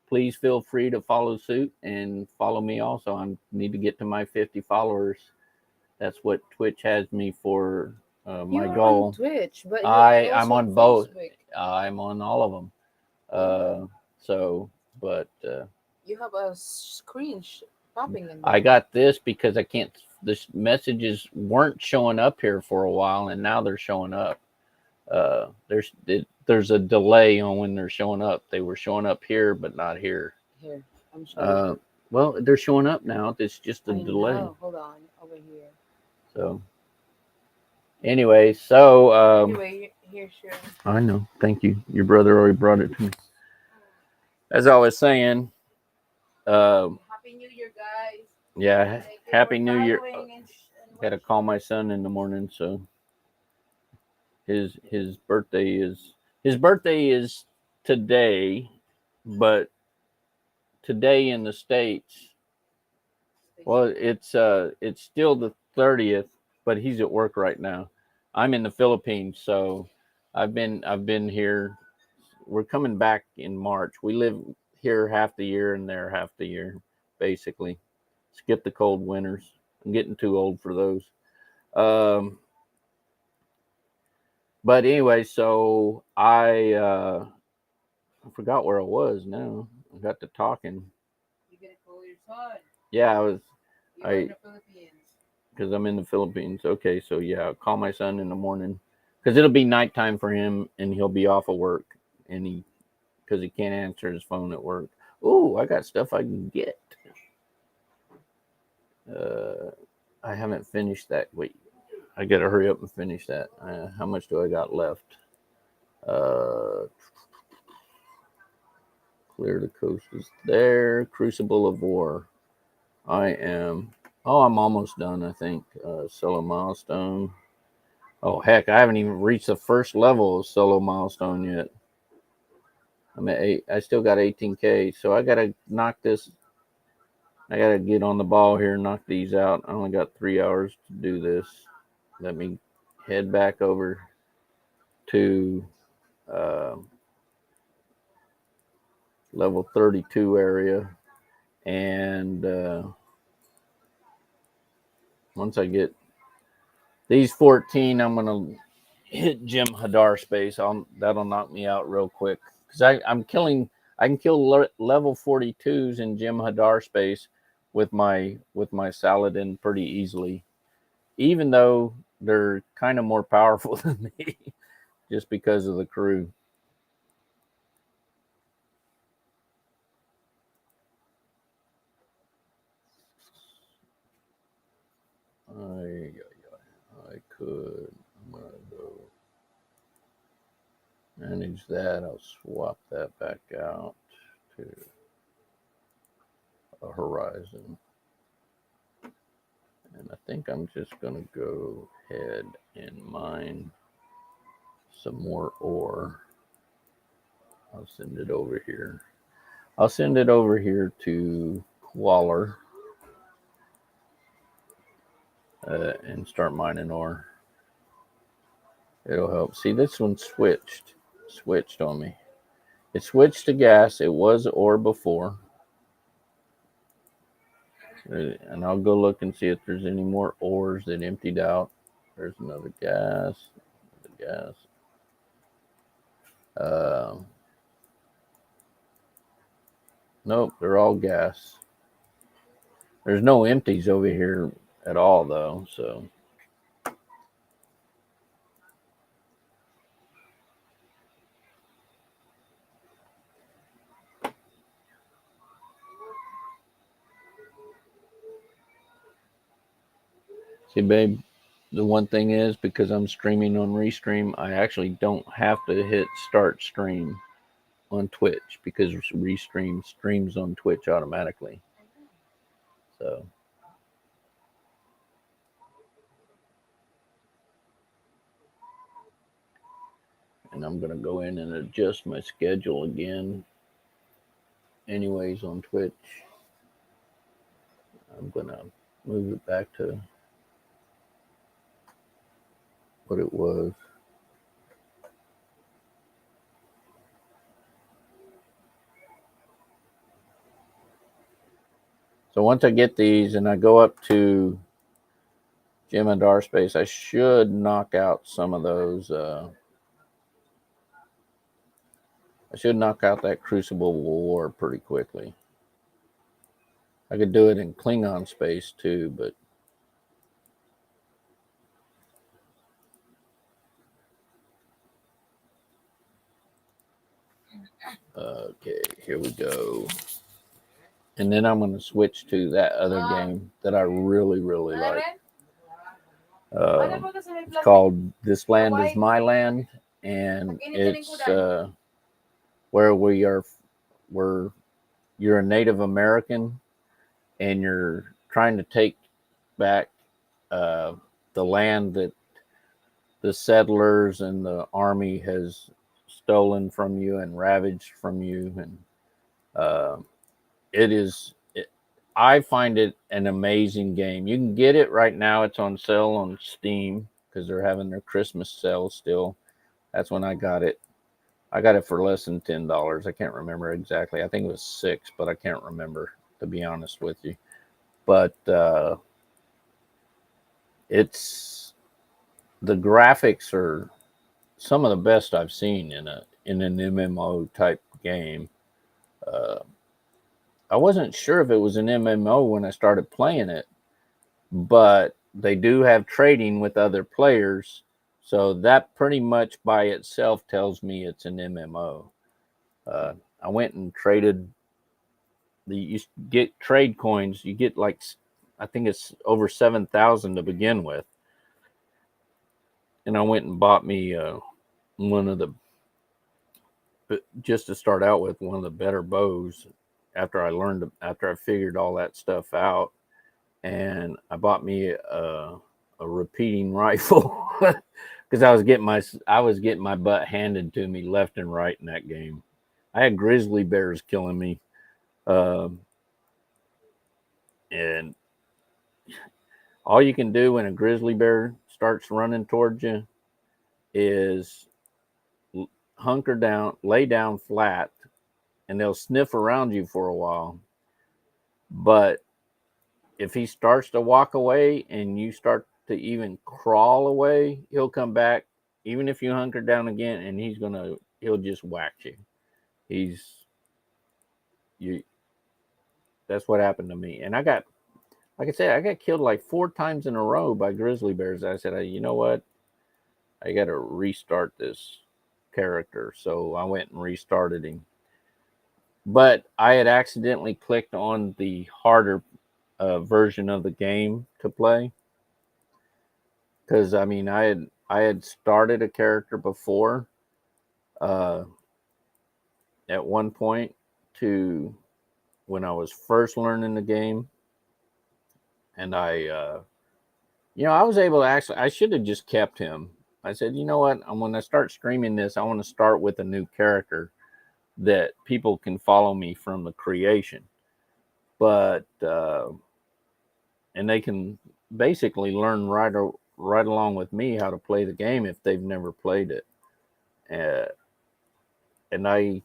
please feel free to follow suit and follow me also. I need to get to my 50 followers. That's what Twitch has me for. My You're goal. on Twitch, but I'm on both. I'm on all of them. So, but you have a screen popping in there. I got this because I can't. The messages weren't showing up here for a while, and now they're showing up. There's a delay on when they're showing up. They were showing up here, but not here. Here, I'm showing. Well, they're showing up now. It's just a delay. Know. Hold on, over here. So, anyway, so anyway, here, sure. I know. Thank you. Your brother already brought it to me. As I was saying, Happy New Year, guys. Yeah, Happy New Year. Got to call my son in the morning, so his birthday is today, but today in the States, well, it's still the 30th, but he's at work right now. I'm in the Philippines, so I've been here. We're coming back in March. We live here half the year and there half the year, basically. Skip the cold winters. I'm getting too old for those. But anyway, so I forgot where I was now. I got to talking. You gonna call your son? Yeah, I was. You're in the Philippines. Because I'm in the Philippines. Okay, so yeah, I'll call my son in the morning because it'll be nighttime for him and he'll be off of work and because he can't answer his phone at work. Oh, I got stuff I can get. I haven't finished that. Wait, I got to hurry up and finish that. How much do I got left? Clear the coast is there. Crucible of War. I'm almost done, I think. Solo milestone. Oh, heck, I haven't even reached the first level of solo milestone yet. I'm at 8. I still got 18K, so I got to knock this I gotta get on the ball here and knock these out. I only got 3 hours to do this. Let me head back over to level 32 area, and once I get these 14, I'm gonna hit Jim Hadar space. That'll knock me out real quick because I'm killing. I can kill level 42s in Jim Hadar space with my Saladin pretty easily, even though they're kind of more powerful than me, just because of the crew. I could. I'm gonna go manage that. I'll swap that back out to a horizon. And I think I'm just going to go ahead and mine some more ore. I'll send it over here. I'll send it over here to Qualler and start mining ore. It'll help. See, this one switched on me. It switched to gas. It was ore before. And I'll go look and see if there's any more ores that emptied out. There's another gas. Nope, they're all gas. There's no empties over here at all, though. So see, babe, the one thing is, because I'm streaming on Restream, I actually don't have to hit start stream on Twitch because Restream streams on Twitch automatically. So and I'm gonna go in and adjust my schedule again. Anyways, on Twitch, I'm gonna move it back to what it was. So once I get these and I go up to Jim and Dar space, I should knock out some of those. I should knock out that Crucible War pretty quickly. I could do it in Klingon space too, but okay, here we go. And then I'm going to switch to that other game that I really, really like. It's called This Land Is My Land, and it's where you're a Native American and you're trying to take back the land that the settlers and the army has stolen from you and ravaged from you. And I find it an amazing game. You can get it right now. It's on sale on Steam because they're having their Christmas sale still. That's when I got it. I got it for less than $10. I can't remember exactly. I think it was $6, but I can't remember, to be honest with you. But it's the graphics are some of the best I've seen in an MMO type game. I wasn't sure if it was an MMO when I started playing it, but they do have trading with other players, so that pretty much by itself tells me it's an MMO. I went and traded. You get trade coins. You get I think it's over 7,000 to begin with, and I went and bought me one of the, just to start out with, one of the better bows. After I figured all that stuff out, and I bought me a repeating rifle because I was getting my butt handed to me left and right in that game. I had grizzly bears killing me. And all you can do when a grizzly bear starts running towards you is hunker down, lay down flat, and they'll sniff around you for a while. But if he starts to walk away and you start to even crawl away, he'll come back, even if you hunker down again, and he'll just whack you. You. That's what happened to me. And like I said, I got killed like 4 times in a row by grizzly bears. I said, you know what? I got to restart this character. So I went and restarted him. But I had accidentally clicked on the harder version of the game to play, because I mean I had started a character before at one point to when I was first learning the game, and I was able to I should have just kept him. I said, you know what, I'm when I start streaming this, I want to start with a new character that people can follow me from the creation, but and they can basically learn right along with me how to play the game if they've never played it. And I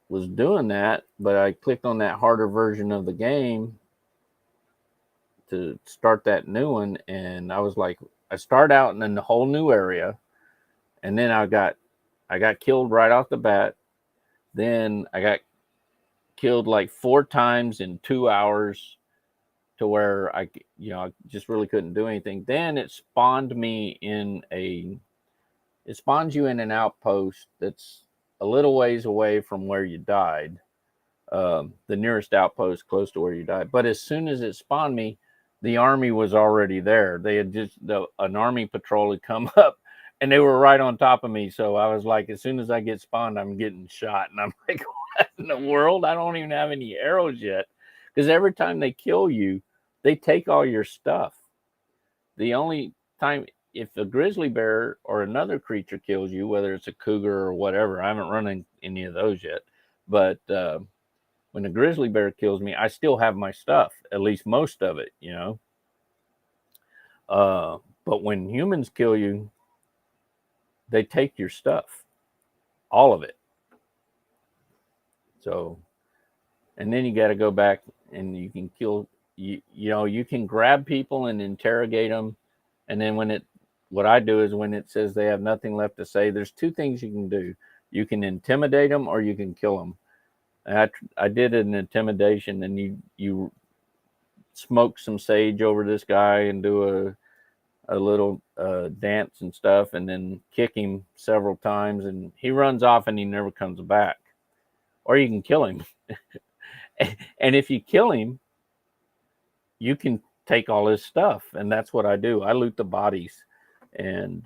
was doing that, but I clicked on that harder version of the game to start that new one, and I was like, I start out in a whole new area, and then I got killed right off the bat. Then I got killed like 4 times in 2 hours, to where I just really couldn't do anything. Then it spawns you in an outpost that's a little ways away from where you died, the nearest outpost close to where you died. But as soon as it spawned me, the army was already there. They had an army patrol had come up, and they were right on top of me. So I was like, as soon as I get spawned, I'm getting shot. And I'm like, what in the world? I don't even have any arrows yet. Because every time they kill you, they take all your stuff. The only time, if a grizzly bear or another creature kills you, whether it's a cougar or whatever, I haven't run any of those yet. But when a grizzly bear kills me, I still have my stuff, at least most of it, But when humans kill you, they take your stuff, all of it. So, and then you got to go back and you can kill, you can grab people and interrogate them. And then what I do is when it says they have nothing left to say, there's 2 things you can do. You can intimidate them or you can kill them. And I did an intimidation, and you smoke some sage over this guy and do a little dance and stuff, and then kick him several times, and he runs off and he never comes back. Or you can kill him. And if you kill him, you can take all his stuff, and that's what I do. I loot the bodies and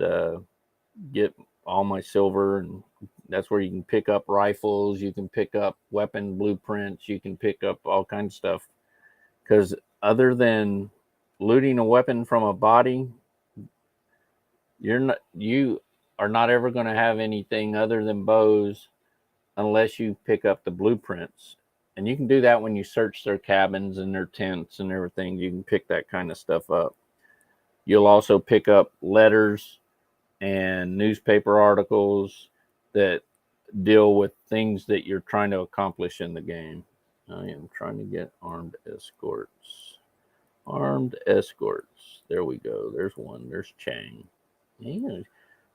get all my silver, and that's where you can pick up rifles, you can pick up weapon blueprints, you can pick up all kinds of stuff. Because other than looting a weapon from a body, you are not ever going to have anything other than bows unless you pick up the blueprints. And you can do that when you search their cabins and their tents and everything. You can pick that kind of stuff up. You'll also pick up letters and newspaper articles that deal with things that you're trying to accomplish in the game. I am trying to get armed escorts. Armed escorts. There we go. There's one. There's Chang. Yeah.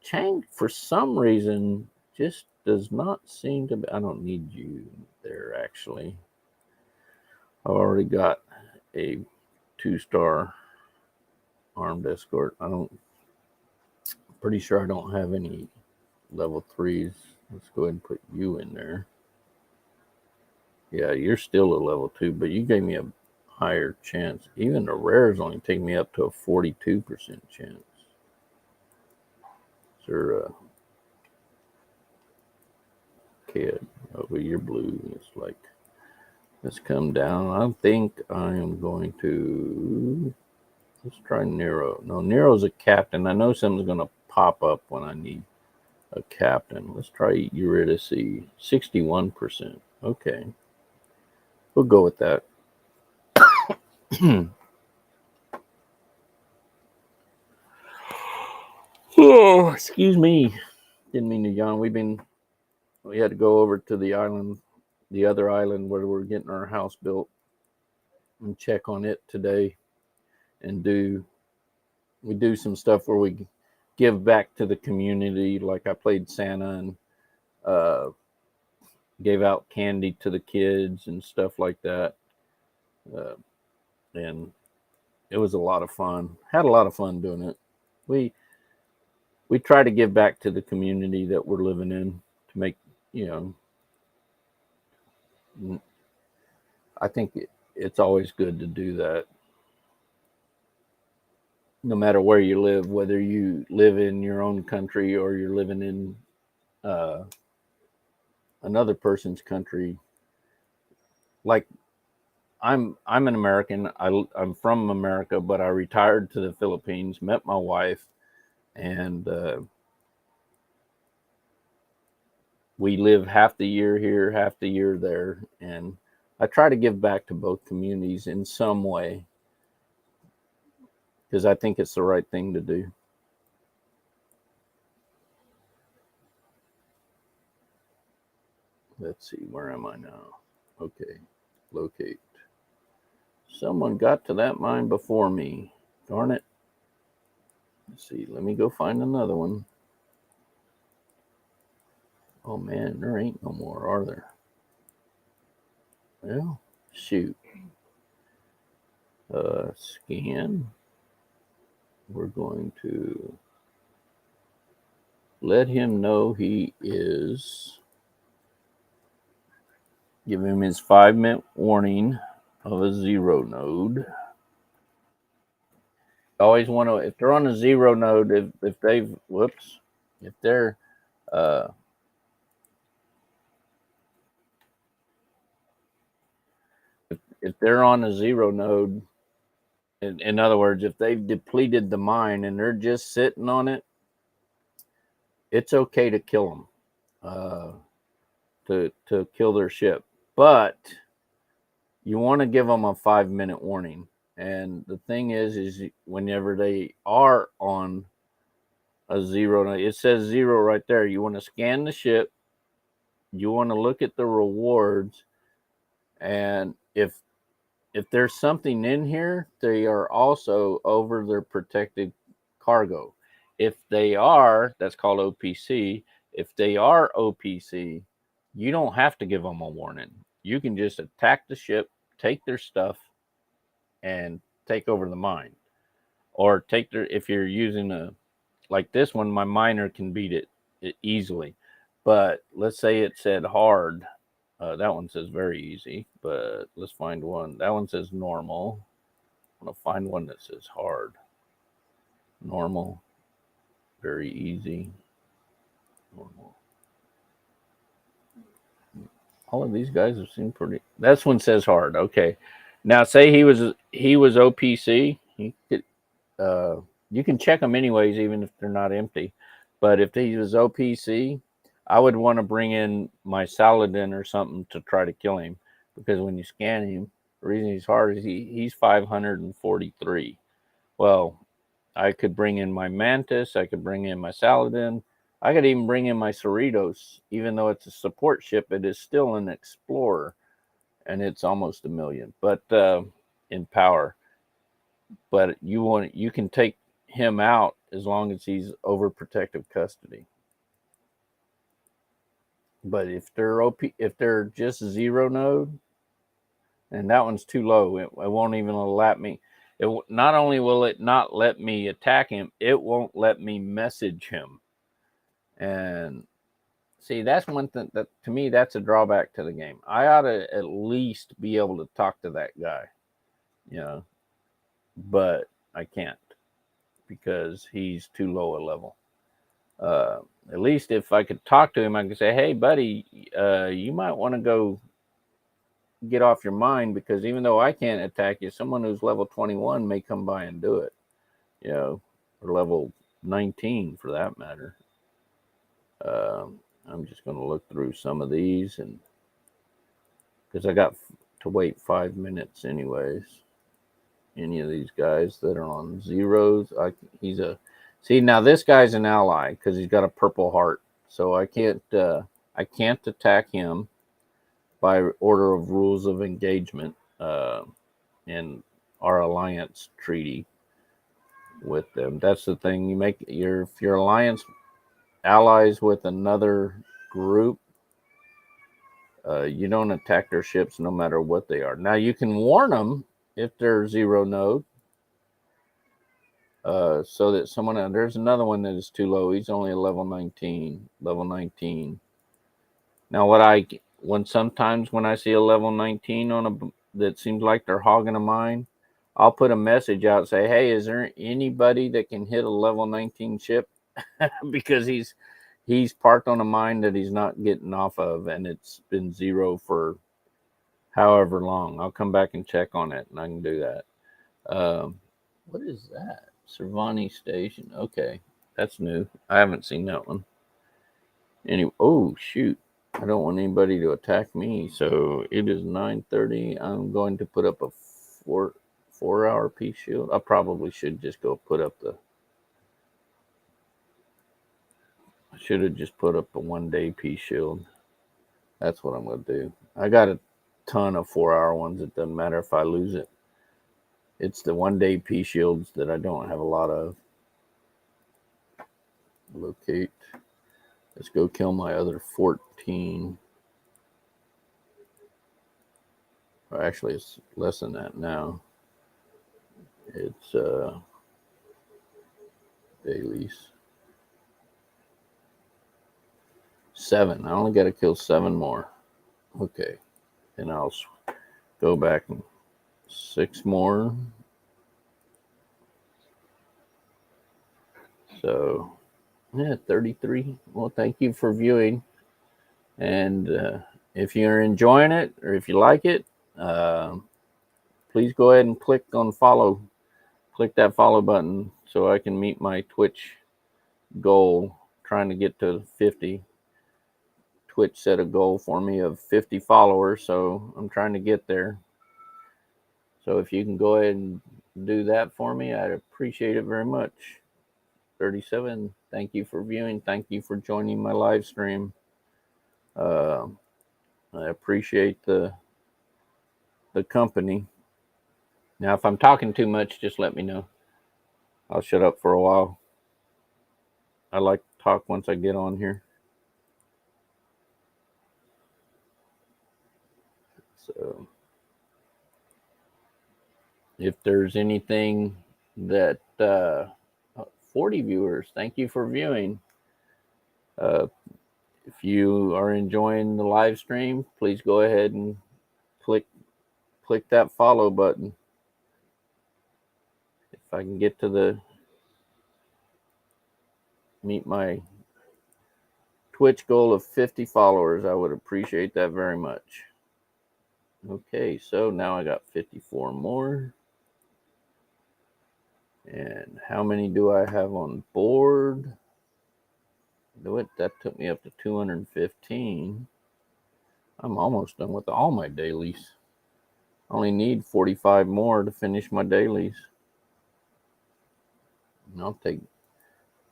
Chang, for some reason, just does not seem to be. I don't need you there, actually. I've already got a 2-star armed escort. Pretty sure I don't have any level 3s. Let's go ahead and put you in there. Yeah, you're still a level 2, but you gave me a higher chance. Even the rares only take me up to a 42% chance. Sir, kid, over your blue. It's like, let's come down. I think I am going to, let's try Nero. No, Nero's a captain. I know something's going to pop up when I need a captain. Let's try Eurydice. 61%. Okay. We'll go with that. Oh, excuse me. Didn't mean to yawn. We had to go over to the island, the other island where we're getting our house built, and check on it today, and we do some stuff where we give back to the community. Like I played Santa and uh, gave out candy to the kids and stuff like that, uh, and it was a lot of fun. Had a lot of fun doing it. We we try to give back to the community that we're living in to make, you know, I think it's always good to do that. No matter where you live, whether you live in your own country or you're living in uh, another person's country. Like I'm an American. I'm from America, but I retired to the Philippines, met my wife, and we live half the year here, half the year there, and I try to give back to both communities in some way because I think it's the right thing to do. Let's see, where am I now? Okay, locate. Someone got to that mine before me. Darn it. Let's see, let me go find another one. Oh man, there ain't no more, are there? Well, shoot. Scan. We're going to let him know he is. Give him his 5-minute warning of a zero node. Always want to, if they're on a zero node, if they've, whoops, if they're, uh, if they're on a zero node, in other words, if they've depleted the mine and they're just sitting on it, it's okay to kill them, to kill their ship. But you want to give them a 5-minute warning. And the thing is whenever they are on a zero, it says zero right there. You want to scan the ship. You want to look at the rewards, and if there's something in here, they are also over their protected cargo. If they are, that's called OPC. If they are OPC, you don't have to give them a warning. You can just attack the ship, take their stuff, and take over the mine. Or take their, if you're using a, like this one, my miner can beat it easily. But let's say it said hard. That one says very easy, but let's find one. That one says normal. I'm going to find one that says hard. Normal, very easy, normal. All of these guys have seemed pretty. This one says hard. Okay. Now say he was OPC. He could, you can check them anyways, even if they're not empty. But if he was OPC, I would want to bring in my Saladin or something to try to kill him, because when you scan him, the reason he's hard is he's 543. Well, I could bring in my Mantis, I could bring in my Saladin, I could even bring in my Cerritos. Even though it's a support ship, it is still an explorer, and it's almost 1,000,000, but in power. But you can take him out as long as he's over protective custody. But if they're just zero node, and that one's too low, it won't even let me. Not only will it not let me attack him, it won't let me message him. And see, that's one thing that to me, that's a drawback to the game. I ought to at least be able to talk to that guy, you know, but I can't because he's too low a level. At least if I could talk to him, I could say, "Hey, buddy, you might want to go get off your mind, because even though I can't attack you, someone who's level 21 may come by and do it, you know, or level 19 for that matter." I'm just going to look through some of these, and because I got to wait 5 minutes anyways. any of these guys that are on zeros. See, now this guy's an ally because he's got a purple heart, so I can't attack him by order of rules of engagement in our alliance treaty with them. That's the thing. If your alliance allies with another group, you don't attack their ships no matter what they are. Now you can warn them if they're zero node, so that there's another one that is too low. He's only a level 19. Now sometimes when I see a level 19 that seems like they're hogging a mine, I'll put a message out, say, hey, is there anybody that can hit a level 19 ship? Because he's parked on a mine that he's not getting off of, and it's been zero for however long. I'll come back and check on it, and I can do that. What is that? Cervani Station. Okay, that's new. I haven't seen that one. Anyway, oh shoot. I don't want anybody to attack me. So it is 9:30. I'm going to put up a 4-hour peace shield. I probably should just go put up I should have just put up a 1-day peace shield. That's what I'm going to do. I got a ton of 4-hour ones. It doesn't matter if I lose it. It's the 1-day peace shields that I don't have a lot of. Locate. Let's go kill my other 14. Or actually, it's less than that now. It's dailies. 7. I only got to kill 7 more. Okay. And I'll go back and 6 more. So, yeah, 33. Well, thank you for viewing. And if you're enjoying it or if you like it, please go ahead and click on follow. Click that follow button so I can meet my Twitch goal, trying to get to 50. Twitch set a goal for me of 50 followers, so I'm trying to get there. So if you can go ahead and do that for me, I'd appreciate it very much. 37. Thank you for viewing. Thank you for joining my live stream. I appreciate the company. Now, if I'm talking too much, just let me know. I'll shut up for a while. I like to talk once I get on here. So if there's anything that 40 viewers, thank you for viewing. If you are enjoying the live stream, please go ahead and click that follow button. If I can get to meet my Twitch goal of 50 followers, I would appreciate that very much. Okay, so now I got 54 more. And how many do I have on board? That took me up to 215. I'm almost done with all my dailies. I only need 45 more to finish my dailies. And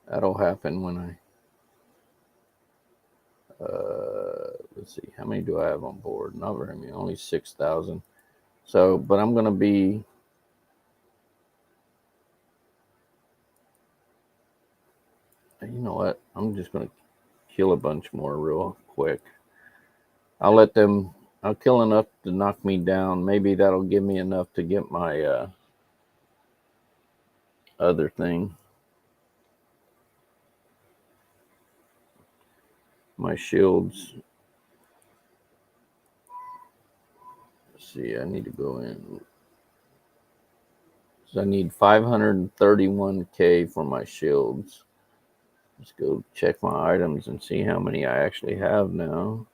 that'll happen when I, let's see, how many do I have on board? Not very many, only 6,000. So, but I'm going to be, you know what? I'm just going to kill a bunch more real quick. I'll kill enough to knock me down. Maybe that'll give me enough to get my other thing. My shields. Let's see, I need to go in. So I need 531K for my shields. Let's go check my items and see how many I actually have now.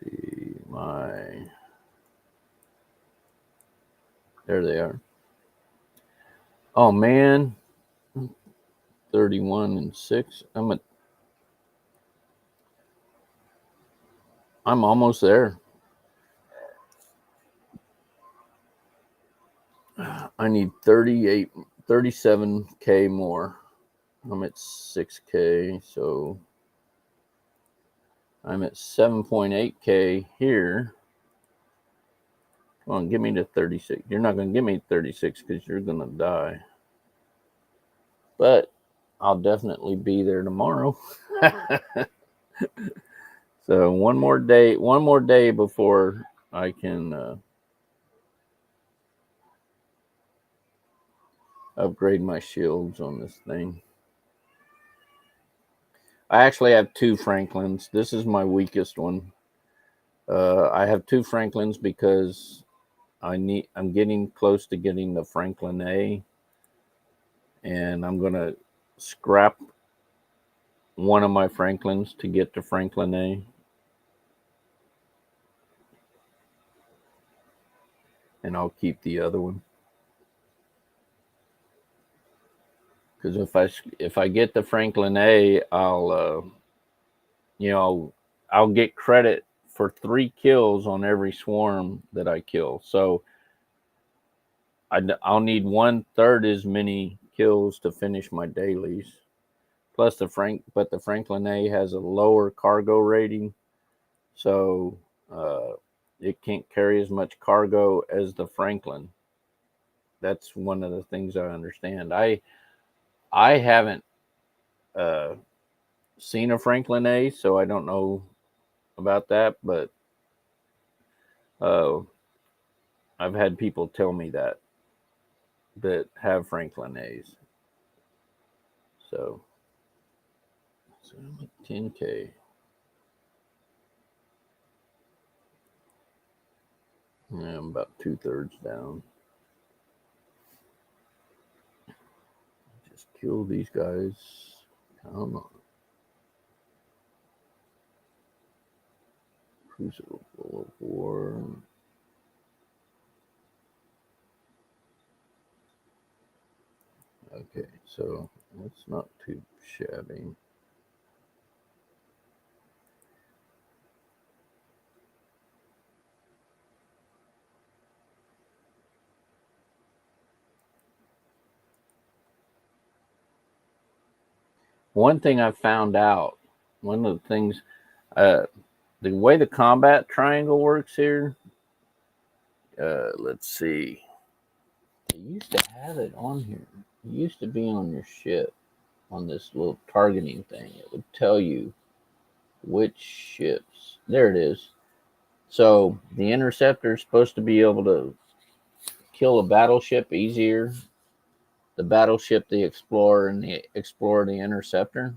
Let's see, there they are. Oh man, 31 and 6. I'm almost there. I need 37K more. I'm at 6K, so I'm at 7.8K here. Come on, give me to 36. You're not going to give me 36 because you're going to die. But I'll definitely be there tomorrow. So one more day before I can upgrade my shields on this thing. I actually have 2 Franklins. This is my weakest one. I have 2 Franklins because I'm getting close to getting the Franklin A, and I'm gonna scrap one of my Franklins to get to Franklin A. And I'll keep the other one. Because if I get the Franklin A, I'll get credit for 3 kills on every swarm that I kill. So I'll need 1/3 as many kills to finish my dailies. Plus the Franklin A has a lower cargo rating, so it can't carry as much cargo as the Franklin. That's one of the things I understand. I haven't seen a Franklin A, so I don't know about that, but I've had people tell me that have Franklin A's. So I'm at 10K. Yeah, I'm about 2/3 down. Just kill these guys. Come on. Crucible of War. Okay, so that's not too shabby. One thing I found out, one of the things, the way the combat triangle works here, let's see. They used to have it on here. It used to be on your ship, on this little targeting thing. It would tell you which ships. There it is. So the interceptor is supposed to be able to kill a battleship easier. The battleship, the explorer, and the explorer, the interceptor.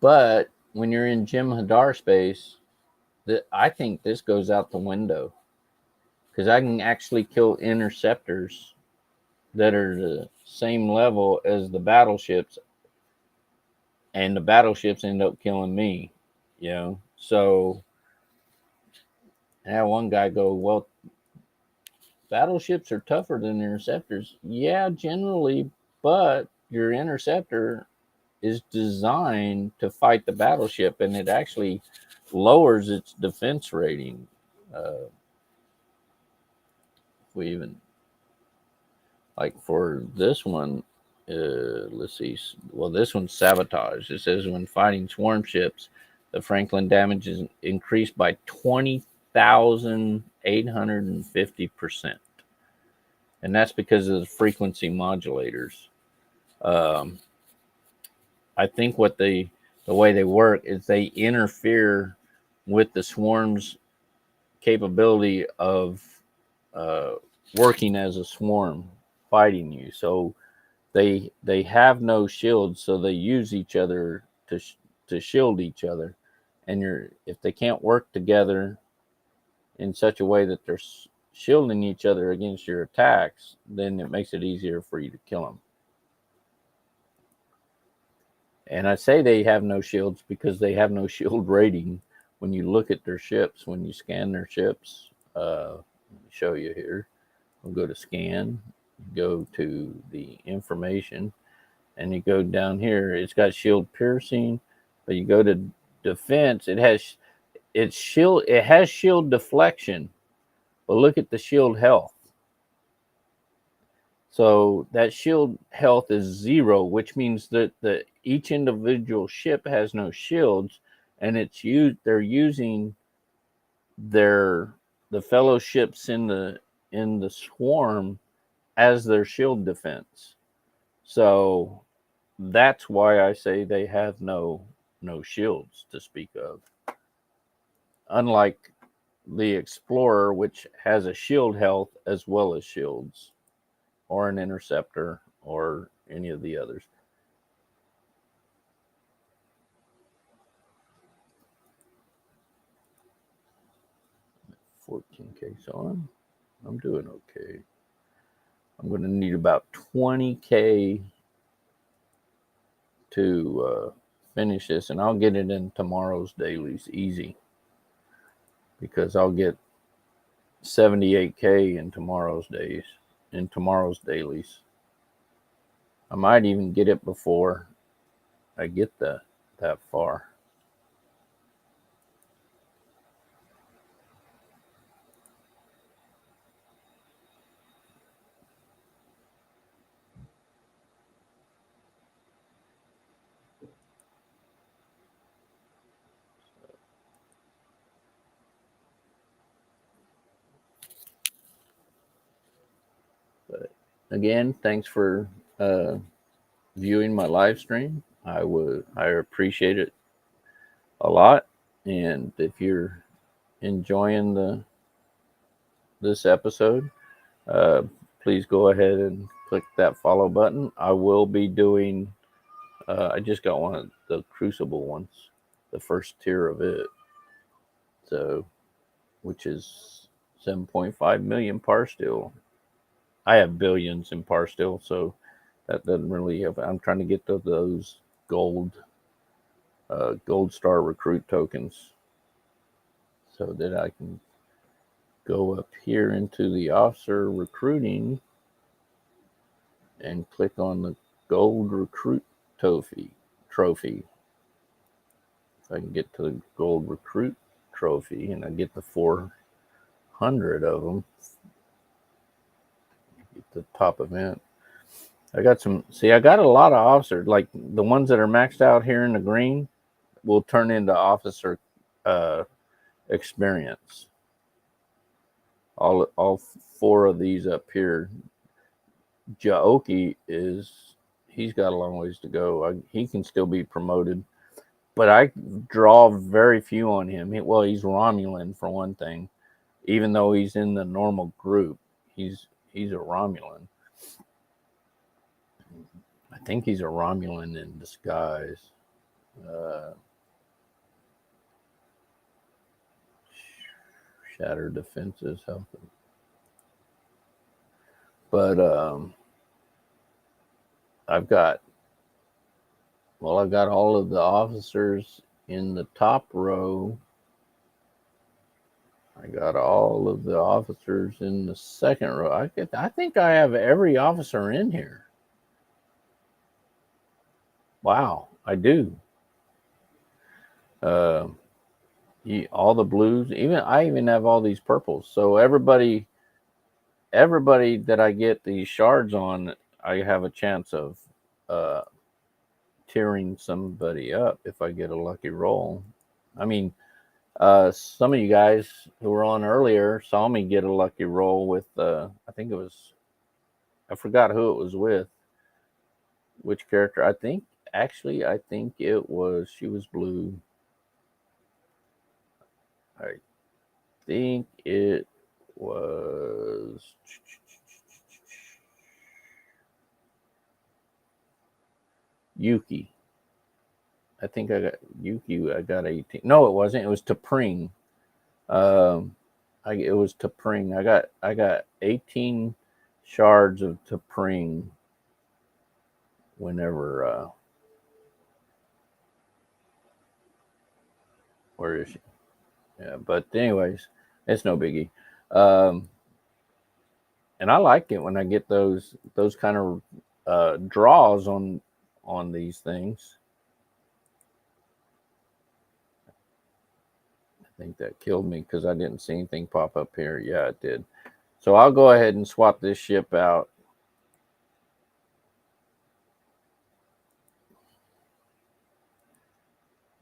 But when you're in Jim Hadar space, I think this goes out the window because I can actually kill interceptors that are the same level as the battleships, and the battleships end up killing me. So I had one guy go, "Well, battleships are tougher than interceptors." Yeah, generally, but your interceptor is designed to fight the battleship, and it actually lowers its defense rating. We even, like for this one, let's see. Well, this one's sabotage. It says when fighting swarm ships, the Franklin damage is increased by 20,850%, and that's because of the frequency modulators. I think the way they work is they interfere with the swarm's capability of working as a swarm fighting you. So they have no shields, so they use each other to shield each other. And if they can't work together in such a way that they're shielding each other against your attacks, then it makes it easier for you to kill them. And I say they have no shields because they have no shield rating. When you look at their ships, when you scan their ships, let me show you here. We'll go to scan, go to the information, and you go down here. It's got shield piercing, but you go to defense. It has shield deflection, But look at the shield health. So that shield health is 0, which means that each individual ship has no shields, and they're using the fellow ships in the swarm as their shield defense. So that's why I say they have no shields to speak of. Unlike the Explorer, which has a shield health as well as shields, or an Interceptor, or any of the others. $14K, so I'm doing okay. I'm going to need about $20K to finish this, and I'll get it in tomorrow's dailies easy, because I'll get 78K in tomorrow's dailies. I might even get it before I get that far. But again, thanks for viewing my live stream. I appreciate it a lot. And if you're enjoying this episode, please go ahead and click that follow button. I will be doing. I just got one of the Crucible ones, the first tier of it. So, which is 7.5 million par still. I have billions in par still, so that doesn't really help. I'm trying to get to those gold star recruit tokens, so that I can go up here into the officer recruiting and click on the gold recruit trophy. If I can get to the gold recruit trophy and I get the 400 of them, get the top event. I got a lot of officers, like the ones that are maxed out here in the green will turn into officer experience. All 4 of these up here. Jaoki he's got a long ways to go. He can still be promoted, but I draw very few on him. He's Romulan for one thing. Even though he's in the normal group, he's a Romulan. I think he's a Romulan in disguise. Shattered defenses helping. But I've got all of the officers in the top row. I got all of the officers in the second row. I think I have every officer in here. Wow, I do. All the blues, I even have all these purples. So everybody that I get these shards on, I have a chance of tearing somebody up if I get a lucky roll. I mean, some of you guys who were on earlier saw me get a lucky roll with I forgot who it was with, which character. I think she was blue. I think it was Yuki. I think I got Yuki. I got 18. No, it wasn't. It was T'Pring. It was T'Pring. I got 18 shards of T'Pring. Whenever where is she? Yeah, but anyways, it's no biggie. And I like it when I get those kind of draws on these things. think that killed me because I didn't see anything pop up here. Yeah, it did. So I'll go ahead and swap this ship out.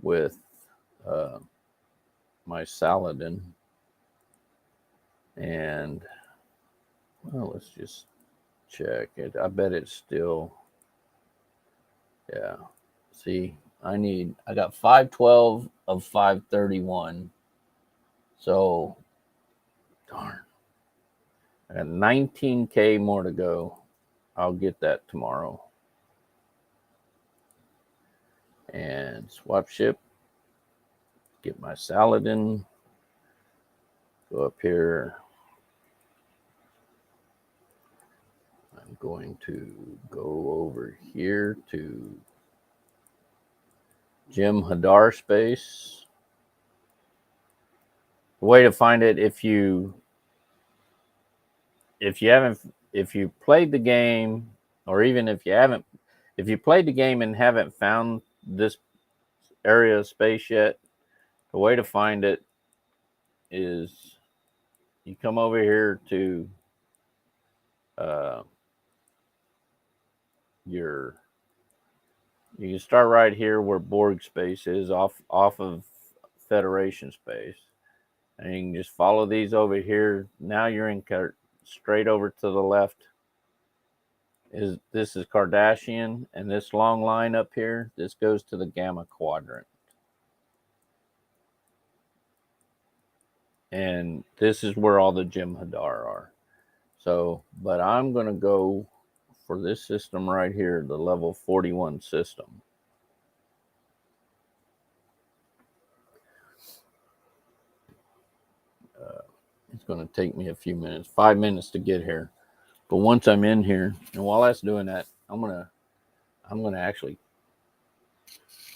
With my Saladin. And, well, let's just check it. I bet it's still, yeah. See, I got 512 of 531. So, darn. I got 19K more to go. I'll get that tomorrow. And swap ship. Get my Saladin. Go up here. I'm going to go over here to Jim Hadar space. The way to find it, if you played the game, or even if you played the game and haven't found this area of space yet, the way to find it is you come over here to you can start right here where Borg space is, off of Federation space, and you can just follow these over here. Now you're in straight over to the left. This is Kardashian, and this long line up here, this goes to the Gamma Quadrant. And this is where all the Jim Hadar are. So, but I'm going to go for this system right here, the level 41 system. It's going to take me a few minutes, 5 minutes to get here. But once I'm in here, and while that's doing that, I'm gonna actually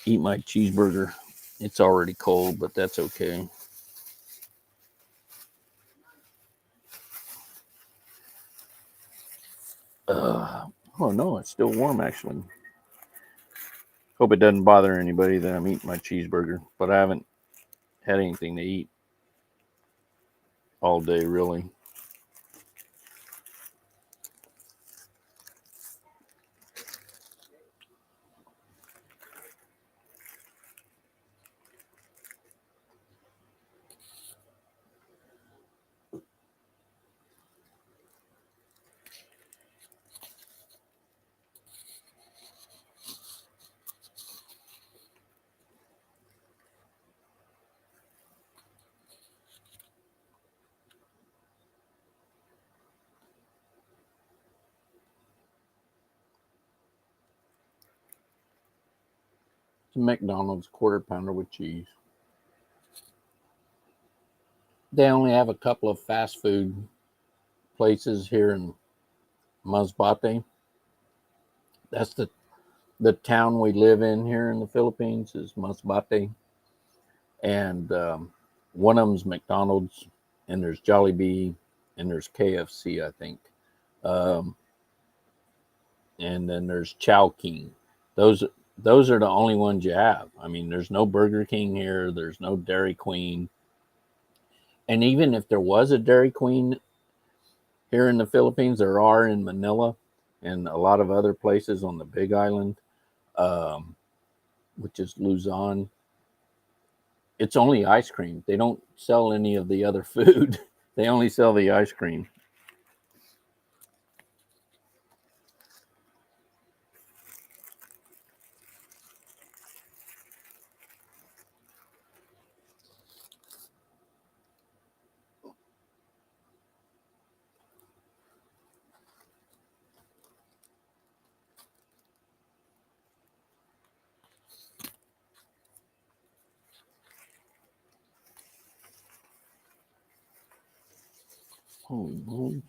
eat my cheeseburger. It's already cold, but that's okay. Oh no, it's still warm actually. Hope it doesn't bother anybody that I'm eating my cheeseburger, but I haven't had anything to eat all day really. It's a McDonald's quarter pounder with cheese. They only have a couple of fast food places here in Masbate. That's the town we live in here in the Philippines is Masbate. And one of them's McDonald's, and there's Jollibee, and there's KFC, I think. And then there's Chowking. Those are the only ones you have. I mean, there's no Burger King here. There's no Dairy Queen. And even if there was a Dairy Queen here in the Philippines, there are in Manila and a lot of other places on the Big Island, which is Luzon. It's only ice cream. They don't sell any of the other food. They only sell the ice cream. Holy moly.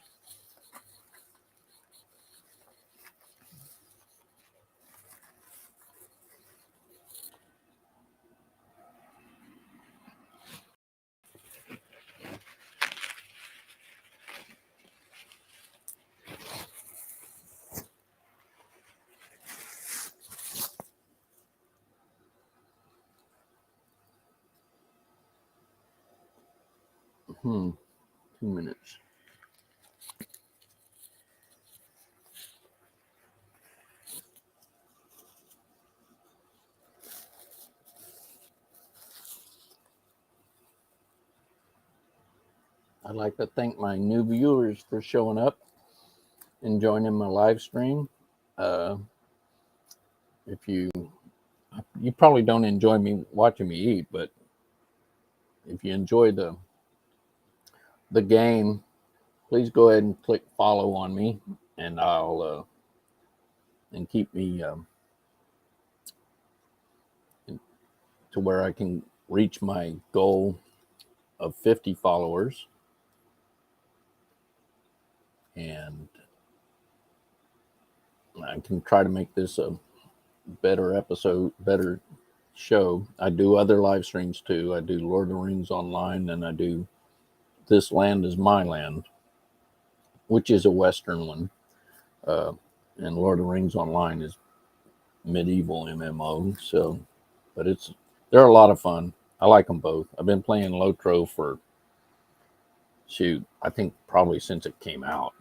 2 minutes. I'd like to thank my new viewers for showing up and joining my live stream. If you probably don't enjoy me watching me eat, but if you enjoy the game, please go ahead and click follow on me, and I'll and keep me to where I can reach my goal of 50 followers. And I can try to make this a better episode, better show. I do other live streams too. I do Lord of the Rings online, and I do This Land Is My Land, which is a Western one. And Lord of the Rings online is medieval MMO. So, but they're a lot of fun. I like them both. I've been playing Lotro for, I think probably since it came out.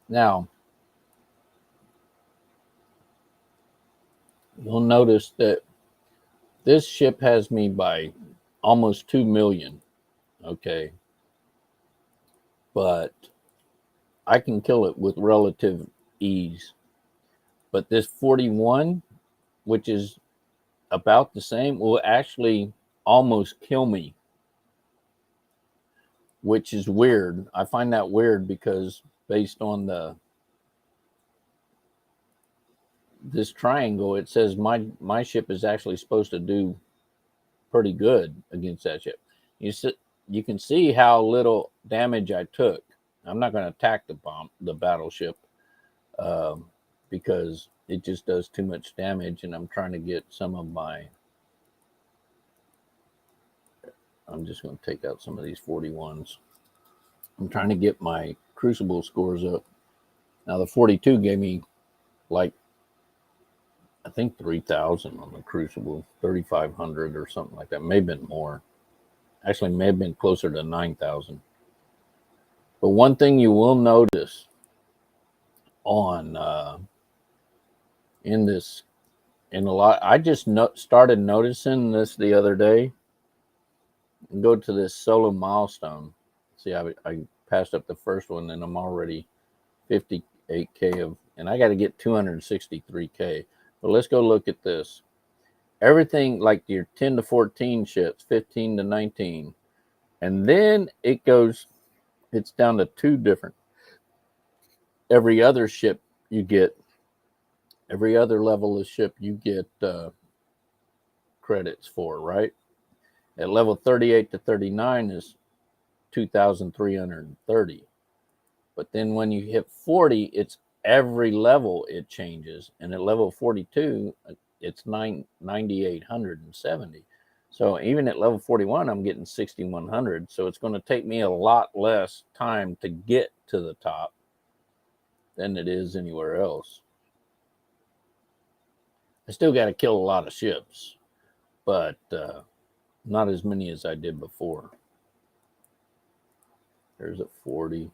Now, you'll notice that this ship has me by almost 2 million. Okay. But I can kill it with relative ease. But this 41, which is about the same, will actually almost kill me, which is weird. I find that weird because based on this triangle, it says my ship is actually supposed to do pretty good against that ship. You can see how little damage I took. I'm not going to attack the battleship because it just does too much damage, and I'm trying to get some of my. I'm just going to take out some of these 41s. I'm trying to get my Crucible scores up. Now the 42 gave me like I think 3,000 on the Crucible, 3,500 or something like that. May have been more. Actually, may have been closer to 9,000. But one thing you will notice on in a lot, I just started noticing this the other day. Go to this solo milestone. See, I passed up the first one, and I'm already 58K and I got to get 263K. But let's go look at this. Everything like your 10 to 14 ships, 15 to 19, and then it's down to 2 different. Every other ship you get, every other level of ship you get credits for, right? At level 38 to 39 is 2,330. But then when you hit 40, it's every level it changes. And at level 42, it's 9,870. So even at level 41, I'm getting 6,100. So it's going to take me a lot less time to get to the top than it is anywhere else. I still got to kill a lot of ships, but not as many as I did before. There's a 40.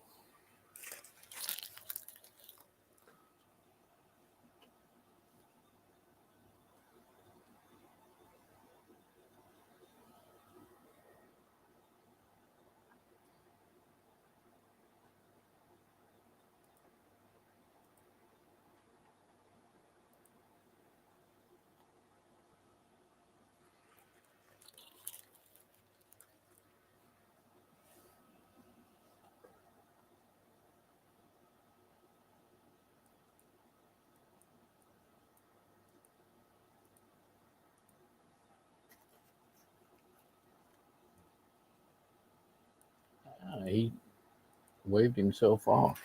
He waved himself off.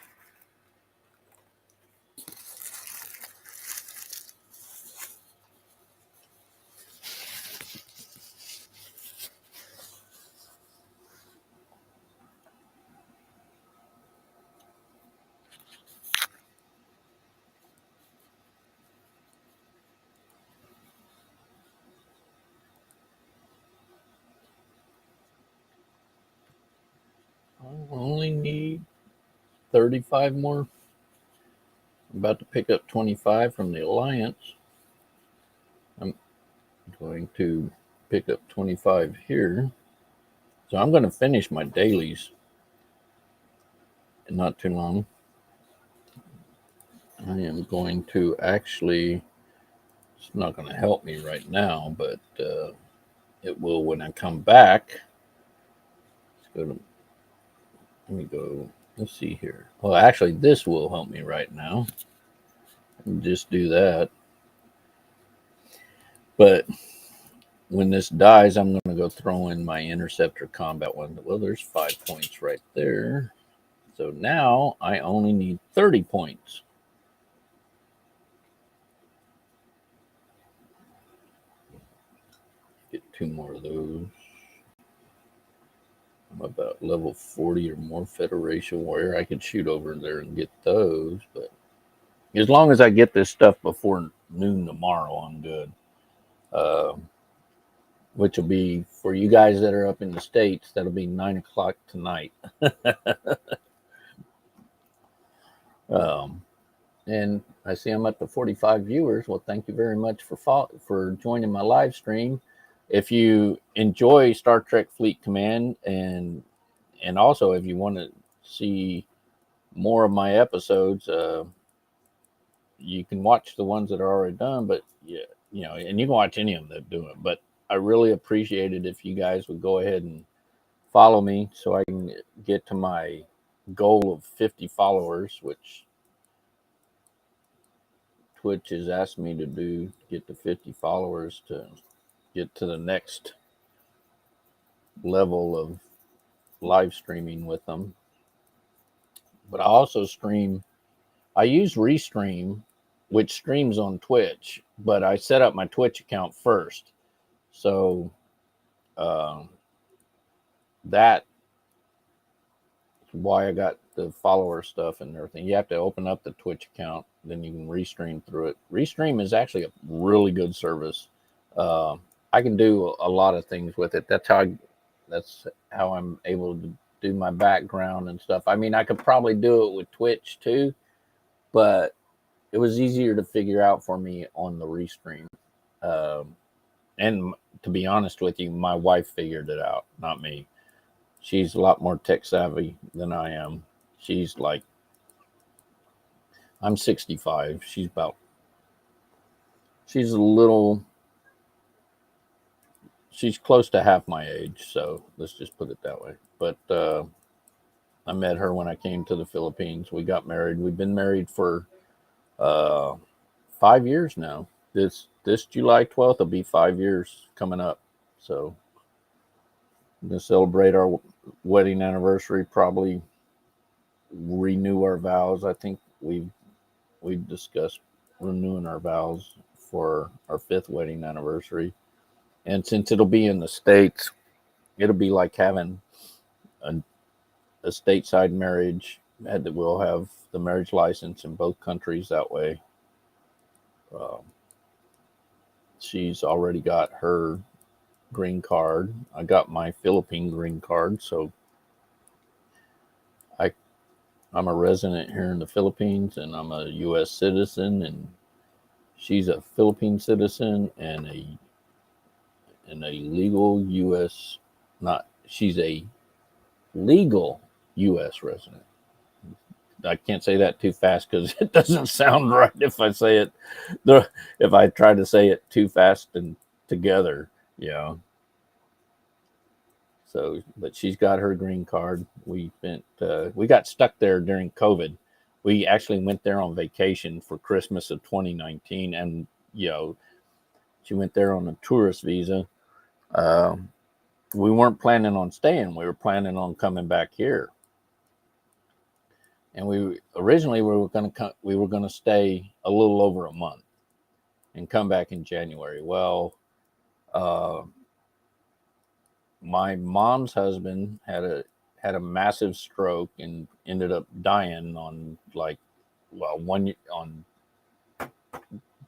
only need 35 more. I'm about to pick up 25 from the Alliance. I'm going to pick up 25 here. So I'm going to finish my dailies in not too long. I am going to actually, it's not going to help me right now, but it will when I come back. Let's go to, let me go, let's see here. Well, actually, this will help me right now. Just do that. But when this dies, I'm going to go throw in my interceptor combat one. Well, there's 5 points right there. So now I only need 30 points. Get 2 more of those. I'm about level 40 or more Federation Warrior. I could shoot over there and get those, but as long as I get this stuff before noon tomorrow, I'm good. Which will be, for you guys that are up in the States, that'll be 9 o'clock tonight. And I see I'm up to 45 viewers. Well, thank you very much for joining my live stream. If you enjoy Star Trek Fleet Command, and also if you want to see more of my episodes, you can watch the ones that are already done. But yeah, and you can watch any of them that do it. But I really appreciate it if you guys would go ahead and follow me so I can get to my goal of 50 followers, which Twitch has asked me to do, get to 50 followers to get to the next level of live streaming with them. But I also stream, I use Restream, which streams on Twitch, but I set up my Twitch account first. So that's why I got the follower stuff and everything. You have to open up the Twitch account, then you can Restream through it. Restream is actually a really good service. I can do a lot of things with it. That's how I'm able to do my background and stuff. I mean, I could probably do it with Twitch too, but it was easier to figure out for me on the Restream. And to be honest with you, my wife figured it out, not me. She's a lot more tech savvy than I am. She's like, I'm 65. She's close to half my age. So let's just put it that way. But I met her when I came to the Philippines. We got married. We've been married for 5 years now. This July 12th will be 5 years coming up. So to celebrate our wedding anniversary, probably renew our vows. I think we've discussed renewing our vows for our 5th wedding anniversary. And since it'll be in the States, it'll be like having a stateside marriage. That we'll have the marriage license in both countries that way. She's already got her green card. I got my Philippine green card, so I'm a resident here in the Philippines, and I'm a U.S. citizen, and she's a Philippine citizen and a legal U.S. She's a legal U.S. resident. I can't say that too fast because it doesn't sound right if I say it. If I try to say it too fast and together, So, but she's got her green card. We got stuck there during COVID. We actually went there on vacation for Christmas of 2019, and she went there on a tourist visa. We weren't planning on staying. We were planning on coming back here. And we were going to stay a little over a month and come back in January. Well, my mom's husband had a massive stroke and ended up dying on on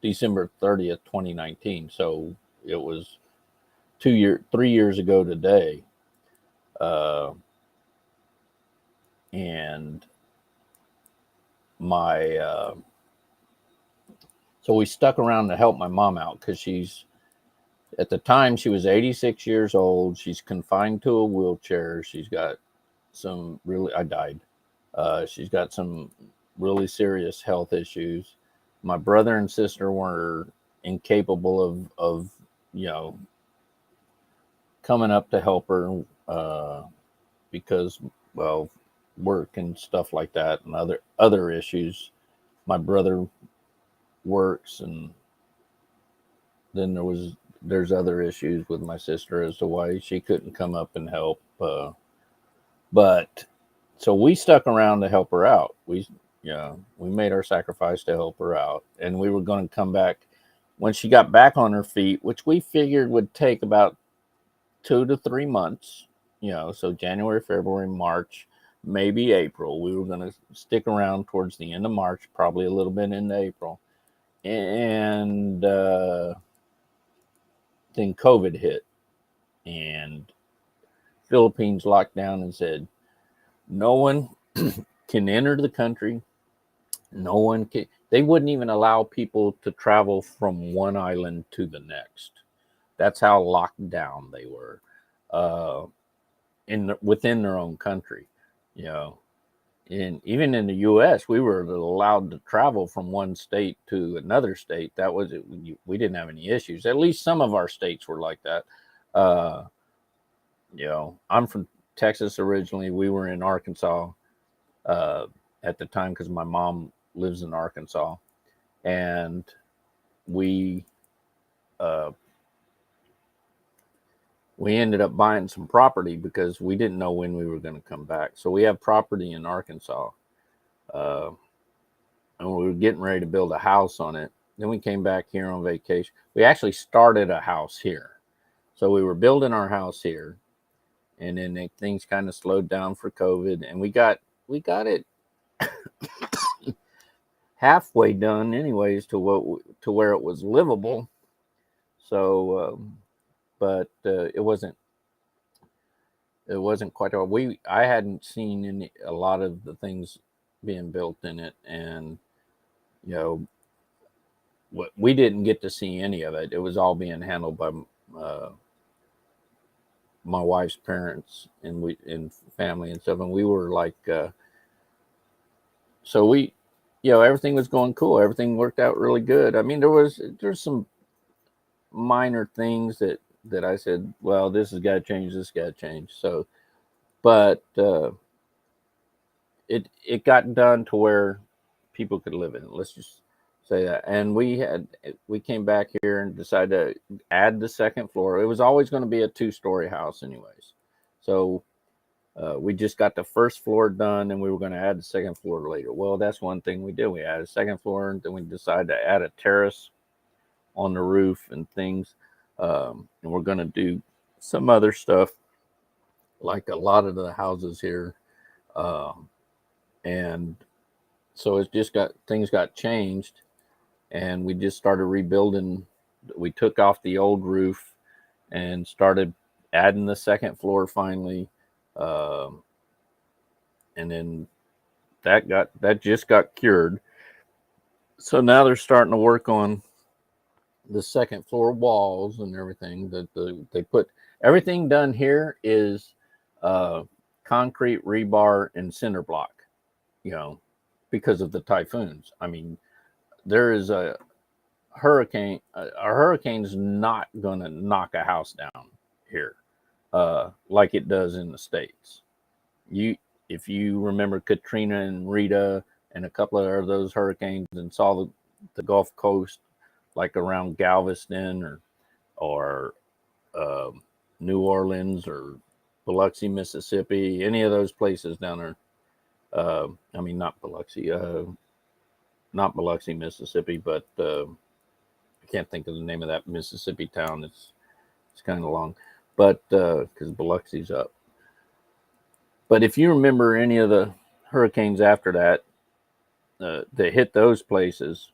December 30th, 2019. So it was 3 years ago today. my so we stuck around to help my mom out because she's at the time she was 86 years old. She's confined to a wheelchair. She's got some really I died. She's got some really serious health issues. My brother and sister were incapable of you know coming up to help her because well work and stuff like that and other issues. My brother works, and then there's other issues with my sister as to why she couldn't come up and help. But so we stuck around to help her out. We made our sacrifice to help her out, and we were going to come back when she got back on her feet, which we figured would take about 2 to 3 months. So January, February, March, maybe April. We were going to stick around towards the end of March, probably a little bit into April, and then COVID hit, and Philippines locked down and said no one can enter the country. No one can. They wouldn't even allow people to travel from one island to the next. That's how locked down they were, within their own country. You know, and even in the U.S., we were allowed to travel from one state to another state. That was it. We didn't have any issues. At least some of our states were like that. I'm from Texas originally. We were in Arkansas at the time because my mom lives in Arkansas, and we ended up buying some property because we didn't know when we were going to come back. So we have property in Arkansas, and we were getting ready to build a house on it. Then we came back here on vacation. We actually started a house here. So we were building our house here, and then things kind of slowed down for COVID, and we got it halfway done anyways to where it was livable. So but it wasn't quite all. I hadn't seen a lot of the things being built in it, and we didn't get to see any of it. It was all being handled by my wife's parents and family and stuff, and we were like so everything was going cool. Everything worked out really good. I mean, there's some minor things that I said, well, this has got to change, this got to change. So, but it got done to where people could live in it. Let's just say that. And we came back here and decided to add the second floor. It was always going to be a 2-story house anyways. So we just got the first floor done, and we were going to add the second floor later. Well, that's one thing we did. We added a second floor, and then we decided to add a terrace on the roof and things. And we're going to do some other stuff like a lot of the houses here. And so things got changed, and we just started rebuilding. We took off the old roof and started adding the second floor finally. And then that just got cured. So now they're starting to work on the second floor walls and everything. They put everything done here is concrete, rebar, and cinder block. Because of the typhoons. I mean, there is a hurricane. A hurricane's not going to knock a house down here like it does in the States. If you remember Katrina and Rita and a couple of those hurricanes and saw the Gulf Coast, like around Galveston or New Orleans or Biloxi, Mississippi, any of those places down there. I mean, not Biloxi, Mississippi, but I can't think of the name of that Mississippi town. It's kind of long, but because Biloxi's up. But if you remember any of the hurricanes after that that hit those places,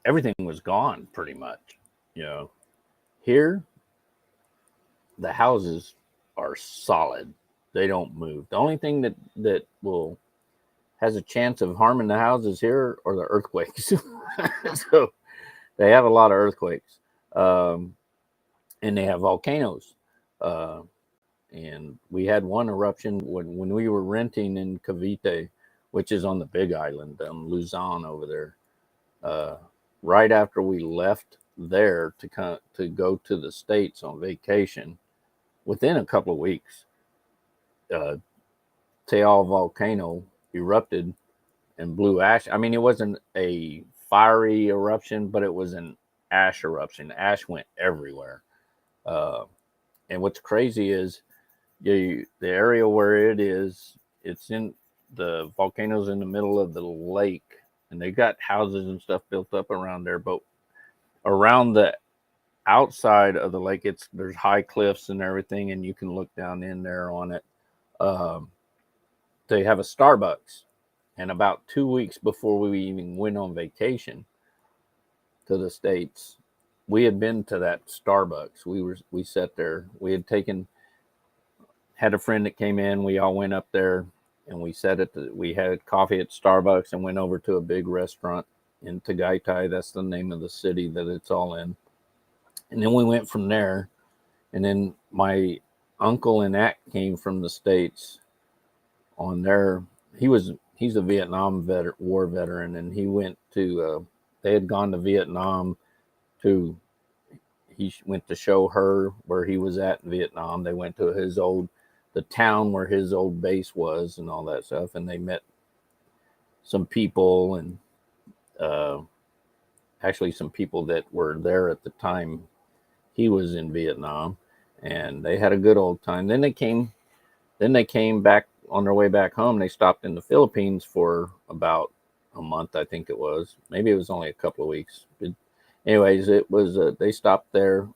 everything was gone pretty much. Here the houses are solid. They don't move. The only thing that will has a chance of harming the houses here are the earthquakes. So they have a lot of earthquakes, and they have volcanoes. Uh, and we had one eruption when we were renting in Cavite, which is on the Big Island, Luzon over there. Uh, right after we left there to go to the States on vacation, within a couple of weeks, uh, Teal volcano erupted and blew ash. I mean, it wasn't a fiery eruption, but it was an ash eruption. Ash went everywhere. Uh, and what's crazy is the area where it's in the volcano's in the middle of the lake, and they got houses and stuff built up around there. But around the outside of the lake, there's high cliffs and everything, and you can look down in there on it. Um, they have a Starbucks, and about 2 weeks before we even went on vacation to the States, we had been to that Starbucks. We sat there. We had a friend that came in. We all went up there and we we had coffee at Starbucks and went over to a big restaurant in Tagaytay. That's the name of the city that it's all in. And then we went from there. And then my uncle and aunt came from the States on their, he's a Vietnam war veteran, and he went to, they had gone to Vietnam he went to show her where he was at in Vietnam. They went to the town where his old base was and all that stuff. And they met some people and, actually some people that were there at the time he was in Vietnam, and they had a good old time. Then they came back on their way back home. They stopped in the Philippines for about a month, I think it was. Maybe it was only a couple of weeks. But anyways, it was they stopped there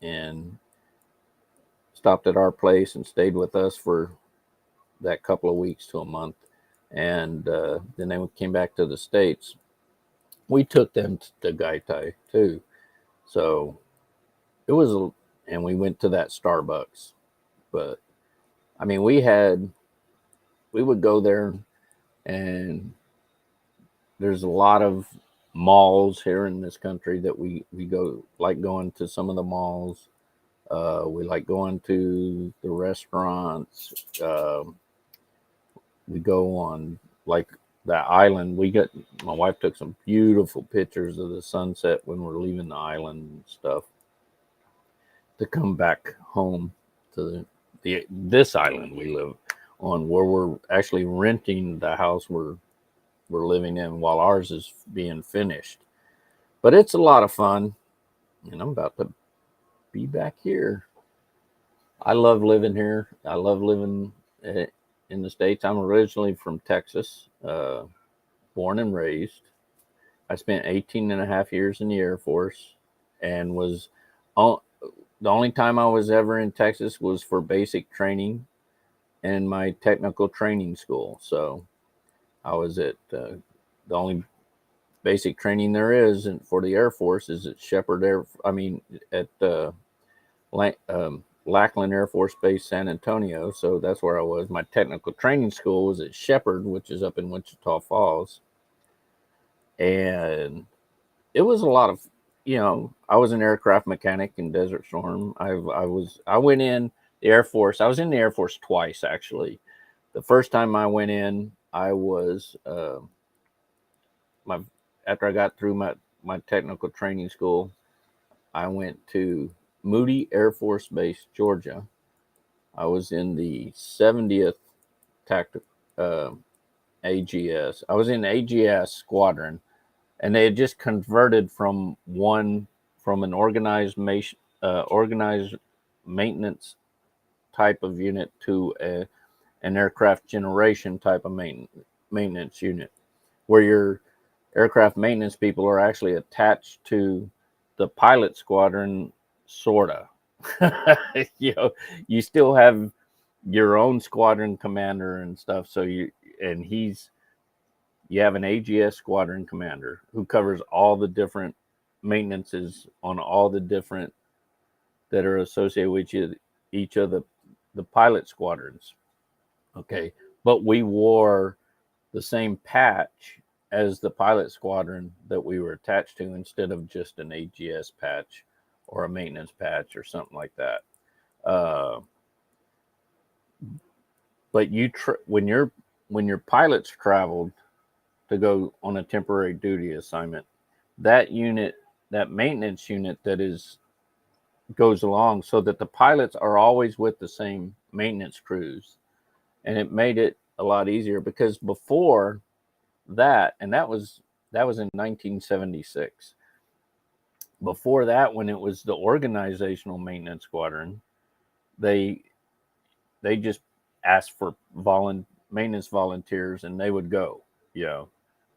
and stopped at our place and stayed with us for that couple of weeks to a month. And then they came back to the States. We took them to Tagaytay too. So it was, and we went to that Starbucks. But I mean, we would go there, and there's a lot of malls here in this country that we go, like going to some of the malls. We like going to the restaurants. We go on like that island. My wife took some beautiful pictures of the sunset when we're leaving the island and stuff to come back home to this island we live on, where we're actually renting the house we're living in while ours is being finished. But it's a lot of fun, and I'm about to be back here. I love living here. I love living in the States. I'm originally from Texas, born and raised. I spent 18 and a half years in the Air Force, and the only time I was ever in Texas was for basic training and my technical training school. So I was at the only basic training there is for the Air Force is at Lackland Air Force Base, San Antonio. So that's where I was. My technical training school was at Shepherd, which is up in Wichita Falls. And it was a lot of, I was an aircraft mechanic in Desert Storm. I went in the Air Force. I was in the Air Force twice, actually. The first time I went in, I was, after I got through my technical training school, I went to Moody Air Force Base, Georgia. I was in the 70th Tactical AGS. I was in AGS squadron, and they had just converted from an organized maintenance type of unit to an aircraft generation type of maintenance unit, where your aircraft maintenance people are actually attached to the pilot squadron, sorta. You still have your own squadron commander and stuff. So you have an AGS squadron commander who covers all the different maintenances on all the different that are associated with each of the pilot squadrons. Okay. But we wore the same patch as the pilot squadron that we were attached to, instead of just an AGS patch or a maintenance patch or something like that. But when your pilots traveled to go on a temporary duty assignment, that maintenance unit goes along, so that the pilots are always with the same maintenance crews, and it made it a lot easier, because before that, and that was in 1976. Before that, when it was the organizational maintenance squadron, they just asked for maintenance volunteers, and they would go,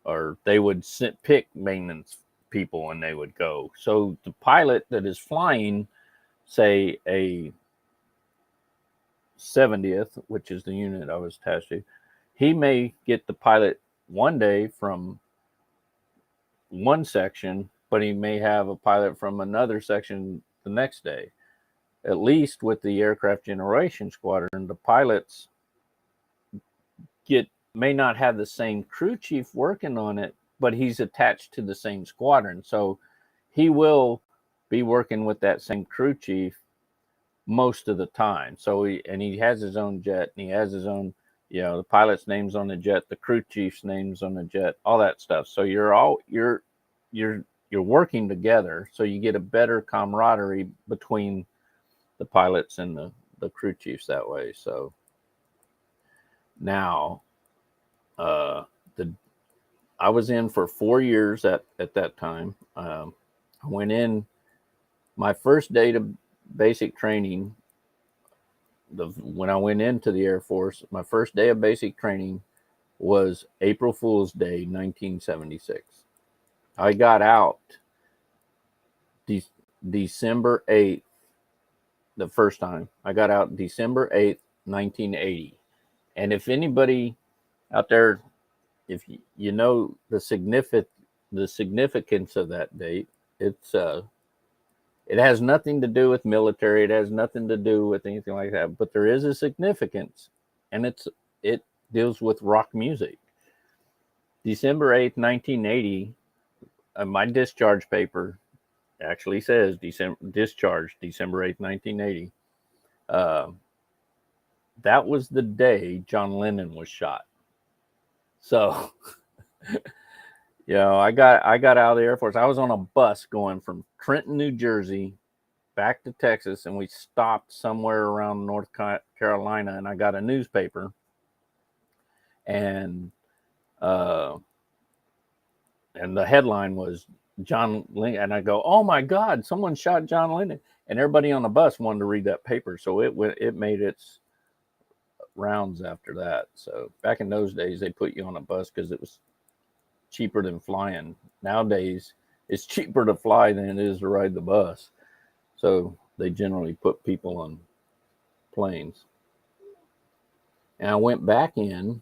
or they would pick maintenance people and they would go. So the pilot that is flying, say, a 70th, which is the unit I was attached to, he may get the pilot one day from one section, but he may have a pilot from another section the next day. At least with the aircraft generation squadron, the pilots may not have the same crew chief working on it, but he's attached to the same squadron. So he will be working with that same crew chief most of the time. So he has his own jet, and he has his own, the pilot's name's on the jet, the crew chief's name's on the jet, all that stuff. So you're working together, so you get a better camaraderie between the pilots and the crew chiefs that way. So now, I was in for 4 years at that time. I went in my first day to basic training. When I went into the Air Force, my first day of basic training was April Fool's Day, 1976. I got out December 8th, the first time. I got out December 8th, 1980. And if anybody out there, if you know the significance of that date, it has nothing to do with military. It has nothing to do with anything like that. But there is a significance, and it deals with rock music. December 8th, 1980, my discharge paper actually says discharged December 8th, 1980. That was the day John Lennon was shot. So, I got out of the Air Force. I was on a bus going from Trenton, New Jersey, back to Texas, and we stopped somewhere around North Carolina, and I got a newspaper, and the headline was John Lennon, and I go, "Oh my God, someone shot John Lennon!" And everybody on the bus wanted to read that paper, so it made its rounds after that. So back in those days, they put you on a bus because it was cheaper than flying. Nowadays, it's cheaper to fly than it is to ride the bus. So they generally put people on planes. And I went back in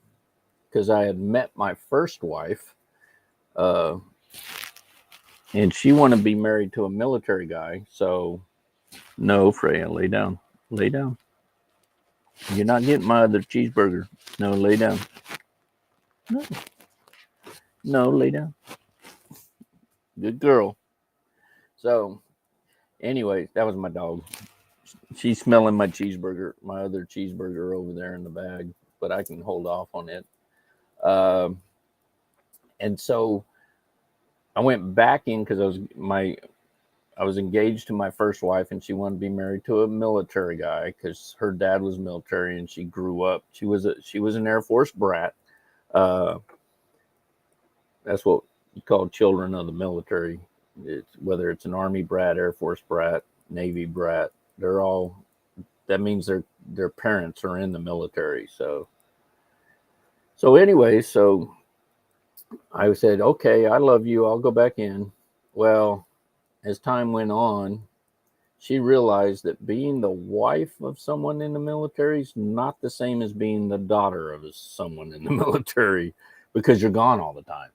because I had met my first wife, and she wanted to be married to a military guy. So, no, Freya, lay down. Lay down. You're not getting my other cheeseburger. No, lay down. No, lay down. Good girl. So, anyway, that was my dog. She's smelling my cheeseburger, my other cheeseburger over there in the bag, but I can hold off on it. And so I went back in because I was engaged to my first wife, and she wanted to be married to a military guy because her dad was military, and she grew up. She was an Air Force brat. That's what you call children of the military. Whether it's an Army brat, Air Force brat, Navy brat, that means their parents are in the military. So anyway, so I said, okay, I love you. I'll go back in. Well, as time went on, she realized that being the wife of someone in the military is not the same as being the daughter of someone in the military, because you're gone all the time.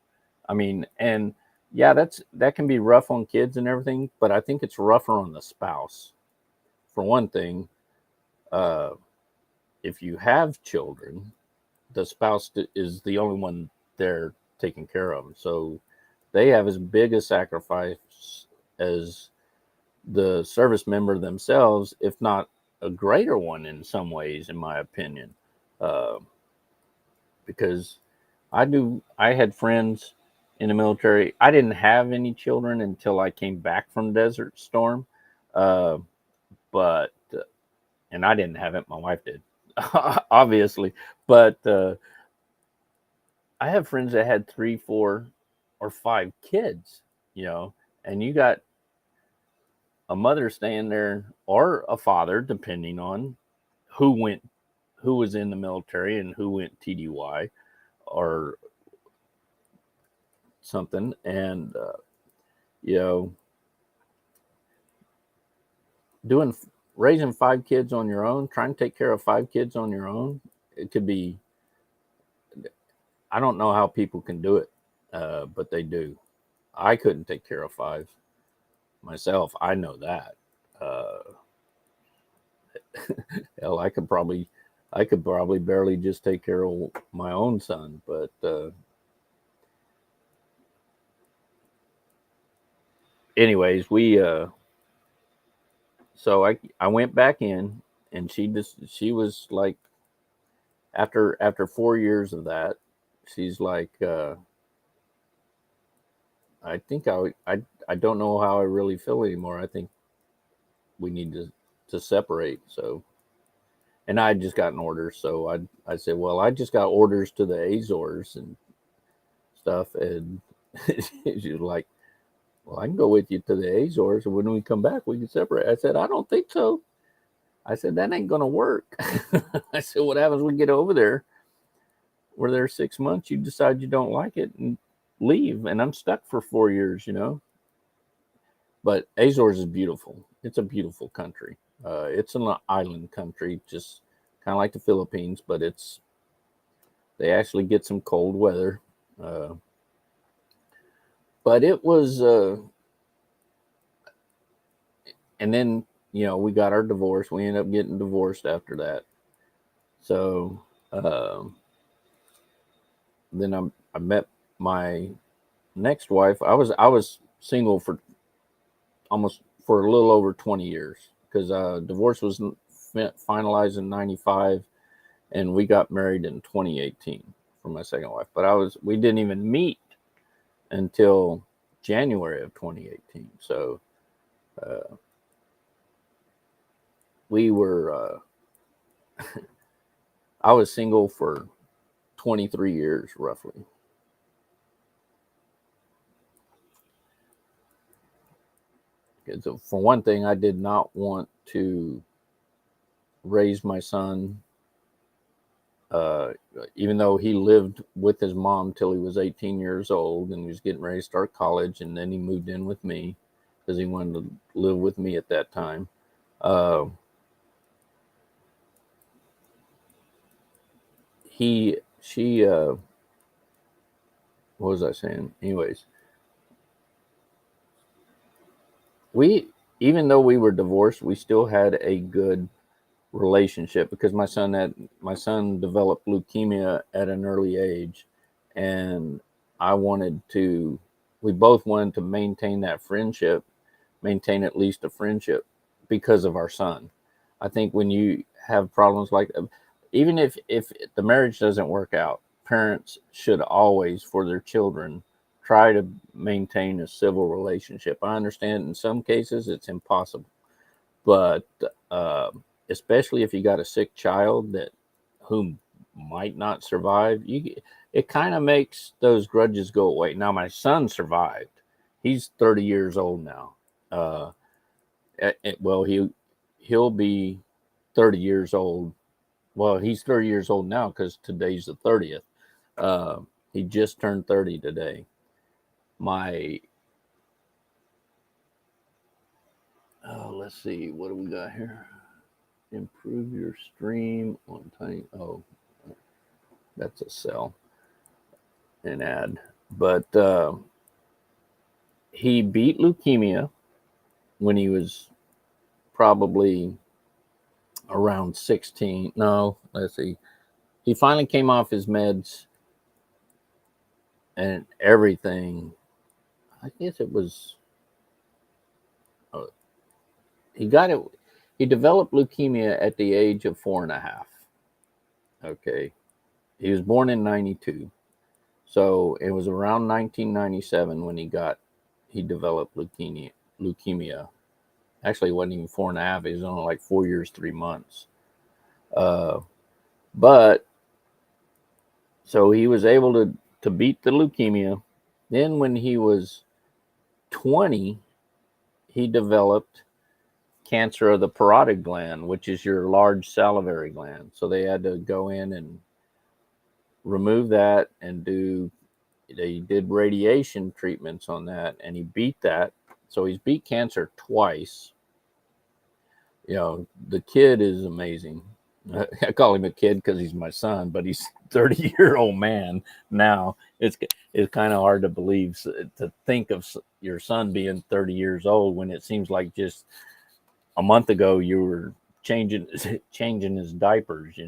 I mean, and yeah, that can be rough on kids and everything, but I think it's rougher on the spouse. For one thing, if you have children, the spouse is the only one there taking care of them. So they have as big a sacrifice as the service member themselves, if not a greater one in some ways, in my opinion. Uh, because I had friends in the military. I didn't have any children until I came back from Desert Storm. Uh, but, and I didn't have it, my wife did, obviously. But I have friends that had 3, 4, or 5 kids, you know, and you got a mother staying there or a father, depending on who was in the military and who went TDY or something. And, you know, doing raising 5 kids on your own, trying to take care of 5 kids on your own, it could be, I don't know how people can do it, but they do. I couldn't take care of 5 myself. I know that. Uh, hell, I could probably barely just take care of my own son. But anyways, so I went back in, and she was like, after 4 years of that, she's like, I think I don't know how I really feel anymore. I think we need to separate. So, and I had just gotten orders, so I said, well, I just got orders to the Azores and stuff, and she was like, well, I can go with you to the Azores, and when we come back, we can separate. I said, I don't think so. I said, that ain't gonna work. I said, what happens when we get over there? We're there 6 months. You decide you don't like it and leave, and I'm stuck for 4 years, you know. But Azores is beautiful. It's a beautiful country. It's an island country, just kind of like the Philippines, but they actually get some cold weather. Uh, but it was, and then we got our divorce. We ended up getting divorced after that. So then I met my next wife. I was single for a little over 20 years, because divorce was finalized in 95, and we got married in 2018 for my second wife. But we didn't even meet until January of 2018. So we were I was single for 23 years roughly. So for one thing, I did not want to raise my son, uh, even though he lived with his mom till he was 18 years old, and he was getting ready to start college, and then he moved in with me because he wanted to live with me at that time. What was I saying? Anyways, even though we were divorced, we still had a good relationship, because my son developed leukemia at an early age, and we both wanted to maintain that friendship, maintain at least a friendship, because of our son. I think when you have problems like, even if the marriage doesn't work out, parents should always, for their children, try to maintain a civil relationship. I understand in some cases it's impossible, but especially if you got a sick child who might not survive, it kind of makes those grudges go away. Now, my son survived. He's 30 years old now. Well, he'll be 30 years old. Well, he's 30 years old now, because today's the 30th. He just turned 30 today. Let's see, what do we got here? Improve your stream on tiny. Oh, that's a sell, an ad. But he beat leukemia when he was probably around 16. No, let's see. he finally came off his meds and everything. I guess it was he got it. He developed leukemia at the age of 4.5. Okay, he was born in '92, so it was around 1997 when he developed leukemia. Leukemia. Actually, it wasn't even 4.5. It was only like 4 years, 3 months. Uh, but so he was able to beat the leukemia. Then when he was 20, he developed cancer of the parotid gland, which is your large salivary gland. So they had to go in and remove that and they did radiation treatments on that, and he beat that. So he's beat cancer twice. The kid is amazing. I call him a kid because he's my son, but he's 30-year-old man now. It's kind of hard to believe, to think of your son being 30 years old when it seems like just a month ago you were changing his diapers.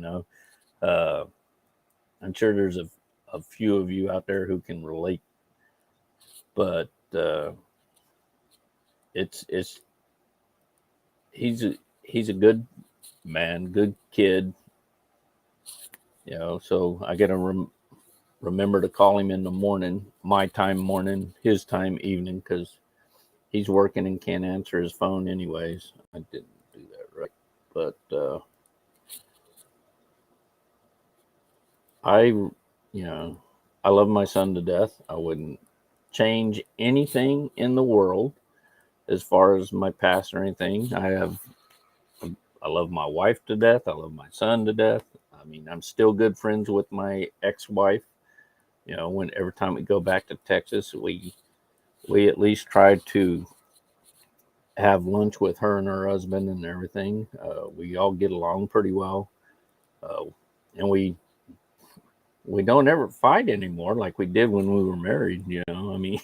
I'm sure there's a few of you out there who can relate, but he's a good man, good kid. So I gotta remember to call him in the morning, my time morning, his time evening, because he's working and can't answer his phone anyways. I didn't do that right, but I love my son to death. I wouldn't change anything in the world as far as my past or anything. I love my wife to death. I love my son to death. I mean, I'm still good friends with my ex-wife. Every time we go back to Texas, we at least try to have lunch with her and her husband and everything. We all get along pretty well, and we don't ever fight anymore like we did when we were married. I mean,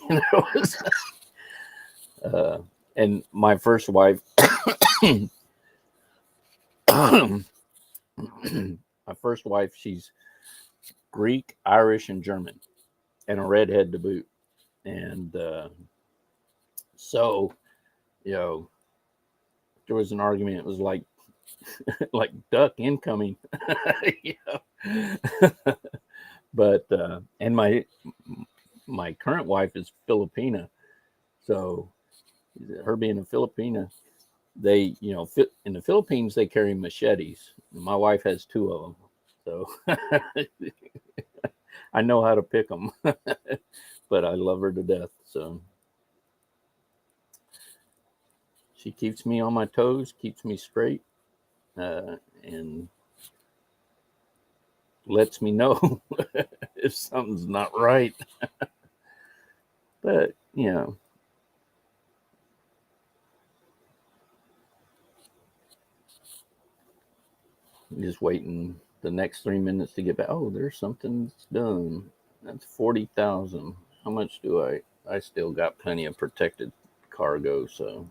and my first wife, she's Greek, Irish, and German, and a redhead to boot. And so, there was an argument. It was like duck incoming. But and my current wife is Filipina, so her being a Filipina, they in the Philippines they carry machetes. My wife has 2 of them, so I know how to pick them. But I love her to death, so she keeps me on my toes, keeps me straight, and lets me know if something's not right. But just waiting the next 3 minutes to get back. Oh, there's something that's done. That's 40,000. How much do I still got plenty of protected cargo, so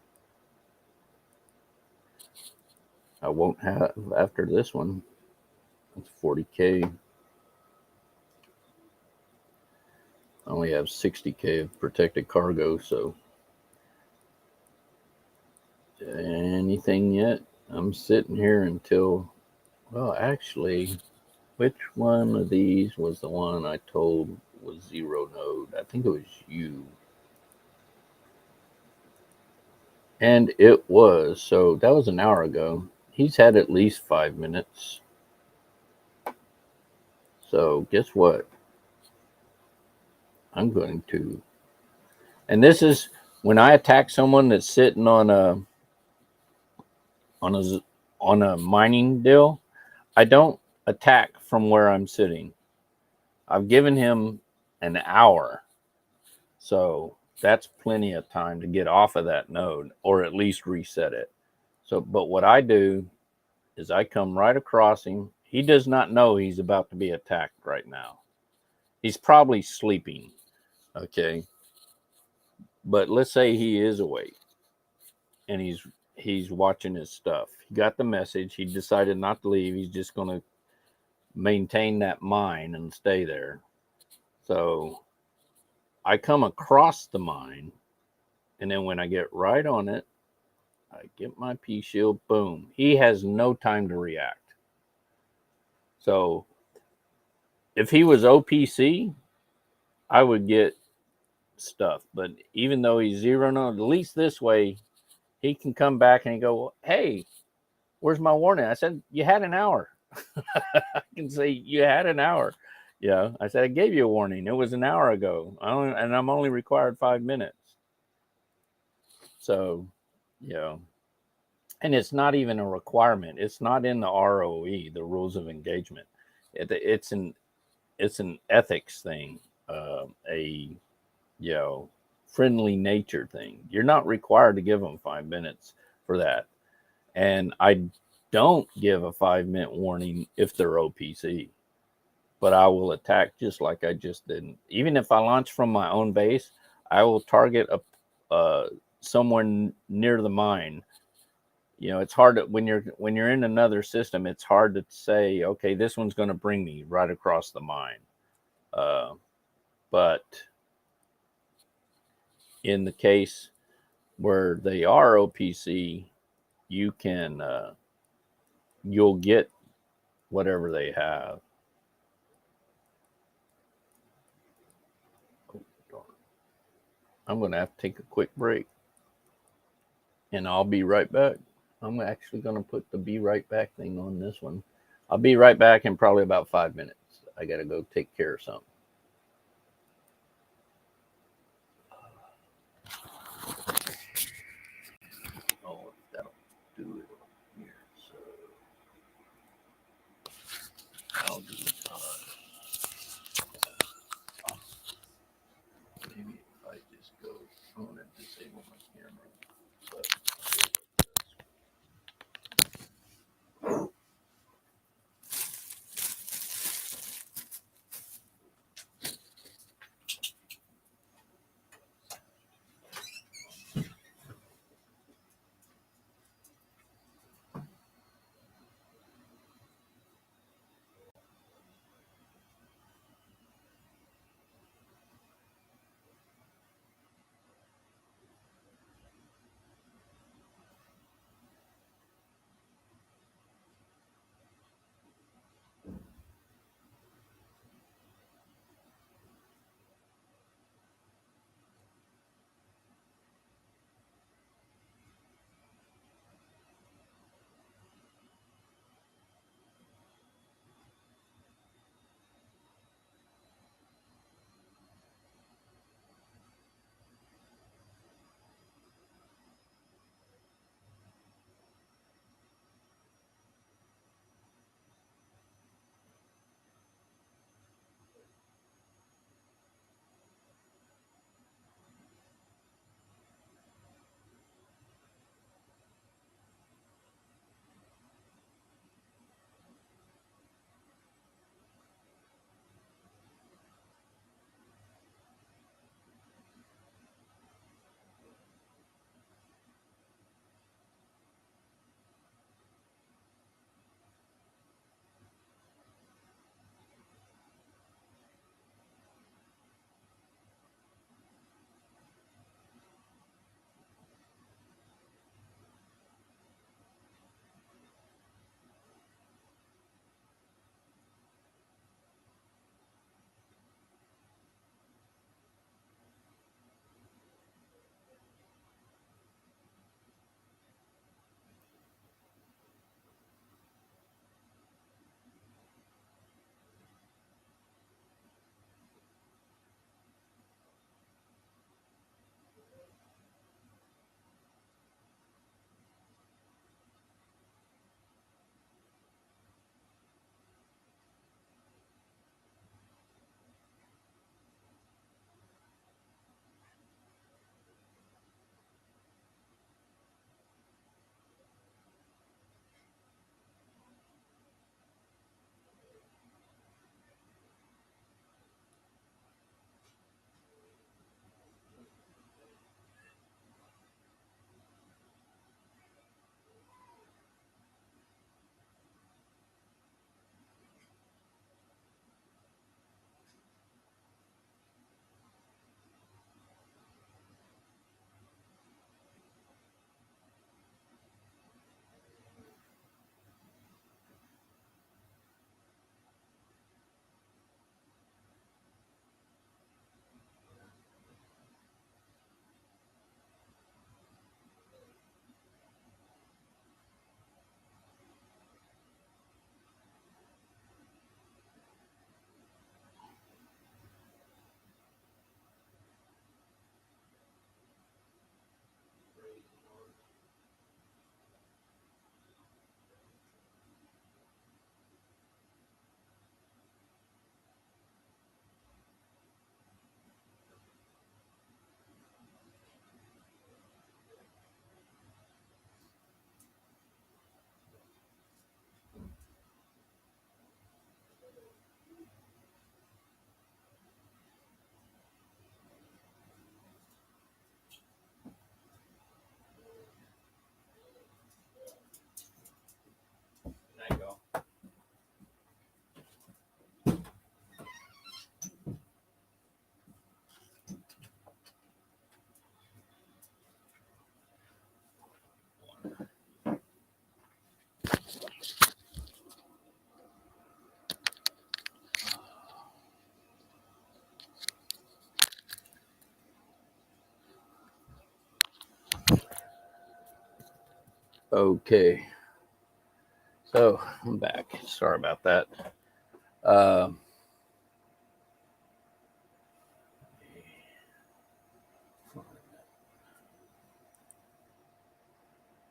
I won't have after this one. That's 40K. I only have 60K of protected cargo, so anything yet? I'm sitting here until, well, actually, which one of these was the one I told was 0 node? I think it was you. And it was. So that was an hour ago. He's had at least 5 minutes. So guess what? I'm going to. And this is when I attack someone that's sitting on a mining deal. I don't attack from where I'm sitting. I've given him an hour. So that's plenty of time to get off of that node or at least reset it. So, but what I do is I come right across him. He does not know he's about to be attacked right now. He's probably sleeping. Okay. But let's say he is awake and he's watching his stuff. He got the message. He decided not to leave. He's just going to maintain that mine and stay there. So I come across the mine, and then when I get right on it, I get my P shield, boom. He has no time to react. So if he was OPC, I would get stuff. But even though he's 0-0, at least this way, he can come back and he go, hey, where's my warning? I said, you had an hour. I can say, you had an hour. Yeah, I said, I gave you a warning. It was an hour ago. And I'm only required 5 minutes. So, yeah. And it's not even a requirement. It's not in the ROE, the rules of engagement. It's an ethics thing, a friendly nature thing. You're not required to give them 5 minutes for that. And I don't give a 5-minute warning if they're OPC, but I will attack just like I just did. Even if I launch from my own base, I will target somewhere near the mine. It's hard to, when you're in another system, it's hard to say, okay, this one's going to bring me right across the mine. But in the case where they are OPC, you can you'll get whatever they have. Oh, darn. I'm going to have to take a quick break, and I'll be right back. I'm actually going to put the be right back thing on this one. I'll be right back in probably about 5 minutes. I got to go take care of something. Oh, that'll do it here. So I'll do maybe if I just go, I'm going to disable my camera. But Okay. So I'm back. Sorry about that.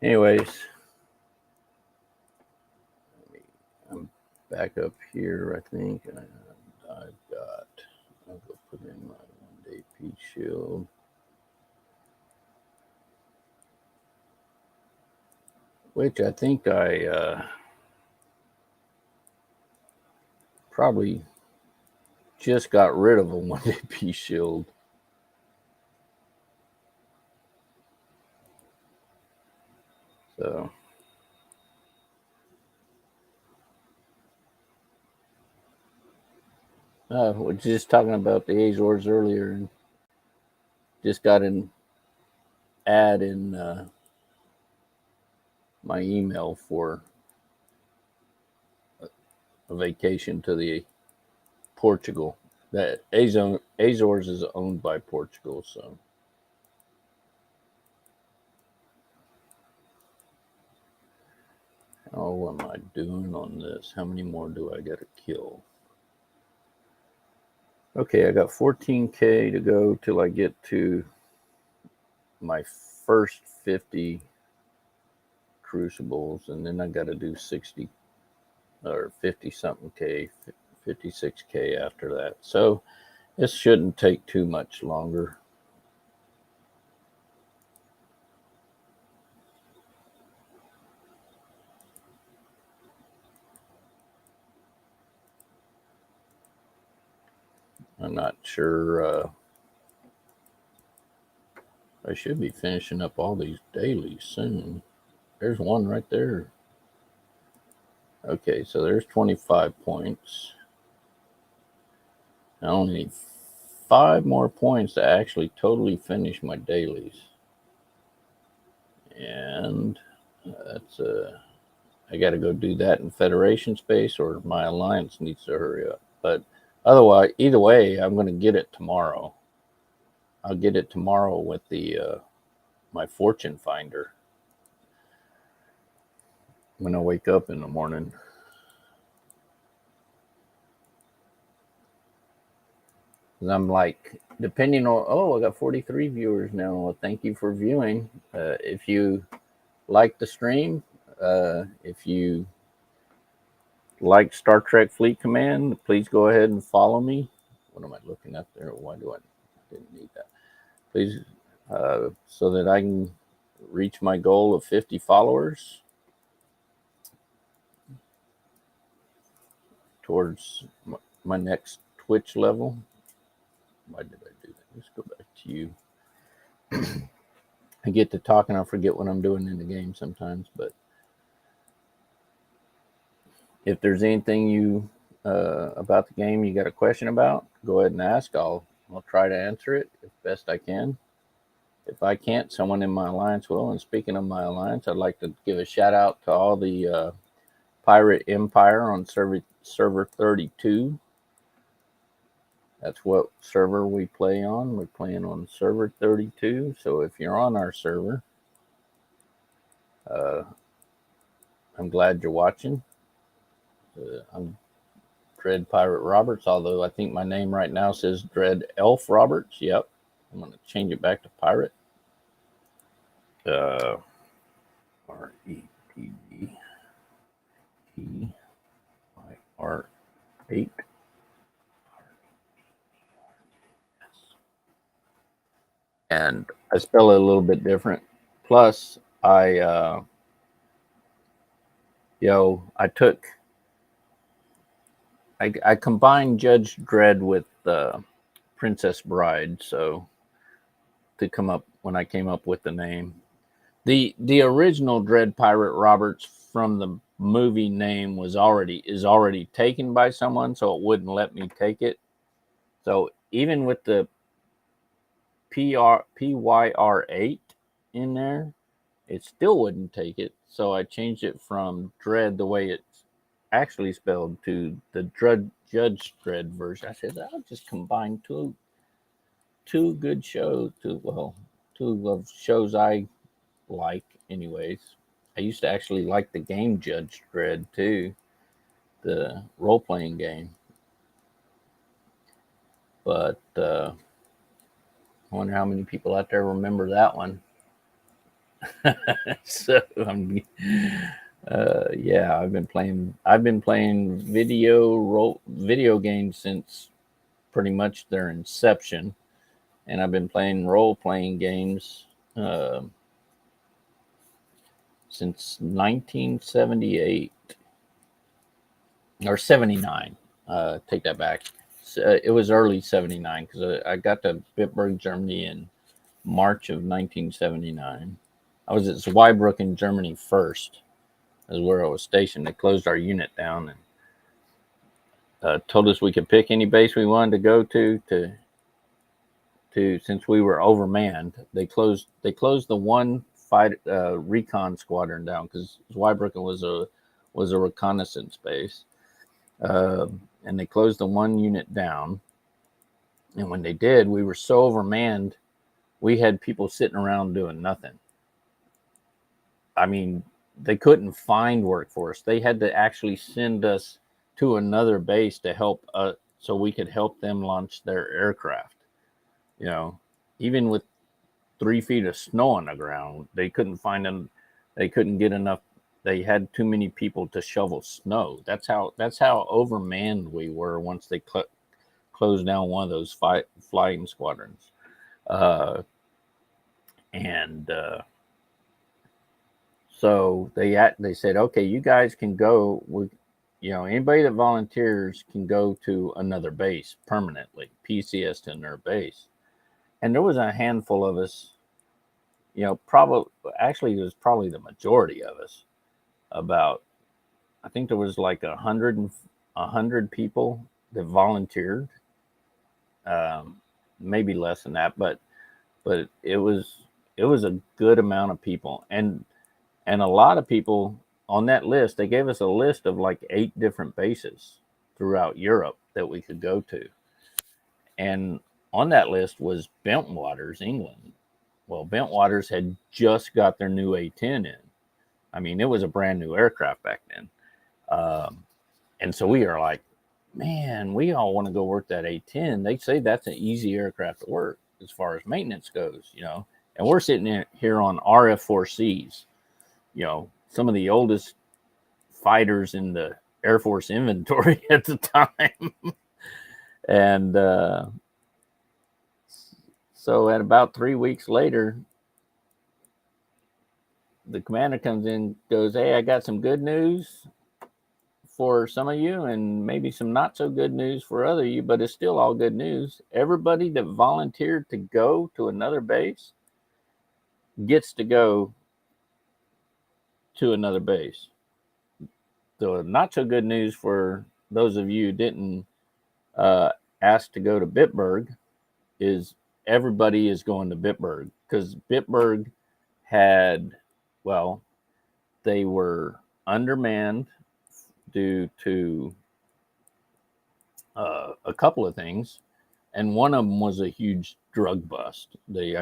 Anyways, I'm back up here, I think, and I've got. I'll go put in my 1-day peace shield. Which I think I probably just got rid of a 1-day peace shield. So we're just talking about the Azores earlier, and just got an ad in my email for a vacation to the Portugal. That Azores is owned by Portugal, so. Oh, what am I doing on this? How many more do I got to kill? Okay, I got 14K to go till I get to my first 50 crucibles, and then I got to do 60 or 50 something K, 56K after that. So this shouldn't take too much longer. I'm not sure. I should be finishing up all these dailies soon. There's one right there. Okay, so there's 25 points. I only need 5 more points to actually totally finish my dailies. And that's I got to go do that in Federation space, or my alliance needs to hurry up. But otherwise, either way, I'm going to get it tomorrow. I'll get it tomorrow with the my fortune finder when I wake up in the morning. I'm like, depending on, I got 43 viewers now. Well, thank you for viewing. If you like the stream, if you like Star Trek Fleet Command, please go ahead and follow me. What am I looking at there? Why do I didn't need that? Please, so that I can reach my goal of 50 followers towards my next Twitch level. Why did I do that? Let's go back to you. I get to talk and I forget what I'm doing in the game sometimes, but if there's anything you about the game you got a question about, go ahead and ask. I'll try to answer it as best I can. If I can't, someone in my alliance will. And speaking of my alliance, I'd like to give a shout out to all the Pirate Empire on server 32. That's what server we play on. We're playing on server 32. So if you're on our server, I'm glad you're watching. I'm Dread Pirate Roberts, although I think my name right now says Dread Elf Roberts. Yep. I'm going to change it back to Pirate. RETDPIR8. And I spell it a little bit different. Plus, I combined Judge Dredd with Princess Bride, so to come up when I came up with the name. The original Dread Pirate Roberts from the movie name is already taken by someone, so it wouldn't let me take it. So even with the PYR8 in there, it still wouldn't take it. So I changed it from Dread, the way it's actually spelled, to the Judge Dredd version. I said I'll just combine two good shows, two of shows I like anyways. I used to actually like the game Judge Dredd too, the role playing game. But I wonder how many people out there remember that one. So yeah, I've been playing video games since pretty much their inception, and I've been playing role playing games uh, since 1978 or 79. Take that back. It was early 79 because I got to Bitburg, Germany in March of 1979. I was at Zweibrücken, Germany first, is where I was stationed. They closed our unit down and told us we could pick any base we wanted to go to since we were overmanned. They closed the one fight recon squadron down because Zweibrücken was a reconnaissance base, and they closed the one unit down. And when they did, we were so overmanned, we had people sitting around doing nothing. I mean, they couldn't find work for us. They had to actually send us to another base to help so we could help them launch their aircraft. You know, even with 3 feet of snow on the ground, they couldn't find them. They couldn't get enough. They had too many people to shovel snow. That's how overmanned we were once they closed down one of those flying squadrons. And so they said, okay, you guys can go. Anybody that volunteers can go to another base permanently, PCS to another base. And there was a handful of us, probably actually it was probably the majority of us. I think there was like 100 people that volunteered, maybe less than that, but it was a good amount of people, and a lot of people on that list. They gave us a list of like 8 different bases throughout Europe that we could go to, and on that list was Bentwaters, England. Well, Bentwaters had just got their new A-10 in. I mean, it was a brand new aircraft back then. And so we are like, man, we all want to go work that A-10. They say that's an easy aircraft to work as far as maintenance goes, And we're sitting here on RF-4Cs, some of the oldest fighters in the Air Force inventory at the time. And so at about 3 weeks later, the commander comes in, goes, hey, I got some good news for some of you and maybe some not so good news for other you, but it's still all good news. Everybody that volunteered to go to another base gets to go to another base. The not so good news for those of you who didn't ask to go to Bitburg is everybody is going to Bitburg because Bitburg they were undermanned due to a couple of things, and one of them was a huge drug bust. They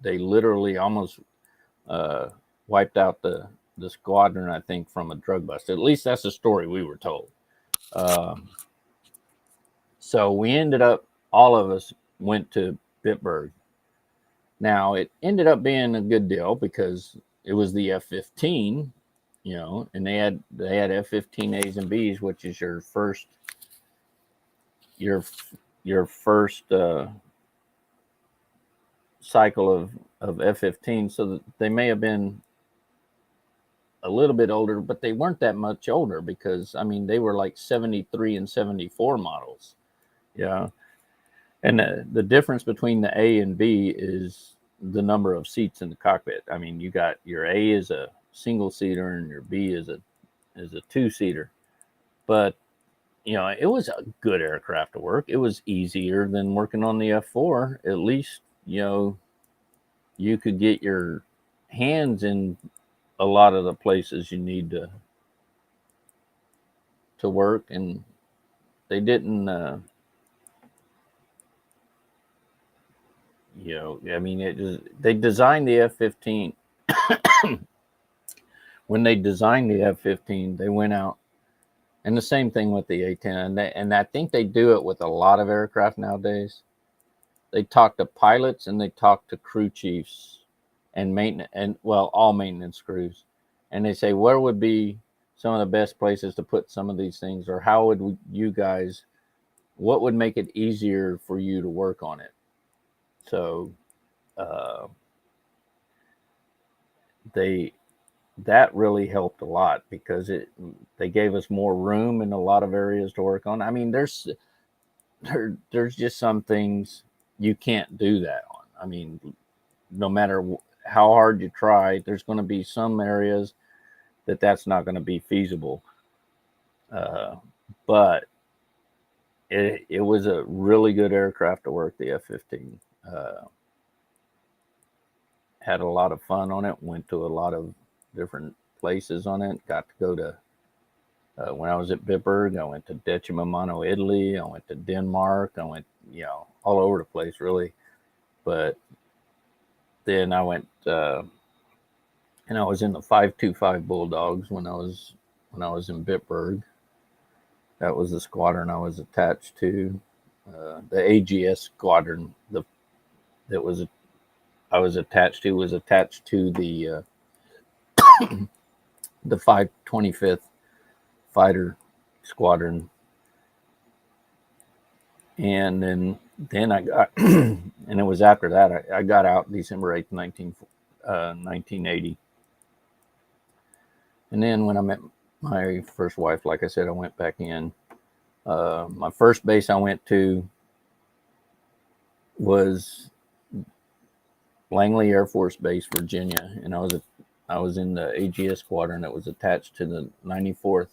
literally almost wiped out the squadron, I think, from a drug bust. At least that's the story we were told. So we ended up, all of us went to Bitburg. Now it ended up being a good deal because it was the F-15, and they had F-15As and Bs, which is your first cycle of F-15. So that they may have been a little bit older, but they weren't that much older because they were like 73 and 74 models. Yeah. And the difference between the A and B is the number of seats in the cockpit. You got your A is a single seater and your B is a 2-seater. But it was a good aircraft to work. It was easier than working on the F4. At least you could get your hands in a lot of the places you need to work, and they didn't. They designed the F-15 when they designed the F-15, they went out, and the same thing with the A-10, and I think they do it with a lot of aircraft nowadays. They talk to pilots and they talk to crew chiefs and maintenance, and well, all maintenance crews, and they say where would be some of the best places to put some of these things, or how would you guys, what would make it easier for you to work on it? So uh, they that really helped a lot because they gave us more room in a lot of areas to work on. I mean, there's just some things you can't do that on. I mean, no matter how hard you try, there's going to be some areas that's not going to be feasible. But it was a really good aircraft to work, the F-15. Had a lot of fun on it. Went to a lot of different places on it. Got to go to when I was at Bitburg, I went to Decimomano, Italy. I went to Denmark. I went, all over the place, really. But then I went, and I was in the 525 Bulldogs when I was in Bitburg. That was the squadron I was attached to. The AGS squadron I was attached to the the 525th Fighter Squadron, and then I got and it was after that I got out December 8th, 1980. And then when I met my first wife, like I said, I went back in. My first base I went to was Langley Air Force Base, Virginia, and I was in the AGS squadron that was attached to the 94th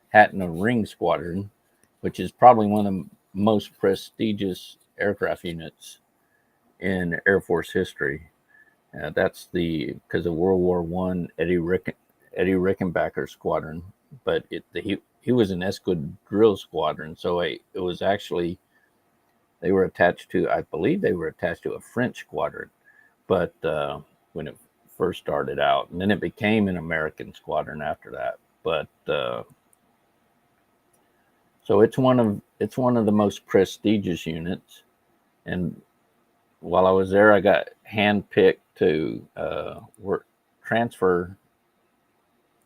Hatton Ring Squadron, which is probably one of the most prestigious aircraft units in Air Force history. That's because of World War I, Eddie Rickenbacker Squadron, but he was an Escadrille Squadron, so it was actually, they were attached to, I believe they were attached to a French squadron, but when it first started out, and then it became an American squadron after that. But so it's one of the most prestigious units. And while I was there, I got handpicked to transfer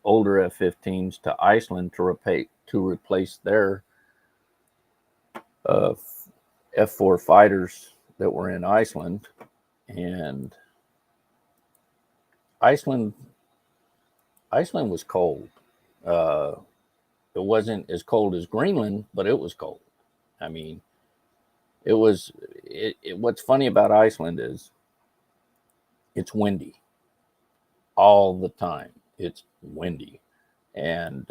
older F-15s to Iceland to replace their F-4 fighters that were in Iceland. And Iceland was cold. It wasn't as cold as Greenland, but it was cold. I mean, what's funny about Iceland is it's windy all the time. It's windy. And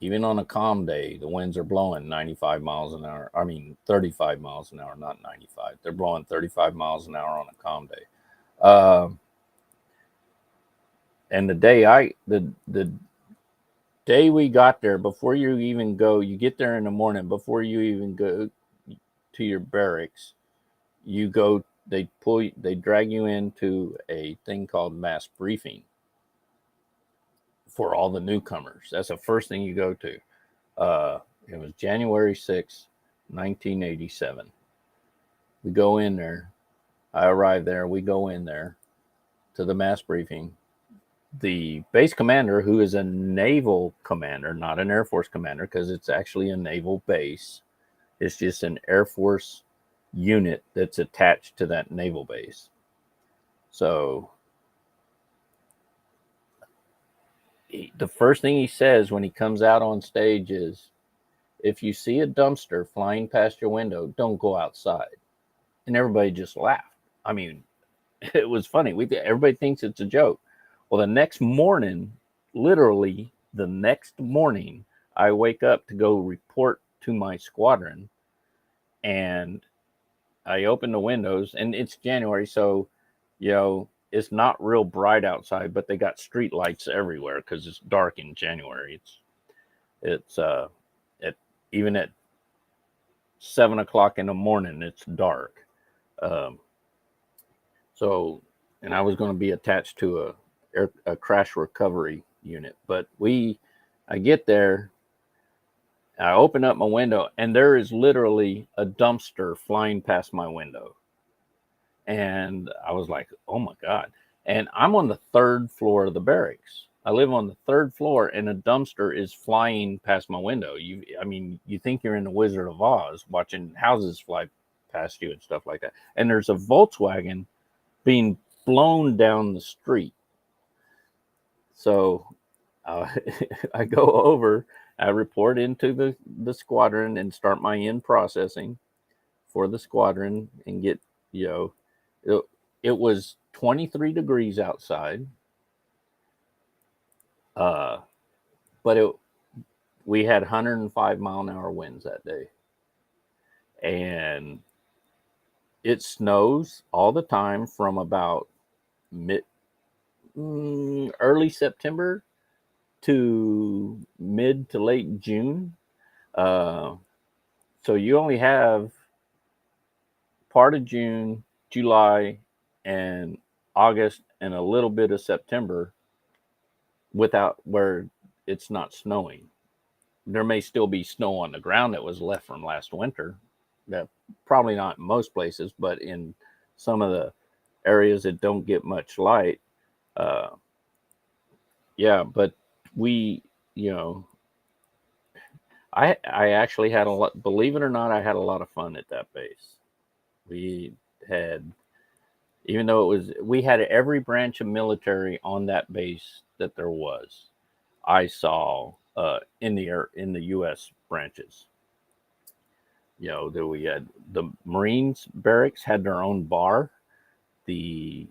even on a calm day, the winds are blowing 95 miles an hour. I mean, 35 miles an hour, not 95. They're blowing 35 miles an hour on a calm day. And the day we got there, before you even go, you get there in the morning, before you even go to your barracks, they drag you into a thing called mass briefing for all the newcomers. That's the first thing you go to. It was January 6th, 1987. We go in there. I arrived there. We go in there to the mass briefing. The base commander, who is a naval commander, not an Air Force commander, because it's actually a naval base. It's just an Air Force unit that's attached to that naval base. So the first thing he says when he comes out on stage is, if you see a dumpster flying past your window, don't go outside. And everybody just laughed. I mean, it was funny. Everybody thinks it's a joke. Well, the next morning, literally the next morning, I wake up to go report to my squadron, and I open the windows, and it's January, so it's not real bright outside, but they got street lights everywhere because it's dark in January. It's even at 7 o'clock in the morning, it's dark. So, and I was going to be attached to a crash recovery unit. But I get there, I open up my window, and there is literally a dumpster flying past my window. And I was like, oh my God. And I'm on the third floor of the barracks. I live on the third floor, and a dumpster is flying past my window. I mean, you think you're in the Wizard of Oz watching houses fly past you and stuff like that. And there's a Volkswagen being blown down the street. So I go over, I report into the squadron and start my in processing for the squadron and get, you know, it was 23 degrees outside. But we had 105-mile-an-hour winds that day. And it snows all the time from about early September to mid to late June. So you only have part of June, July, and August, and a little bit of September without where it's not snowing. There may still be snow on the ground that was left from last winter. That probably not in most places, but in some of the areas that don't get much light, yeah. But we, you know, I actually had a lot. Believe it or not, I had a lot of fun at that base. We had, even though we had every branch of military on that base that there was. I saw in the U.S. branches. You know, that we had the Marines barracks had their own bar. The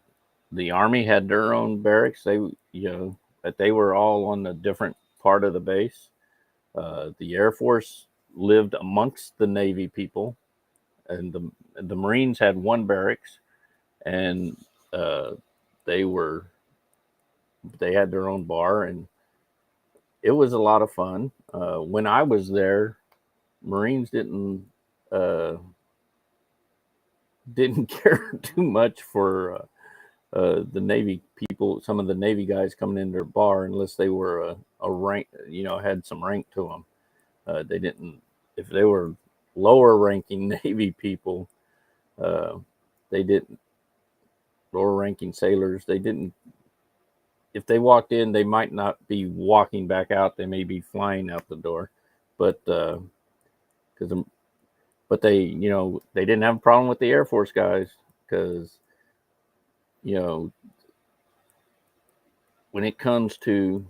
Army had their own barracks. But they were all on a different part of the base. The Air Force lived amongst the Navy people, and the Marines had one barracks, and they had their own bar, and it was a lot of fun. When I was there, Marines didn't care too much for the Navy people. Some of the Navy guys coming in their bar, unless they were a rank, had some rank to them. They didn't. If they were lower ranking Navy people, they didn't. Lower ranking sailors, they didn't. If they walked in, they might not be walking back out. They may be flying out the door, but but they didn't have a problem with the Air Force guys, because when it comes to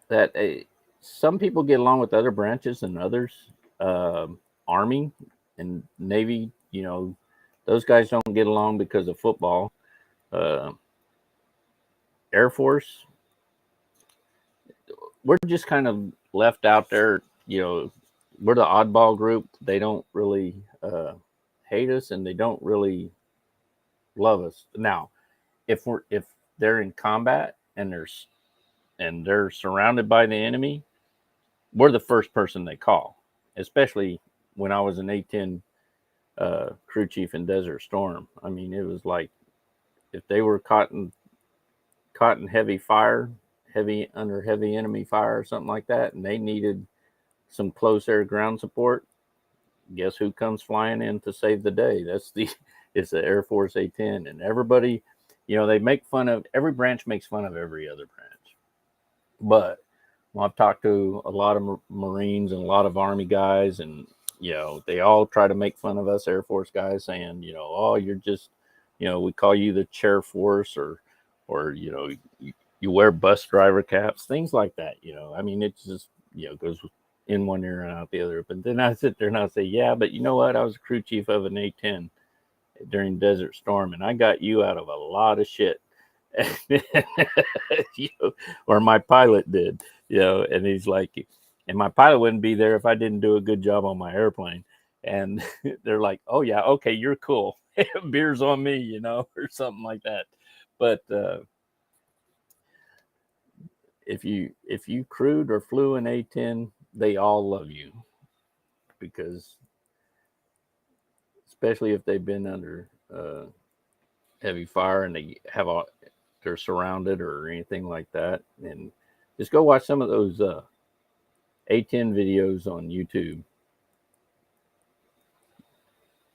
that, some people get along with other branches than others. Army and Navy, those guys don't get along because of football. Air Force, we're just kind of left out there. We're the oddball group. They don't really hate us, and they don't really love us. Now, if they're in combat and they're surrounded by the enemy, we're the first person they call. Especially when I was an A-10 crew chief in Desert Storm. I mean, it was like if they were caught in heavy fire, under heavy enemy fire or something like that, and they needed some close air ground support, guess who comes flying in to save the day? It's the Air Force A-10. And everybody, they make fun of, every branch makes fun of every other branch. But I've talked to a lot of Marines and a lot of Army guys, and they all try to make fun of us Air Force guys, saying, oh, you're just, we call you the chair force, or you wear bus driver caps, things like that. I mean, it's just, goes in one ear and out the other. But then I sit there and I say, yeah, but you know what? I was a crew chief of an A-10 during Desert Storm, and I got you out of a lot of shit. Or my pilot did, and he's like, and my pilot wouldn't be there if I didn't do a good job on my airplane. And they're like, oh yeah, okay, you're cool. Beer's on me, or something like that. But if you crewed or flew an A-10, they all love you, because especially if they've been under heavy fire, and they have they're surrounded or anything like that. And just go watch some of those A10 videos on YouTube.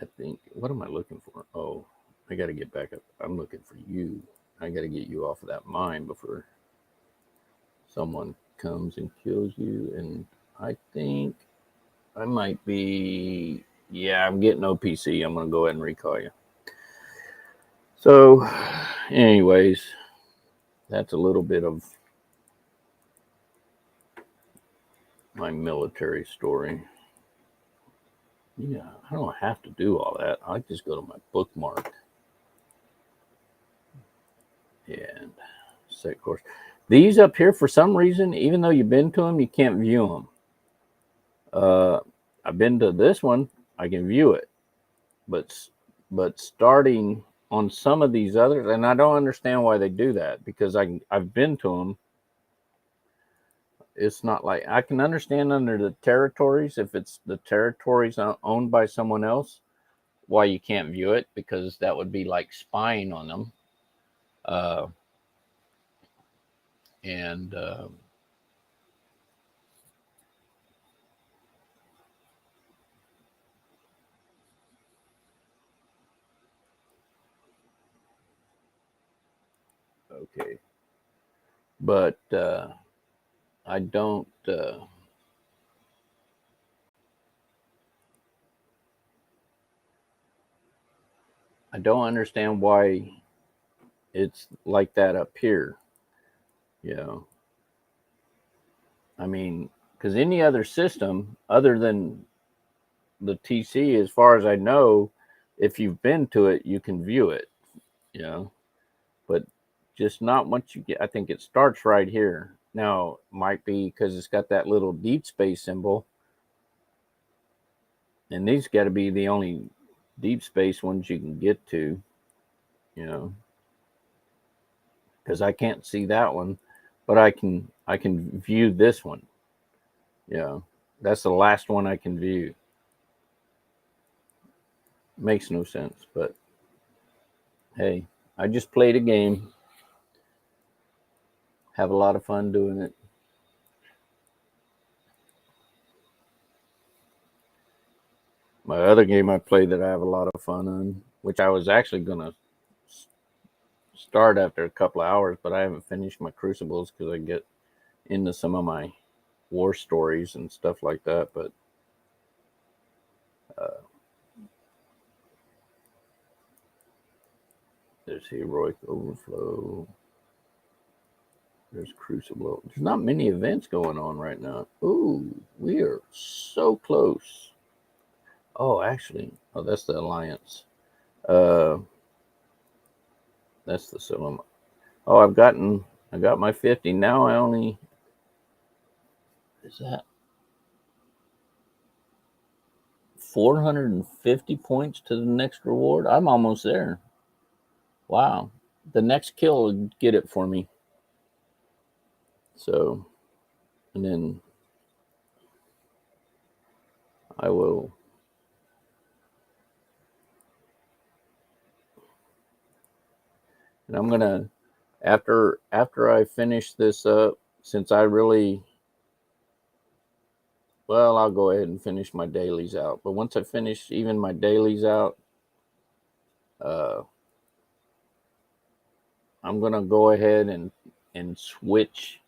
I think, what am I looking for? Oh, I got to get back up. I'm looking for you. I got to get you off of that mine before someone comes and kills you. And I think I might be, yeah, I'm getting OPC. I'm going to go ahead and recall you. So, anyways, that's a little bit of my military story. Yeah, I don't have to do all that. I just go to my bookmark and set course. These up here, for some reason, even though you've been to them, you can't view them. I've been to this one, I can view it, but starting on some of these others, and I don't understand why they do that, because I've been to them. It's not like, I can understand under the territories, if it's the territories owned by someone else, why you can't view it, because that would be like spying on them. Okay, but I don't understand why it's like that up here. You know, I mean, because any other system other than the TC, as far as I know, if you've been to it, you can view it. You know, but just not once you get. I think it starts right here. Now, might be because it's got that little deep space symbol, and these got to be the only deep space ones you can get to. You know, because I can't see that one, but I can view this one. You know, that's the last one I can view. Makes no sense, but hey, I just played a game. Have a lot of fun doing it. My other game I played that I have a lot of fun on, which I was actually going to start after a couple of hours, but I haven't finished my Crucibles because I get into some of my war stories and stuff like that. But there's Heroic Overflow. There's Crucible. There's not many events going on right now. Ooh, we are so close. Oh, actually, oh, that's the Alliance. That's the Cinema. Oh, I got my 50. Now I only, is that 450 points to the next reward? I'm almost there. Wow. The next kill will get it for me. So, and then I will. And I'm gonna, after I finish this up, since I really, well, I'll go ahead and finish my dailies out. But once I finish even my dailies out, I'm gonna go ahead and switch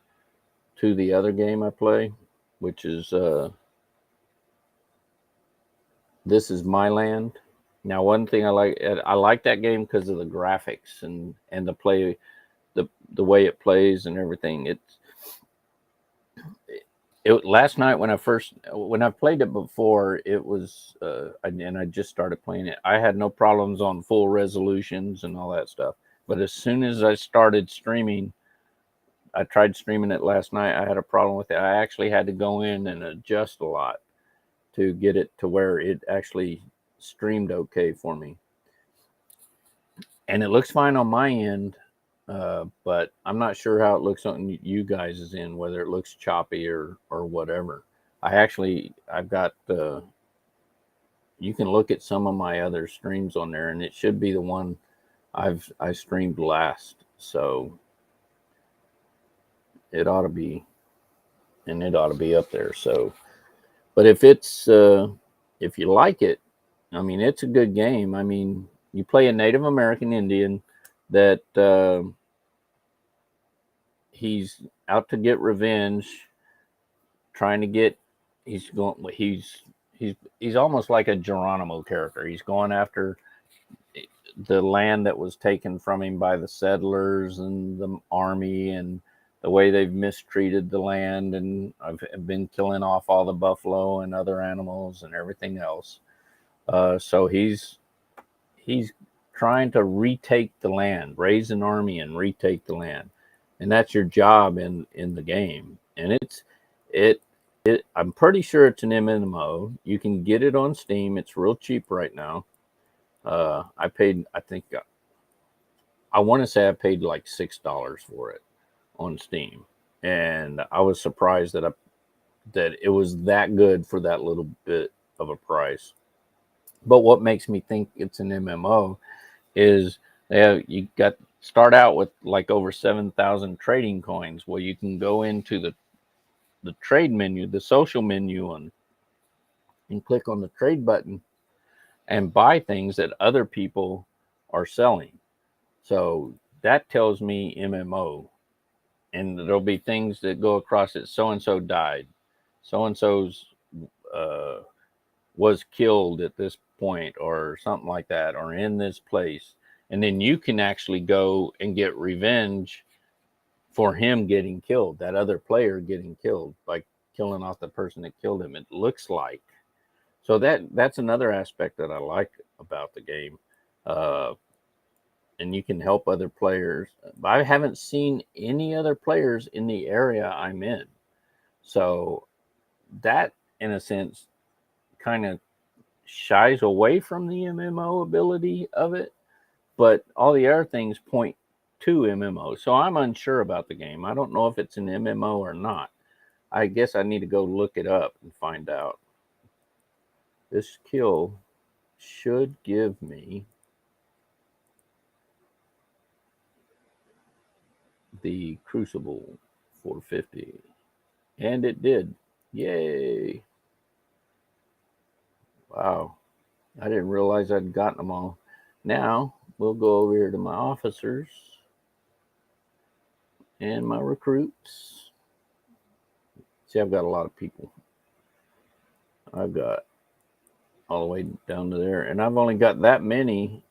to the other game I play, which is This Is My Land. Now, one thing I like that game because of the graphics and the play, the way it plays and everything. It last night when I played it before, it was and I just started playing it. I had no problems on full resolutions and all that stuff. But as soon as I started streaming, I tried streaming it last night. I had a problem with it. I actually had to go in and adjust a lot to get it to where it actually streamed okay for me. And it looks fine on my end, but I'm not sure how it looks on you guys' end, whether it looks choppy or whatever. I've got you can look at some of my other streams on there, and it should be the one I streamed last. So it ought to be, and it ought to be up there. So, but if if you like it, I mean, it's a good game. I mean, you play a Native American Indian that he's out to get revenge, trying to get. He's almost like a Geronimo character. He's going after the land that was taken from him by the settlers and the army, and the way they've mistreated the land, and I've been killing off all the buffalo and other animals and everything else. So he's trying to retake the land, raise an army and retake the land, and that's your job in the game. And it I'm pretty sure it's an MMO. You can get it on Steam. It's real cheap right now. I paid, I think, I want to say I paid like $6 for it on Steam, and I was surprised that it was that good for that little bit of a price. But what makes me think it's an MMO is you got start out with like over 7,000 trading coins. Well, you can go into the trade menu, the social menu, and click on the trade button and buy things that other people are selling. So that tells me MMO. And there'll be things that go across it. So and so died. So and so's was killed at this point, or something like that, or in this place. And then you can actually go and get revenge for him getting killed, that other player getting killed, by killing off the person that killed him. It looks like. So that's another aspect that I like about the game. And you can help other players. I haven't seen any other players in the area I'm in. So that, in a sense, kind of shies away from the MMO ability of it. But all the other things point to MMO. So I'm unsure about the game. I don't know if it's an MMO or not. I guess I need to go look it up and find out. This kill should give me the Crucible 450. And it did. Yay. Wow. I didn't realize I'd gotten them all. Now we'll go over here to my officers and my recruits. See, I've got a lot of people. I've got all the way down to there, and I've only got that many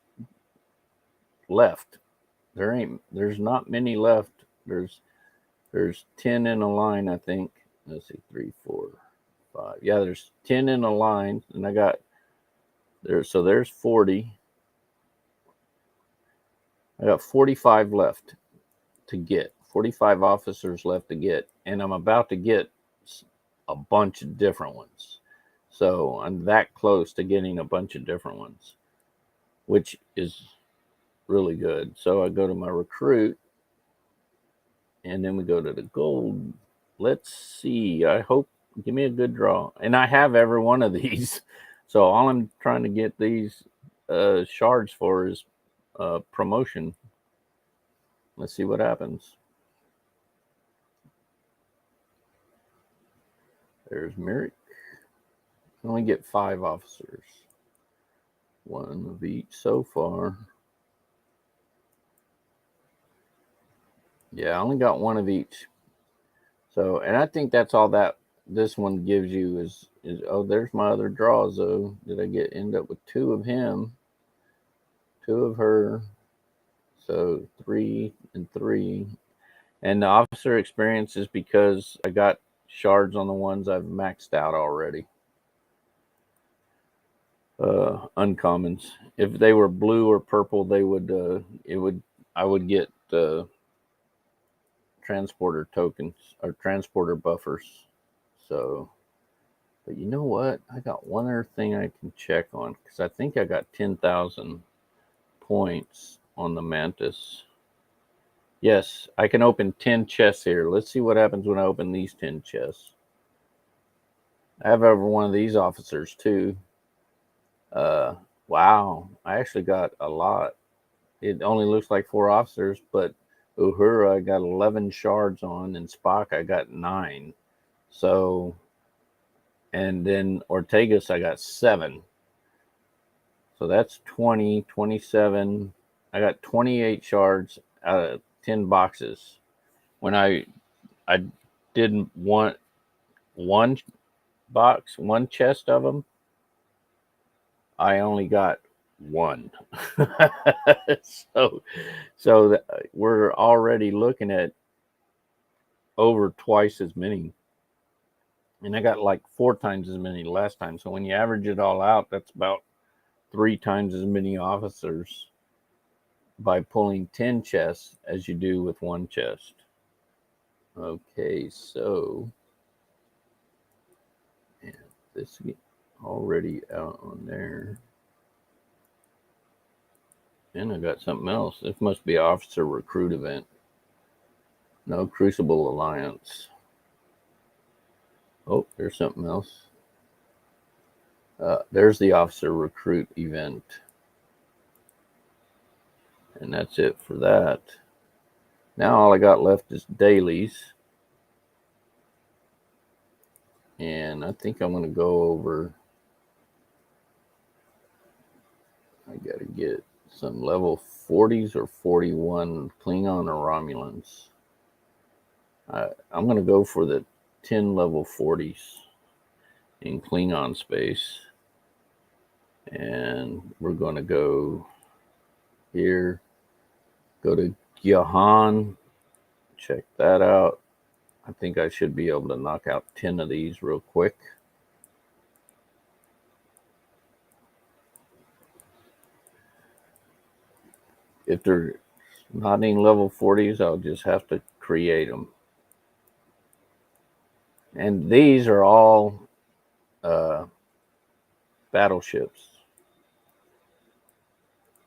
left. There's not many left. There's 10 in a line, I think. Let's see, 3, 4, 5. Yeah, there's 10 in a line, and I got there. So there's 40. I got 45 left to get. 45 officers left to get, and I'm about to get a bunch of different ones. So I'm that close to getting a bunch of different ones, which is really good. So I go to my recruit, and then we go to the gold. Let's see. I hope, give me a good draw. And I have every one of these. So all I'm trying to get these shards for is promotion. Let's see what happens. There's Merrick. I only get 5 officers. 1 of each so far. Yeah, I only got 1 of each. So, and I think that's all that this one gives you is oh, there's my other draws though. Did I end up with 2 of him, 2 of her? So 3 and 3. And the officer experience is because I got shards on the ones I've maxed out already. Uncommons. If they were blue or purple, they would I would get transporter tokens or transporter buffers. So, but you know what? I got one other thing I can check on, because I think I got 10,000 points on the Mantis. Yes, I can open 10 chests here. Let's see what happens when I open these 10 chests. I have every one of these officers too. Wow, I actually got a lot. It only looks like 4 officers, but Uhura I got 11 shards on, and Spock I got 9. So, and then Ortegas I got 7. So that's 20, 27. I got 28 shards out of 10 boxes. When I didn't want one box, one chest of them, I only got 1. so we're already looking at over twice as many. And I got like 4 times as many last time. So when you average it all out, that's about 3 times as many officers by pulling 10 chests as you do with 1 chest. Okay, so and this already out on there. And I got something else. This must be officer recruit event. No, Crucible Alliance. Oh, there's something else. There's the officer recruit event. And that's it for that. Now all I got left is dailies. And I think I'm going to go over. I got to get some level 40s or 41 Klingon or Romulans. I'm going to go for the 10 level 40s in Klingon space. And we're going to go here, go to Gyahan, check that out. I think I should be able to knock out 10 of these real quick. If they're not any level 40s, I'll just have to create them. And these are all battleships.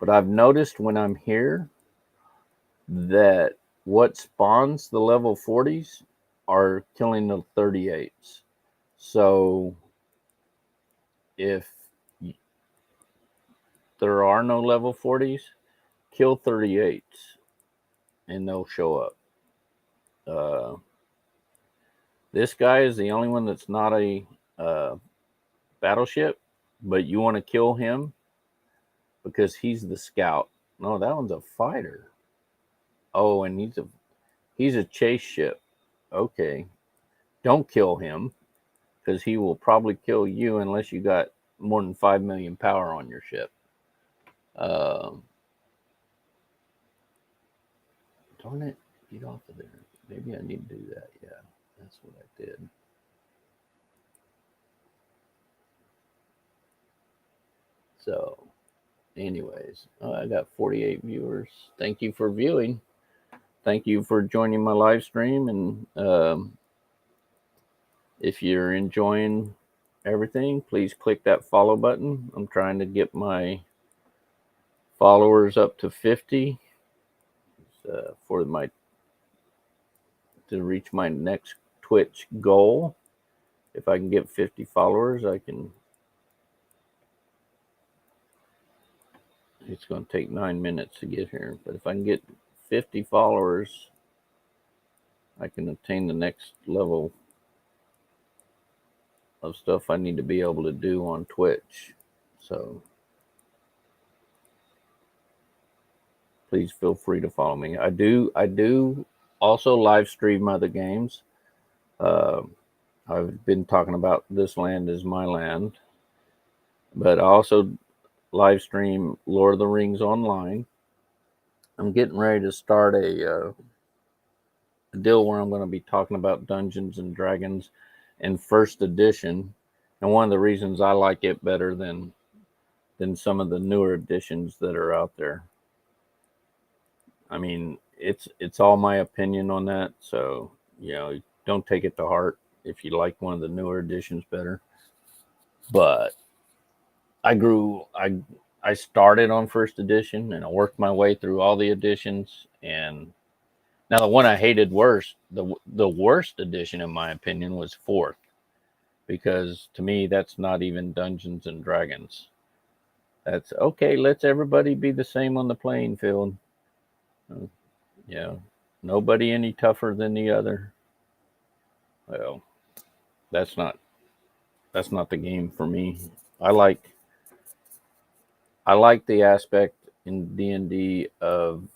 But I've noticed when I'm here that what spawns the level 40s are killing the 38s. So if there are no level 40s, kill 38s and they'll show up. This guy is the only one that's not a battleship, but you want to kill him because he's the scout. No, that one's a fighter. Oh, and he's a chase ship. Okay. Don't kill him because he will probably kill you unless you got more than 5 million power on your ship. Darn it. Get off of there. Maybe I need to do that. Yeah, that's what I did. So, anyways, I got 48 viewers. Thank you for viewing. Thank you for joining my live stream. And if you're enjoying everything, please click that follow button. I'm trying to get my followers up to 50 for to reach my next Twitch goal. If I can get 50 followers, I can. It's going to take 9 minutes to get here, but if I can get 50 followers, I can attain the next level of stuff I need to be able to do on Twitch. So please feel free to follow me. I do also live stream other games. I've been talking about This Land Is My Land, but I also live stream Lord of the Rings online. I'm getting ready to start a deal where I'm going to be talking about Dungeons and Dragons in first edition, and one of the reasons I like it better than some of the newer editions that are out there. I mean, it's all my opinion on that, so don't take it to heart if you like one of the newer editions better. But I started on first edition and I worked my way through all the editions, and now the one I hated worst, the worst edition in my opinion, was fourth, because to me that's not even Dungeons and Dragons. That's okay, let's everybody be the same on the playing field. Yeah. nobody any tougher than the other. Well, that's not the game for me. I like the aspect in D&D of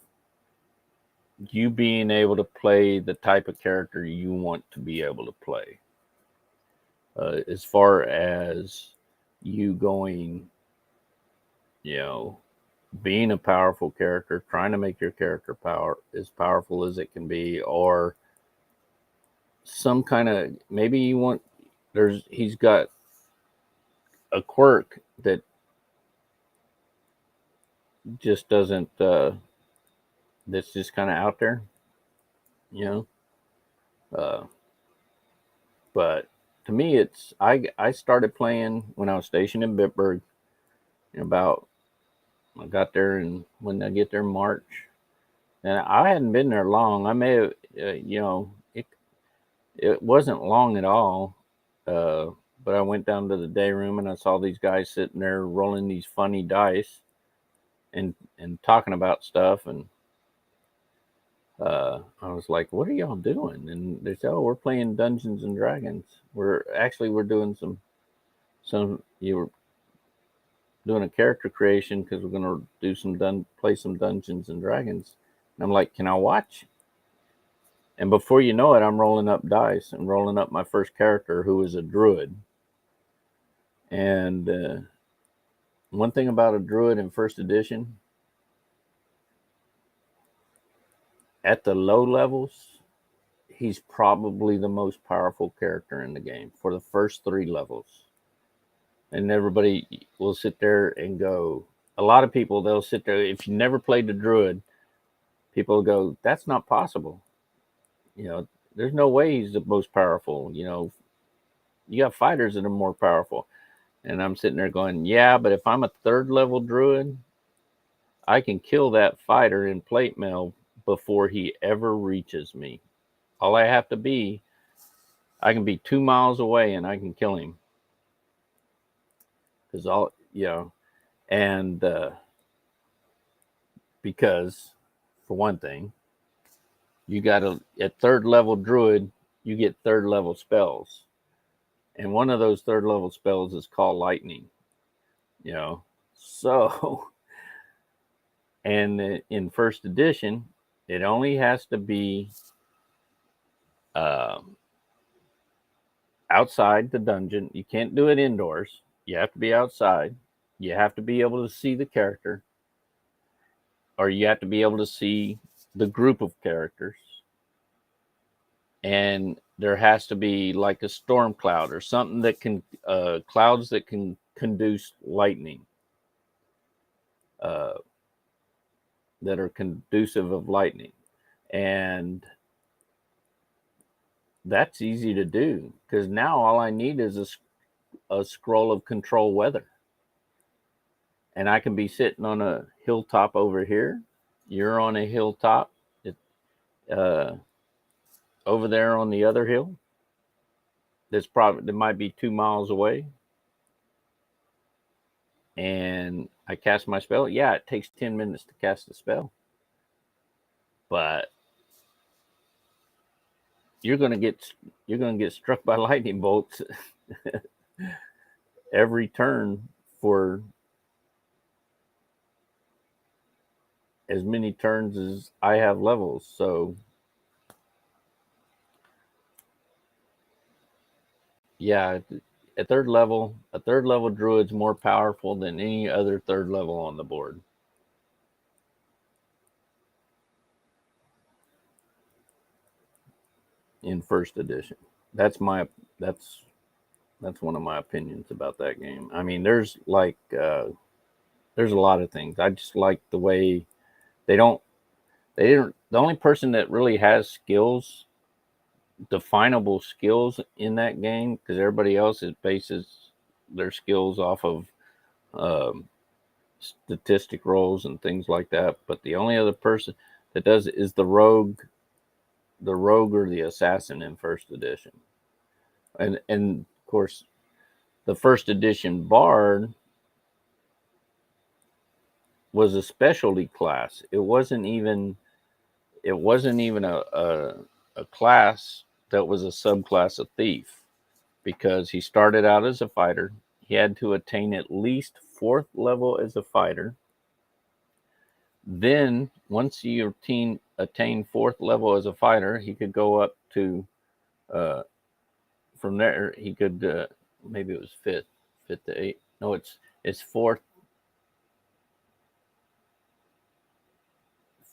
you being able to play the type of character you want to be able to play. As far as you going, being a powerful character, trying to make your character as powerful as it can be, or some kind of, maybe you want, he's got a quirk that just doesn't, that's just kind of out there, you know. But to me, I started playing when I was stationed in Bitburg. I got there, and when I get there in March, and I hadn't been there long. I may have, it wasn't long at all. But I went down to the day room and I saw these guys sitting there rolling these funny dice and talking about stuff, and I was like, "What are y'all doing?" And they said, "Oh, we're playing Dungeons and Dragons. We're doing you were doing a character creation because we're gonna play some Dungeons and Dragons." And I'm like, "Can I watch?" And before you know it, I'm rolling up dice and rolling up my first character, who is a druid. And one thing about a druid in first edition, at the low levels, he's probably the most powerful character in the game for the first 3 levels. And everybody will sit there and go, a lot of people, they'll sit there, if you never played the druid, people go, "That's not possible. There's no way he's the most powerful. You got fighters that are more powerful." And I'm sitting there going, "Yeah, but if I'm a 3rd level druid, I can kill that fighter in plate mail before he ever reaches me. All I have to be, I can be 2 miles away and I can kill him." And because, for one thing, you got at 3rd level druid, you get 3rd level spells. And one of those 3rd level spells is called lightning. So, and in first edition, it only has to be outside the dungeon. You can't do it indoors. You have to be outside. You have to be able to see the character, or you have to be able to see the group of characters. And there has to be like a storm cloud or something that can, clouds that can conduce lightning, that are conducive of lightning. And that's easy to do because now all I need is a scroll of control weather. And I can be sitting on a hilltop over here. You're on a hilltop over there on the other hill. That might be 2 miles away. And I cast my spell. Yeah, it takes 10 minutes to cast the spell. But you're gonna get struck by lightning bolts every turn for as many turns as I have levels. So yeah, a 3rd level druid's more powerful than any other 3rd level on the board. In first edition. That's one of my opinions about that game. I mean, there's a lot of things. I just like the way the only person that really has skills, definable skills in that game, because everybody else bases their skills off of statistic rolls and things like that. But the only other person that does it is the rogue or the assassin in first edition. And of course, the first edition bard was a specialty class. It wasn't even it wasn't even a class that was a subclass of thief, because he started out as a fighter. He had to attain at least 4th level as a fighter. Then, once you attain 4th level as a fighter, he could go up to, from there, he could, maybe it was 5th to 8th. No, it's 4th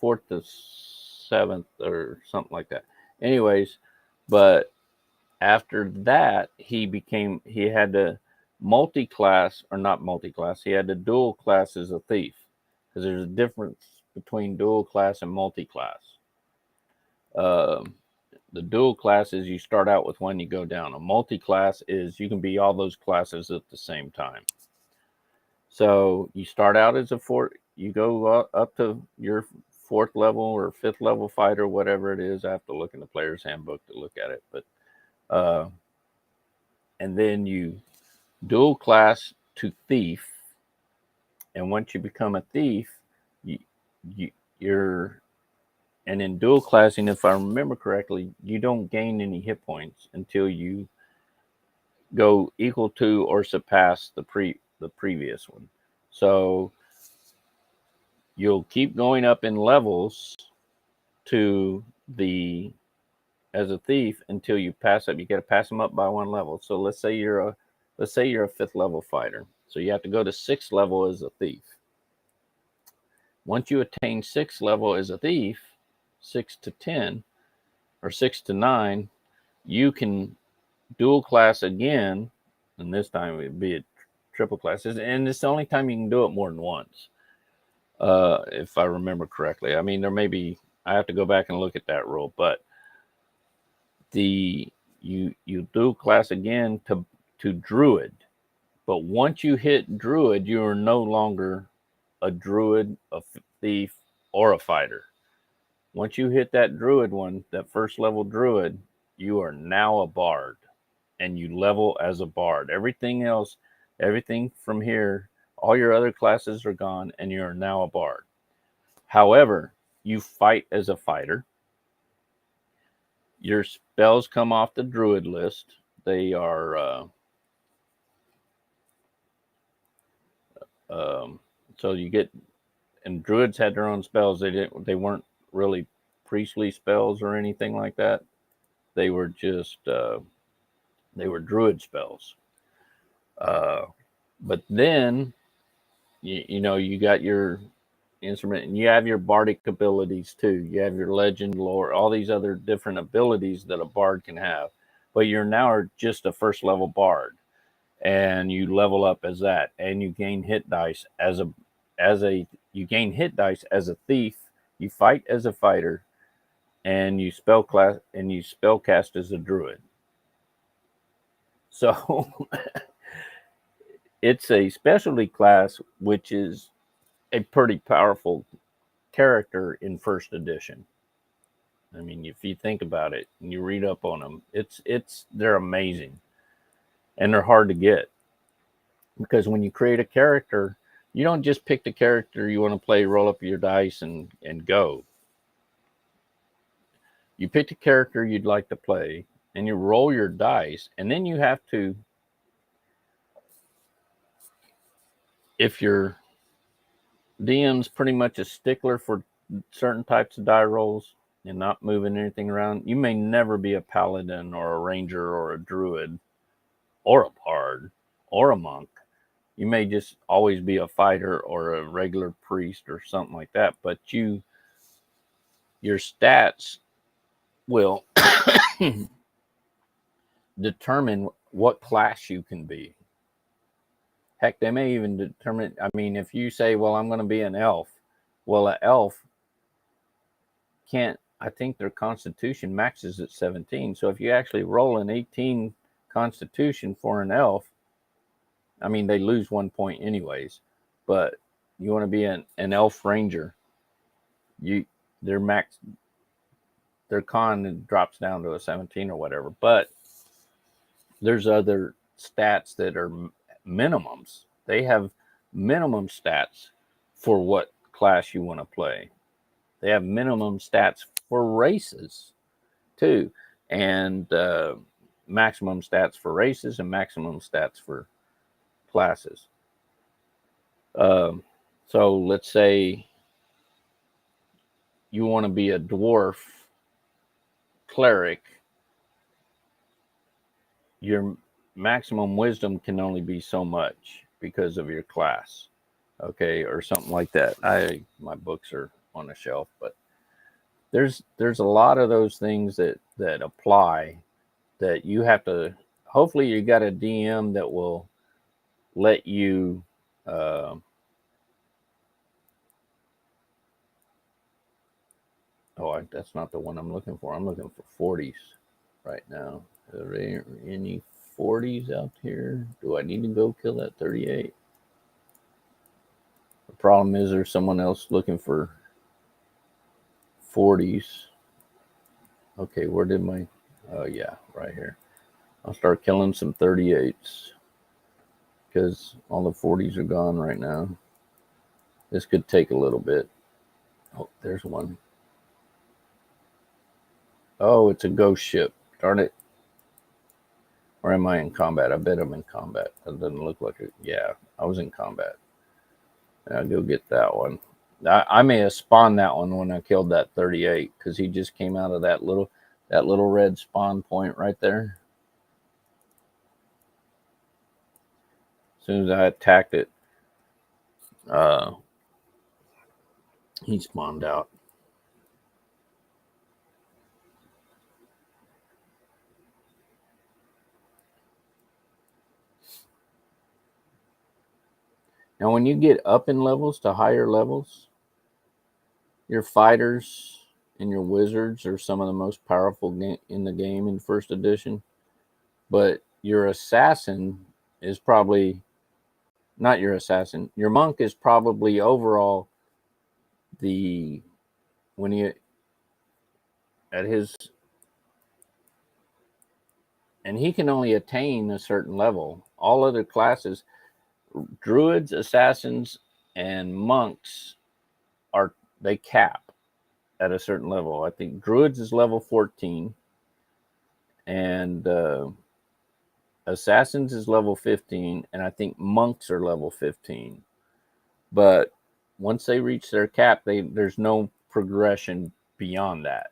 to 7th or something like that. Anyways, but after that, he had to multi-class, or not multi-class, he had to dual class as a thief, because there's a difference between dual class and multi-class. The dual class is you start out with one, you go down. A multi-class is you can be all those classes at the same time. So you start out as a you go up to your 4th level or 5th level fighter, whatever it is. I have to look in the player's handbook to look at it, but and then you dual class to thief, and once you become a thief, you're and in dual classing, if I remember correctly, you don't gain any hit points until you go equal to or surpass the previous one. So you'll keep going up in levels to as a thief until you pass up. You got to pass them up by 1 level. So let's say you're a 5th level fighter. So you have to go to 6th level as a thief. Once you attain 6th level as a thief, 6 to 10 or 6 to 9, you can dual class again, and this time it would be a triple class. And it's the only time you can do it more than once, if I remember correctly. I mean, there may be, I have to go back and look at that rule, but you dual class again to druid. But once you hit druid, you are no longer a druid, a thief, or a fighter. Once you hit that druid one, that 1st level druid, you are now a bard, and you level as a bard. Everything else, everything from here, all your other classes are gone, and you are now a bard. However, you fight as a fighter. Your spells come off the druid list. They are so you get, and druids had their own spells. They weren't really priestly spells or anything like that. They were just they were druid spells. But then you got your instrument, and you have your bardic abilities too. You have your legend, lore, all these other different abilities that a bard can have. But you're now just a 1st level bard, and you level up as that, and you gain hit dice as a thief. You fight as a fighter, and you spellcast as a druid. So it's a specialty class, which is a pretty powerful character in 1st edition. I mean, if you think about it and you read up on them, they're amazing, and they're hard to get, because when you create a character, you don't just pick the character you want to play, roll up your dice, and go. You pick the character you'd like to play, and you roll your dice, and then you have to, if your DM's pretty much a stickler for certain types of die rolls and not moving anything around, you may never be a paladin or a ranger or a druid or a bard or a monk. You may just always be a fighter or a regular priest or something like that, but your stats will determine what class you can be. Heck, they may even determine, I mean, if you say, well, I'm going to be an elf, well, an elf can't, I think their constitution maxes at 17. So if you actually roll an 18 constitution for an elf, I mean, they lose 1 point anyways, but you want to be an elf ranger, their con drops down to a 17 or whatever. But there's other stats that are minimums. They have minimum stats for what class you want to play. They have minimum stats for races too, and maximum stats for races and maximum stats for classes. So let's say you want to be a dwarf cleric, your maximum wisdom can only be so much because of your class, okay, or something like that. My books are on a shelf, but there's a lot of those things that apply that you have to. Hopefully, you got a DM that will let you. That's not the one I'm looking for. I'm looking for 40s right now. Are there any 40s out here? Do I need to go kill that 38? The problem is there's someone else looking for 40s. Okay, where did my... Oh, yeah, right here. I'll start killing some 38s because all the 40s are gone right now. This could take a little bit. Oh, there's one. Oh, it's a ghost ship. Darn it. Or am I in combat? I bet I'm in combat. That doesn't look like it. Yeah, I was in combat. I'll go get that one. I may have spawned that one when I killed that 38 because he just came out of that little red spawn point right there. As soon as I attacked it, he spawned out. Now, when you get up in levels to higher levels, your fighters and your wizards are some of the most powerful in the game in first edition. But your assassin is probably not your assassin. Your monk is probably overall when he at his, and he can only attain a certain level. All other classes, druids, assassins, and monks they cap at a certain level. I think druids is level 14, and assassins is level 15, and I think monks are level 15. But once they reach their cap, there's no progression beyond that.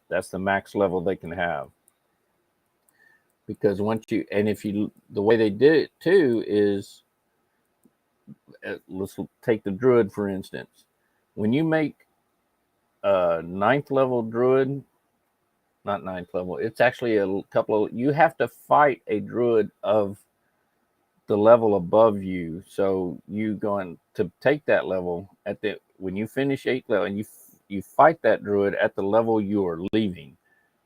That's the max level they can have. Because the way they did it too is, let's take the druid for instance. When you make a 9th level druid, not 9th level, it's actually a couple of, you have to fight a druid of the level above you. So you going to take that level when you finish 8th level, and you fight that druid at the level you are leaving.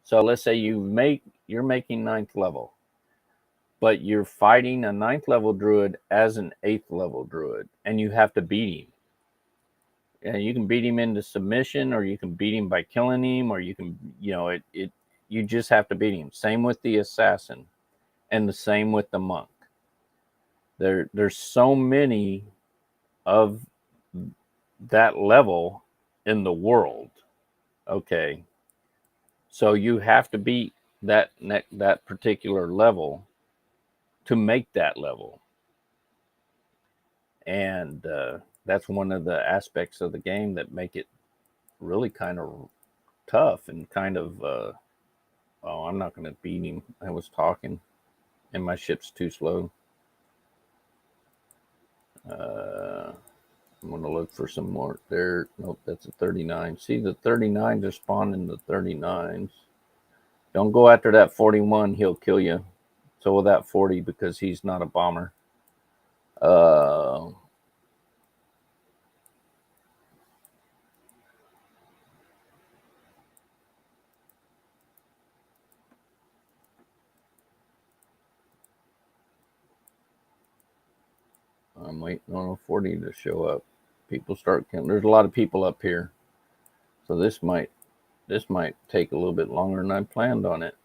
So let's say you're making 9th level, but you're fighting a 9th level druid as an 8th level druid, and you have to beat him. And you can beat him into submission, or you can beat him by killing him, or you can, you just have to beat him. Same with the assassin, and the same with the monk. There's so many of that level in the world. Okay, so you have to beat that particular level to make that level, and that's one of the aspects of the game that make it really kind of tough and kind of oh, I'm not going to beat him. I was talking and my ship's too slow. I'm going to look for some more there. Nope, that's a 39. See, the 39s are spawning the 39s. Don't go after that 41. He'll kill you. So will that 40 because he's not a bomber. I'm waiting on a 40 to show up. People start counting. There's a lot of people up here. So this might take a little bit longer than I planned on it.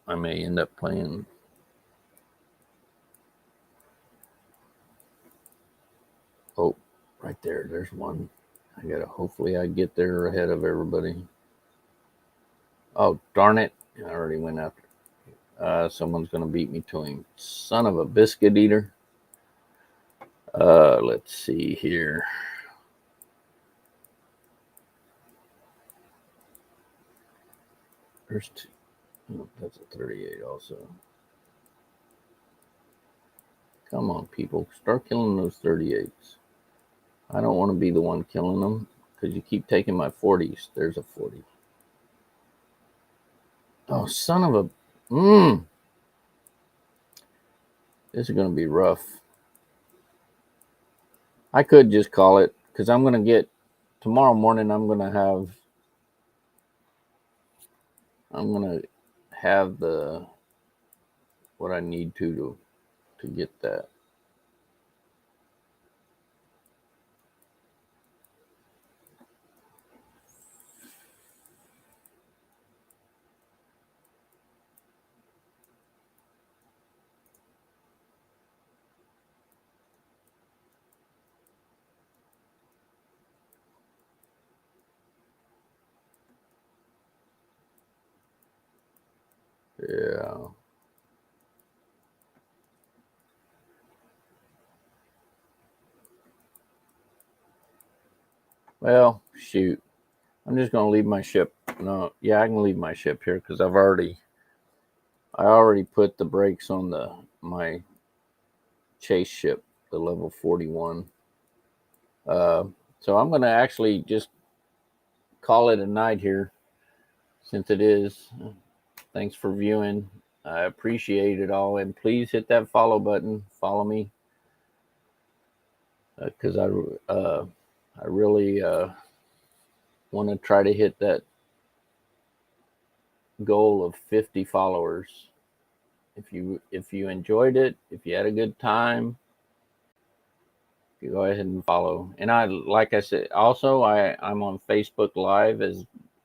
I may end up playing. Oh, right Right there. There's one. Hopefully I get there ahead of everybody. Oh, darn it. I already went after. Someone's going to beat me to him. Son of a biscuit eater. Let's see here. There's two. Oh, that's a 38 also. Come on, people. Start killing those 38s. I don't want to be the one killing them because you keep taking my 40s. There's a 40. Oh, son of a... This is going to be rough. I could just call it because I'm going to get... Tomorrow morning, I'm going to have the... what I need to get that. Yeah. Well, shoot. I'm just going to leave my ship. No, yeah, I can leave my ship here because I already put the brakes on my chase ship, the level 41. So I'm going to actually just call it a night here since it is. Thanks for viewing. I appreciate it all. And please hit that follow button. Follow me. Because I really want to try to hit that goal of 50 followers. If you enjoyed it, if you had a good time, you go ahead and follow. And like I said, also I'm on Facebook Live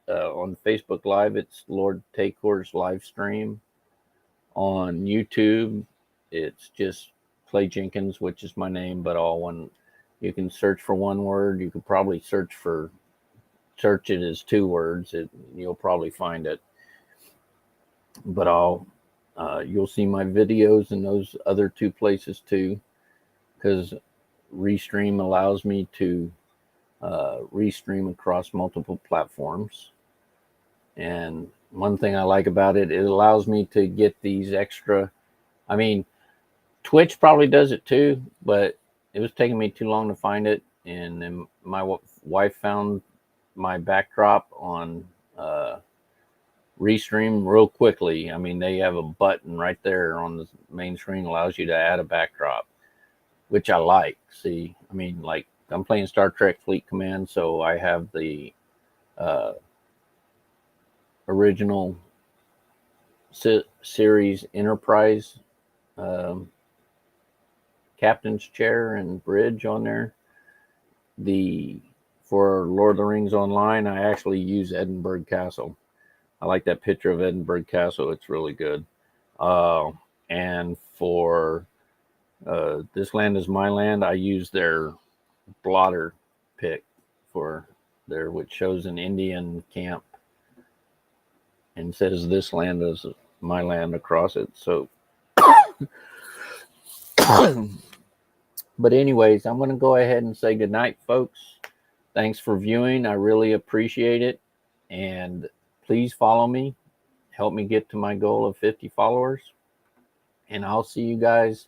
on Facebook Live. It's Lord Takeor's live stream. On YouTube, it's just Clay Jenkins, which is my name, but all one. You can search for one word. You could probably search it as 2 words. You'll probably find it. But you'll see my videos in those other 2 places too, because Restream allows me to restream across multiple platforms. And one thing I like about it allows me to get these extra. I mean, Twitch probably does it too, but it was taking me too long to find it. And then my wife found my backdrop on Restream real quickly. I mean, they have a button right there on the main screen allows you to add a backdrop, which I like. See, I mean, like I'm playing Star Trek Fleet Command, so I have the original series Enterprise captain's chair and bridge on there. For Lord of the Rings Online, I actually use Edinburgh Castle. I like that picture of Edinburgh Castle. It's really good. And for This Land Is My Land, I use their blotter pick for there, which shows an Indian camp and says This Land Is My Land across it. So, but anyways, I'm going to go ahead and say goodnight, folks. Thanks for viewing. I really appreciate it. And please follow me. Help me get to my goal of 50 followers. And I'll see you guys.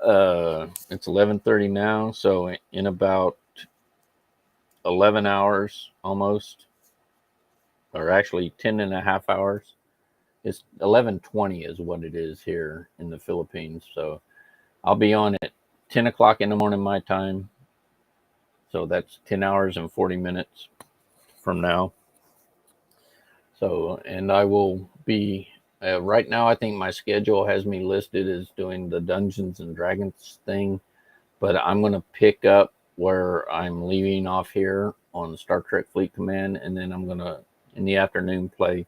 It's 11:30 now. So in about 11 hours almost, or actually 10 and a half hours. It's 11:20 is what it is here in the Philippines. So I'll be on at 10 o'clock in the morning my time. So that's 10 hours and 40 minutes from now. So, and I will be, right now I think my schedule has me listed as doing the Dungeons and Dragons thing. But I'm going to pick up where I'm leaving off here on Star Trek Fleet Command. And then I'm going to, in the afternoon, play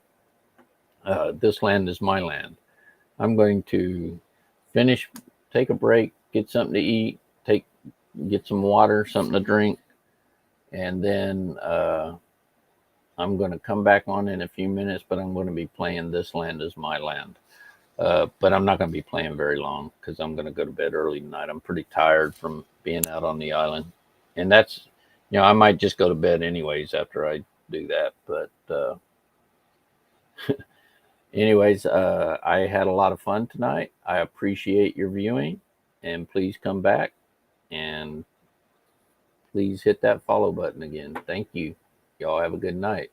This Land Is My Land. I'm going to finish, take a break, get something to eat, take get some water, something to drink, and then I'm going to come back on in a few minutes, but I'm going to be playing This Land Is My Land. But I'm not going to be playing very long because I'm going to go to bed early tonight. I'm pretty tired from being out on the island. And that's, I might just go to bed anyways after I do that. But anyways, I had a lot of fun tonight. I appreciate your viewing. And please come back and please hit that follow button again. Thank you. Y'all have a good night.